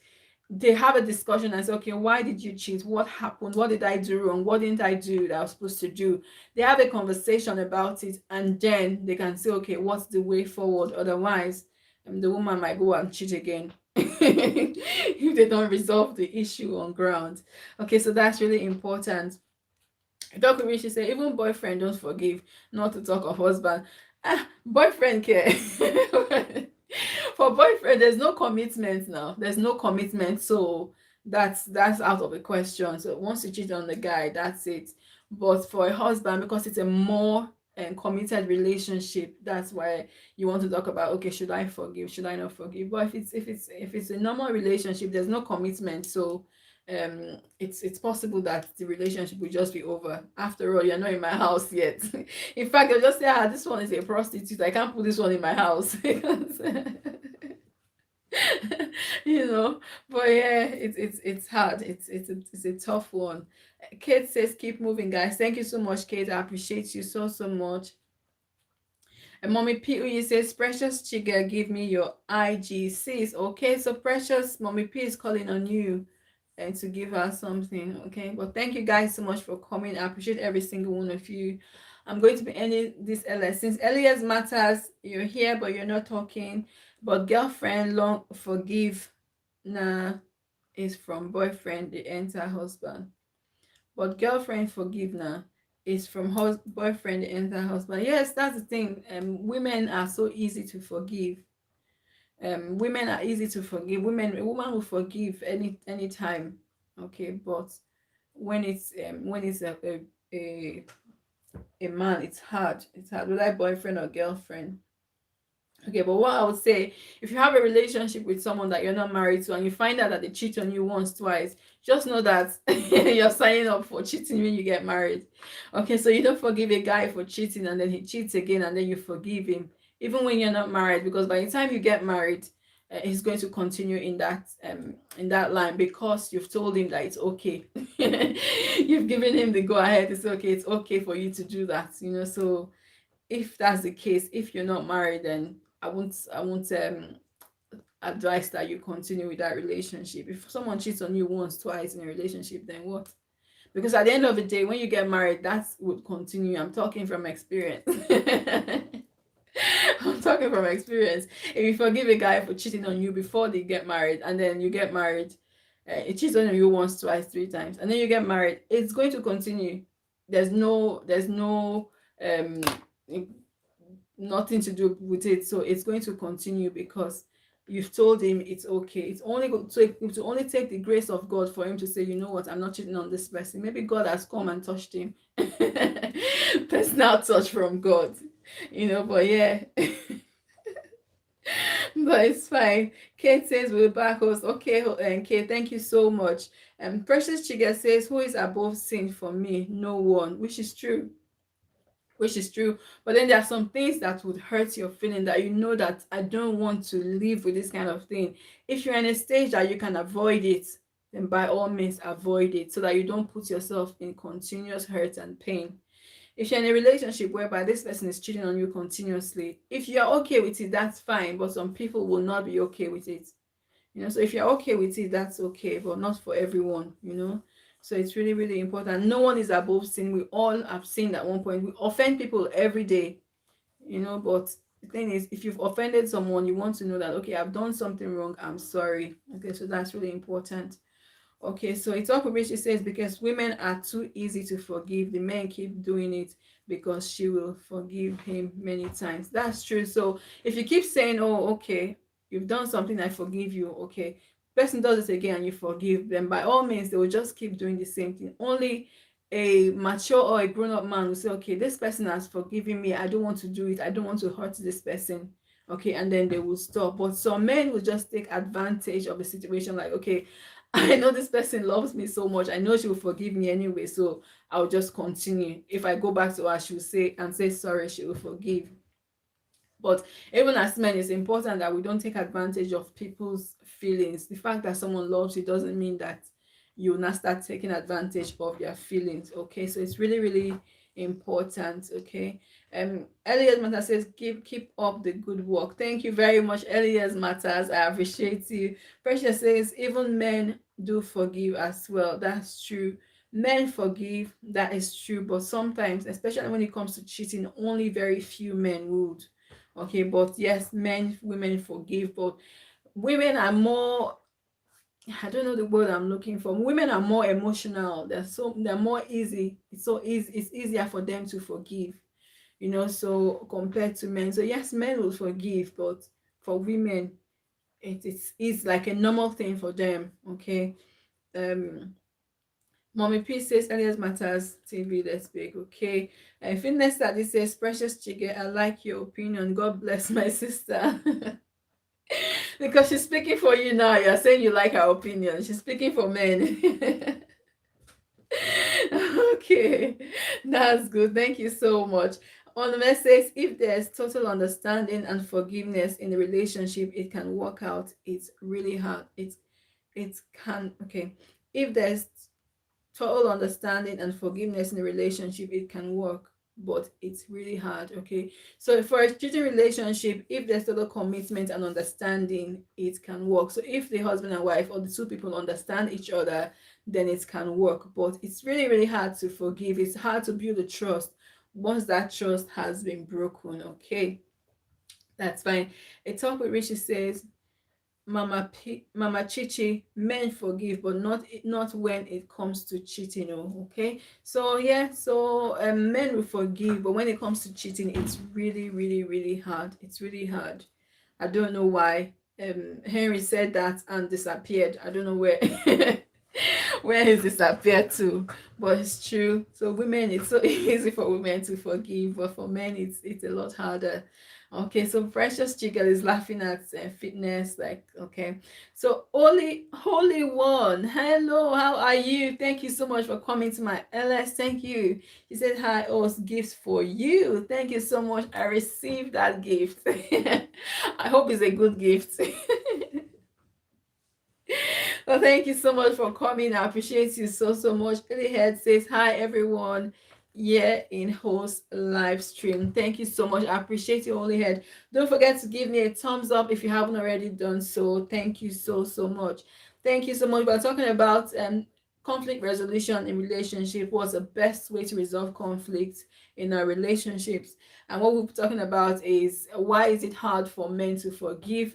they have a discussion and say, okay, why did you cheat? What happened? What did I do wrong? What didn't I do that I was supposed to do? They have a conversation about it, and then they can say, okay, what's the way forward? Otherwise, the woman might go and cheat again if they don't resolve the issue on ground. Okay, so that's really important. Dr. Rishi say, even boyfriend don't forgive, not to talk of husband. Boyfriend care. For boyfriend, there's no commitment now. There's no commitment, so that's out of the question. So once you cheat on the guy, that's it. But for a husband, because it's a more committed relationship, that's why you want to talk about, okay, should I forgive? Should I not forgive? But if it's a normal relationship, there's no commitment, so it's possible that the relationship will just be over. After all, you're not in my house yet. In fact, they'll just say, this one is a prostitute, I can't put this one in my house. Because but yeah, it's hard. It's a tough one. Kate says, keep moving, guys. Thank you so much, Kate. I appreciate you so much. And Mommy P says, Precious Chiga, give me your IGCs. Okay, so Precious, Mommy P is calling on you and to give her something. Okay, but thank you guys so much for coming. I appreciate every single one of you. I'm going to be ending this LS. Since Elias matters, you're here, but you're not talking. But girlfriend, long forgive, nah, is from boyfriend, the enter husband. But girlfriend, forgive, nah, is from boyfriend, the enter husband. Yes, that's the thing. Women are so easy to forgive. Women are easy to forgive. A woman will forgive any time. Okay, but when it's a man, it's hard. It's hard, whether boyfriend or girlfriend. Okay, but what I would say, if you have a relationship with someone that you're not married to and you find out that they cheat on you once, twice, just know that you're signing up for cheating when you get married. Okay, so you don't forgive a guy for cheating and then he cheats again and then you forgive him, even when you're not married, because by the time you get married, he's going to continue in that line because you've told him that it's okay. You've given him the go ahead. It's okay for you to do that, you know. So if that's the case, if you're not married, then I won't advise that you continue with that relationship. If someone cheats on you once, twice in a relationship, then what? Because at the end of the day, when you get married, that would continue. I'm talking from experience. I'm talking from experience. If you forgive a guy for cheating on you before they get married, and then you get married, it cheats on you once, twice, three times, and then you get married, it's going to continue. There's no um nothing to do with it. So it's going to continue because you've told him it's okay. It's only to only take the grace of God for him to say, you know what, I'm not cheating on this person. Maybe God has come and touched him. Personal touch from God, you know. But yeah. But it's fine. Kate says we're back host. Okay, and Kate, thank you so much. And Precious Chiga says, who is above sin for me? No one, which is true. Which is true. But then there are some things that would hurt your feeling that you know that I don't want to live with this kind of thing. If you're in a stage that you can avoid it, then by all means avoid it so that you don't put yourself in continuous hurt and pain. If you're in a relationship whereby this person is cheating on you continuously, if you're okay with it, that's fine. But some people will not be okay with it. You know, so if you're okay with it, that's okay, but not for everyone, you know. So it's really, really important. No one is above sin. We all have sinned at one point. We offend people every day, you know, but the thing is, if you've offended someone, you want to know that, okay, I've done something wrong, I'm sorry. Okay, so that's really important. Okay, so it's up Richie says because women are too easy to forgive. The men keep doing it because she will forgive him many times. That's true. So if you keep saying, oh, okay, you've done something, I forgive you, okay. Person does it again and you forgive them, by all means, they will just keep doing the same thing. Only a mature or a grown-up man will say, okay, this person has forgiven me. I don't want to do it. I don't want to hurt this person. Okay, and then they will stop. But some men will just take advantage of the situation, like, okay, I know this person loves me so much. I know she will forgive me anyway, so I'll just continue. If I go back to her, she'll say sorry, she will forgive. But even as men, it's important that we don't take advantage of people's feelings. The fact that someone loves you doesn't mean that you now start taking advantage of their feelings. Okay, so it's really, really important. Okay. Elias Matters says, keep up the good work. Thank you very much, Elias Matters. I appreciate you. Precious says, even men do forgive as well. That's true. Men forgive, that is true, but sometimes, especially when it comes to cheating, only very few men would. Okay, but yes, women forgive, but women are more, I don't know the word I'm looking for. Women are more emotional. They're more easy. It's so easy. It's easier for them to forgive, you know, so compared to men. So yes, men will forgive, but for women, it's like a normal thing for them. Okay. Mommy P says Elias Matters TV, let's speak. Okay. And Fitness Study says, Precious Chige, I like your opinion. God bless my sister. Because she's speaking for you now. You're saying you like her opinion. She's speaking for men. Okay. That's good. Thank you so much. On the message, if there's total understanding and forgiveness in the relationship, it can work out. It's really hard. It can, okay. If there's total understanding and forgiveness in a relationship, it can work, but it's really hard. Okay, so for a cheating relationship, if there's total commitment and understanding, it can work. So if the husband and wife or the two people understand each other, then it can work. But it's really, really hard to forgive. It's hard to build a trust once that trust has been broken. Okay, that's fine. A talk with Richie says, Mama Chichi, men forgive, but not when it comes to cheating. Oh, okay. So yeah, so men will forgive, but when it comes to cheating, it's really, really, really hard. It's really hard. I don't know why. Henry said that and disappeared. I don't know where where he's disappeared to, but it's true. So women, it's so easy for women to forgive, but for men, it's a lot harder. Okay, so Precious Jiggle is laughing at fitness, like, okay. So Holy One, hello, how are you? Thank you so much for coming to my LS. Thank you. He said hi, oh, gifts for you. Thank you so much. I received that gift. I hope it's a good gift. Well, thank you so much for coming. I appreciate you so, so much. Really Head says, hi, everyone. Yeah, in host live stream. Thank you so much. I appreciate you, Only Head. Don't forget to give me a thumbs up if you haven't already done so. Thank you so, so much. Thank you so much. We're talking about conflict resolution in relationship. What's the best way to resolve conflict in our relationships? And what we're talking about is why is it hard for men to forgive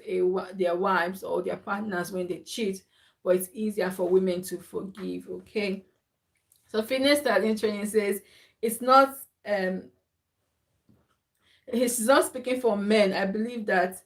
their wives or their partners when they cheat, but it's easier for women to forgive. Okay. So fitness starting training says it's not um he's not speaking for men. I believe that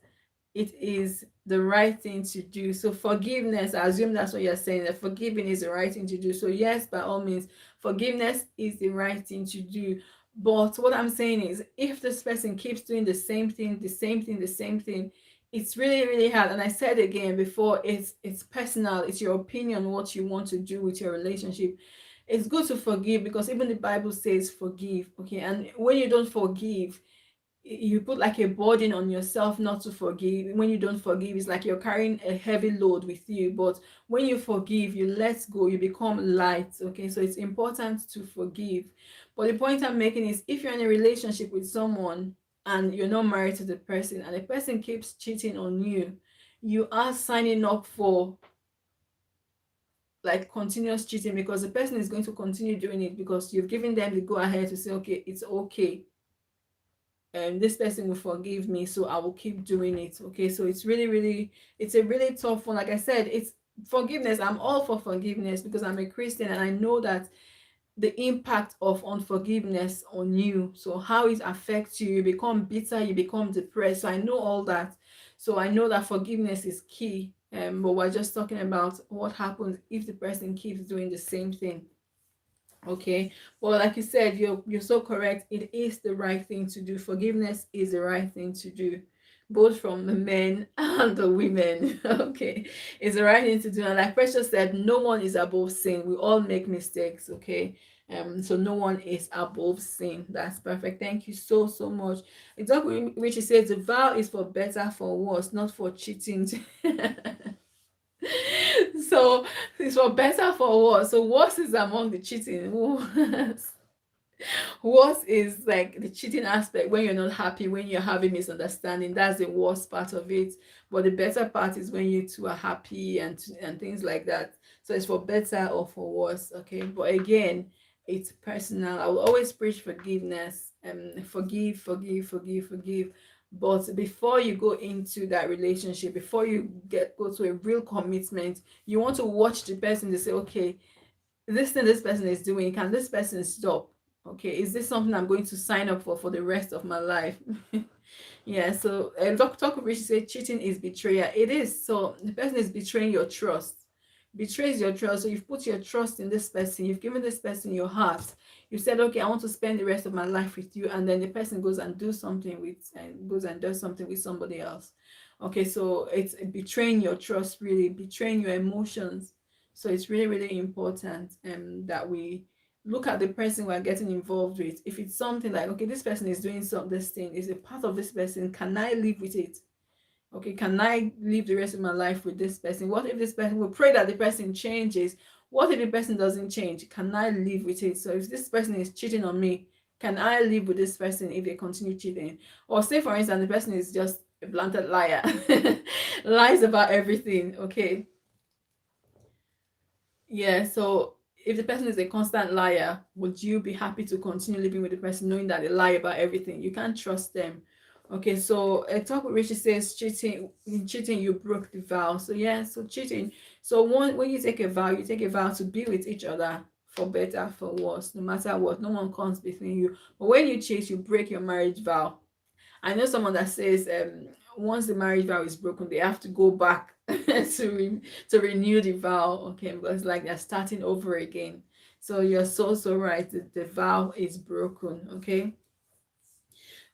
it is the right thing to do. So forgiveness, I assume that's what you're saying, that forgiving is the right thing to do. So yes, by all means, forgiveness is the right thing to do. But what I'm saying is if this person keeps doing the same thing, the same thing, the same thing, it's really, really hard. And I said again before, it's personal, it's your opinion, what you want to do with your relationship. It's good to forgive because even the Bible says forgive. Okay. And when you don't forgive, you put like a burden on yourself not to forgive. When you don't forgive, it's like you're carrying a heavy load with you. But when you forgive, you let go, you become light. Okay, so it's important to forgive. But the point I'm making is if you're in a relationship with someone and you're not married to the person and the person keeps cheating on you, you are signing up for like continuous cheating because the person is going to continue doing it because you've given them the go ahead to say, okay, it's okay, this person will forgive me, so I will keep doing it. Okay, so it's really, really, it's a really tough one. Like I said, it's forgiveness. I'm all for forgiveness because I'm a Christian and I know that the impact of unforgiveness on you, so how it affects you, you become bitter, you become depressed. So I know all that, so I know that forgiveness is key. But we're just talking about what happens if the person keeps doing the same thing. Okay, well, like you said, you're so correct. It is the right thing to do. Forgiveness is the right thing to do, both from the men and the women. Okay, it's the right thing to do. And like Precious said, no one is above sin. We all make mistakes. Okay, so no one is above sin. That's perfect. Thank you so, so much. It's not which says the vow is for better, for worse, not for cheating. So it's for better, for worse. So worse is among the cheating. Worst is like the cheating aspect when you're not happy, when you're having misunderstanding. That's the worst part of it. But the better part is when you two are happy and things like that. So it's for better or for worse. Okay. But again, it's personal. I will always preach forgiveness and forgive, forgive, forgive, forgive. But before you go into that relationship, before you go to a real commitment, you want to watch the person to say, okay, this thing this person is doing, can this person stop? Okay, is this something I'm going to sign up for the rest of my life? Yeah, so Dr. Kubrish said cheating is betrayal. It is. So the person is betraying your trust, betrays your trust. So you've put your trust in this person, you've given this person your heart, you said, okay, I want to spend the rest of my life with you, and then the person goes and goes and does something with somebody else. Okay, so it's betraying your trust, really betraying your emotions. So it's really, really important that we look at the person we're getting involved with. If it's something like, okay, this person is doing this thing, is a part of this person, can I live with it? Okay, can I live the rest of my life with this person? What if this person, we pray that the person changes? What if the person doesn't change? Can I live with it? So if this person is cheating on me, can I live with this person if they continue cheating? Or say, for instance, the person is just a blunted liar, lies about everything. Okay, yeah, so if the person is a constant liar, would you be happy to continue living with the person knowing that they lie about everything? You can't trust them. Okay, so a talk with Richie says cheating, in cheating you broke the vow. So yeah, so cheating. So when you take a vow, you take a vow to be with each other for better, for worse, no matter what. No one comes between you. But when you cheat, you break your marriage vow. I know someone that says once the marriage vow is broken, they have to go back to renew the vow. Okay, because like they're starting over again. So you're so, so right. The vow is broken. Okay.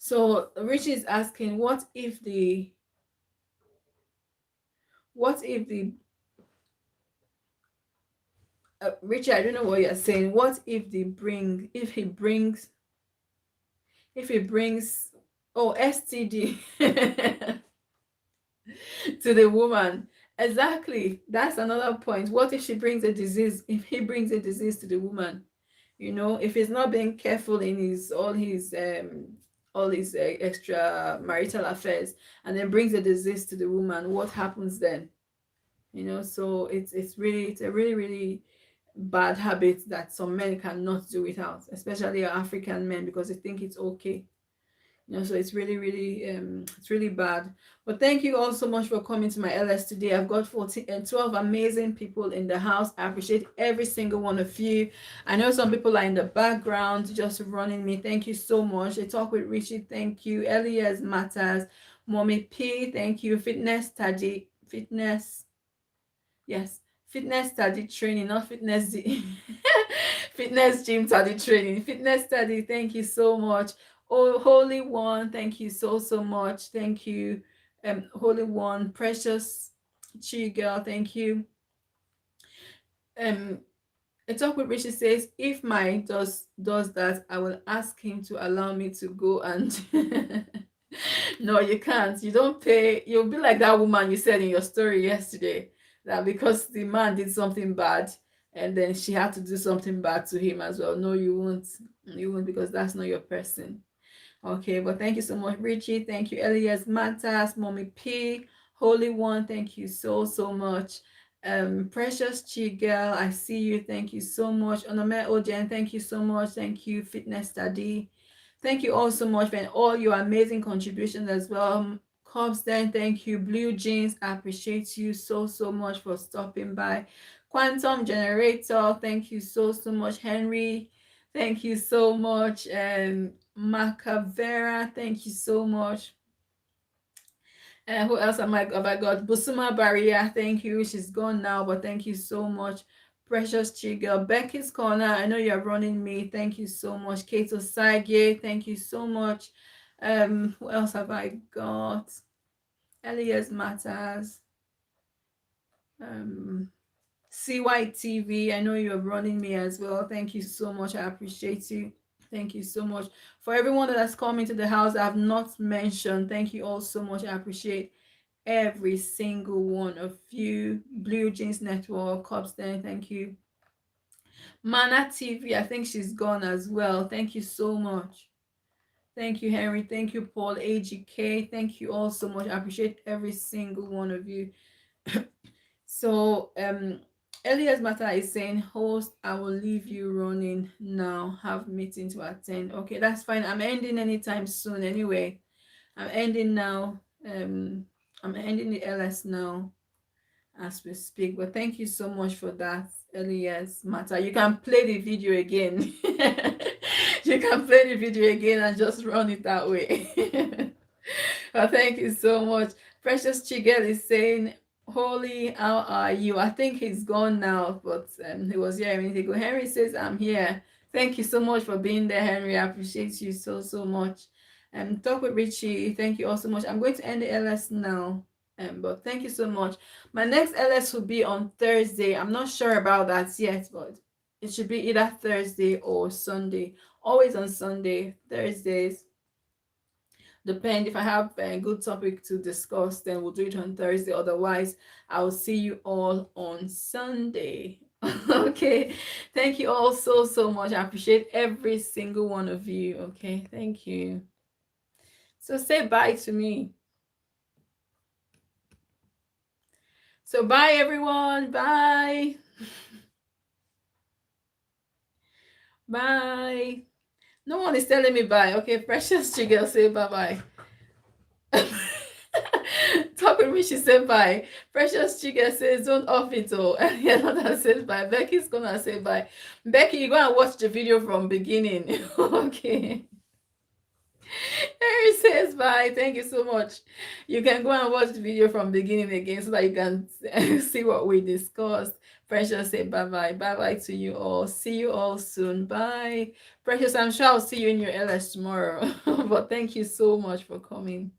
So Richie is asking, what if the Richie, I don't know what you're saying. What if he brings oh STD to the woman, Exactly. That's another point. What if she brings a disease? If he brings a disease to the woman, if he's not being careful in his all his extra marital affairs, and then brings a disease to the woman, what happens then? So it's a really really bad habit that some men cannot do without, especially African men, because they think it's okay. So it's really really it's really bad. But thank you all so much for coming to my LS today. I've got 14 and 12 amazing people in the house. I appreciate every single one of you. I know some people are in the background just running me. Thank you so much. I talk with Richie. Thank you. Elias Matters, Mommy P. Thank you. Fitness Study Fitness. Yes, fitness study training, not fitness fitness gym study training. Fitness study, thank you so much. Oh, Holy One, thank you so so much. Thank you. Holy One, precious Chi girl, thank you. Um a talk with Richie says, if Mike does that, I will ask him to allow me to go and no, you can't. You don't pay. You'll be like that woman you said in your story yesterday, that because the man did something bad and then she had to do something bad to him as well. No, you won't. You won't, because that's not your person. Okay, but thank you so much, Richie. Thank you, Elias Matas, Mommy P, Holy One. Thank you so so much. Precious Chi girl, I see you. Thank you so much. Onome Ojen, thank you so much. Thank you, Fitness Study. Thank you all so much for all your amazing contributions as well. Cobbs, then thank you. Blue Jeans, I appreciate you so so much for stopping by. Quantum Generator, thank you so so much. Henry, thank you so much. Macavera, thank you so much. Who else am I? Have I got? Busuma Barrier, thank you. She's gone now, but thank you so much. Precious Chiga, Becky's Corner, I know you're running me. Thank you so much. Kato Sage, thank you so much. Who else have I got? Elias Matters. CYTV, I know you're running me as well. Thank you so much. I appreciate you. Thank you so much. For everyone that has come into the house I have not mentioned, thank you all so much. I appreciate every single one of you. Blue Jeans Network, Cobston, thank you. Mana TV, I think she's gone as well. Thank you so much. Thank you, Henry. Thank you, Paul. AGK, thank you all so much. I appreciate every single one of you. So Elias Mata is saying, host, I will leave you running now. Have meeting to attend. Okay, that's fine. I'm ending anytime soon anyway. I'm ending now. I'm ending the LS now as we speak. But thank you so much for that, Elias Mata. You can play the video again. You can play the video again and just run it that way. But thank you so much. Precious Chigel is saying, Holy, how are you? I think he's gone now, but he was here a minute ago. Henry says, I'm here. Thank you so much for being there, Henry. I appreciate you so, so much. Talk with Richie. Thank you all so much. I'm going to end the LS now. But thank you so much. My next LS will be on Thursday. I'm not sure about that yet, but it should be either Thursday or Sunday. Always on Sunday. Thursdays depend. If I have a good topic to discuss, then we'll do it on Thursday. Otherwise, I'll see you all on Sunday. Okay, thank you all so so much. I appreciate every single one of you. Okay, thank you. So say bye to me. So bye everyone. Bye. Bye. No one is telling me bye. Okay, Precious Chigel, say bye bye. Talk with me, she said bye. Precious Chicken says don't off it all. And the other says bye. Becky's gonna say bye. Becky, you go and watch the video from beginning. Okay. Harry says bye. Thank you so much. You can go and watch the video from beginning again so that you can see what we discussed. Precious say bye bye. Bye bye to you all. See you all soon. Bye. Precious, I'm sure I'll see you in your LS tomorrow. But thank you so much for coming.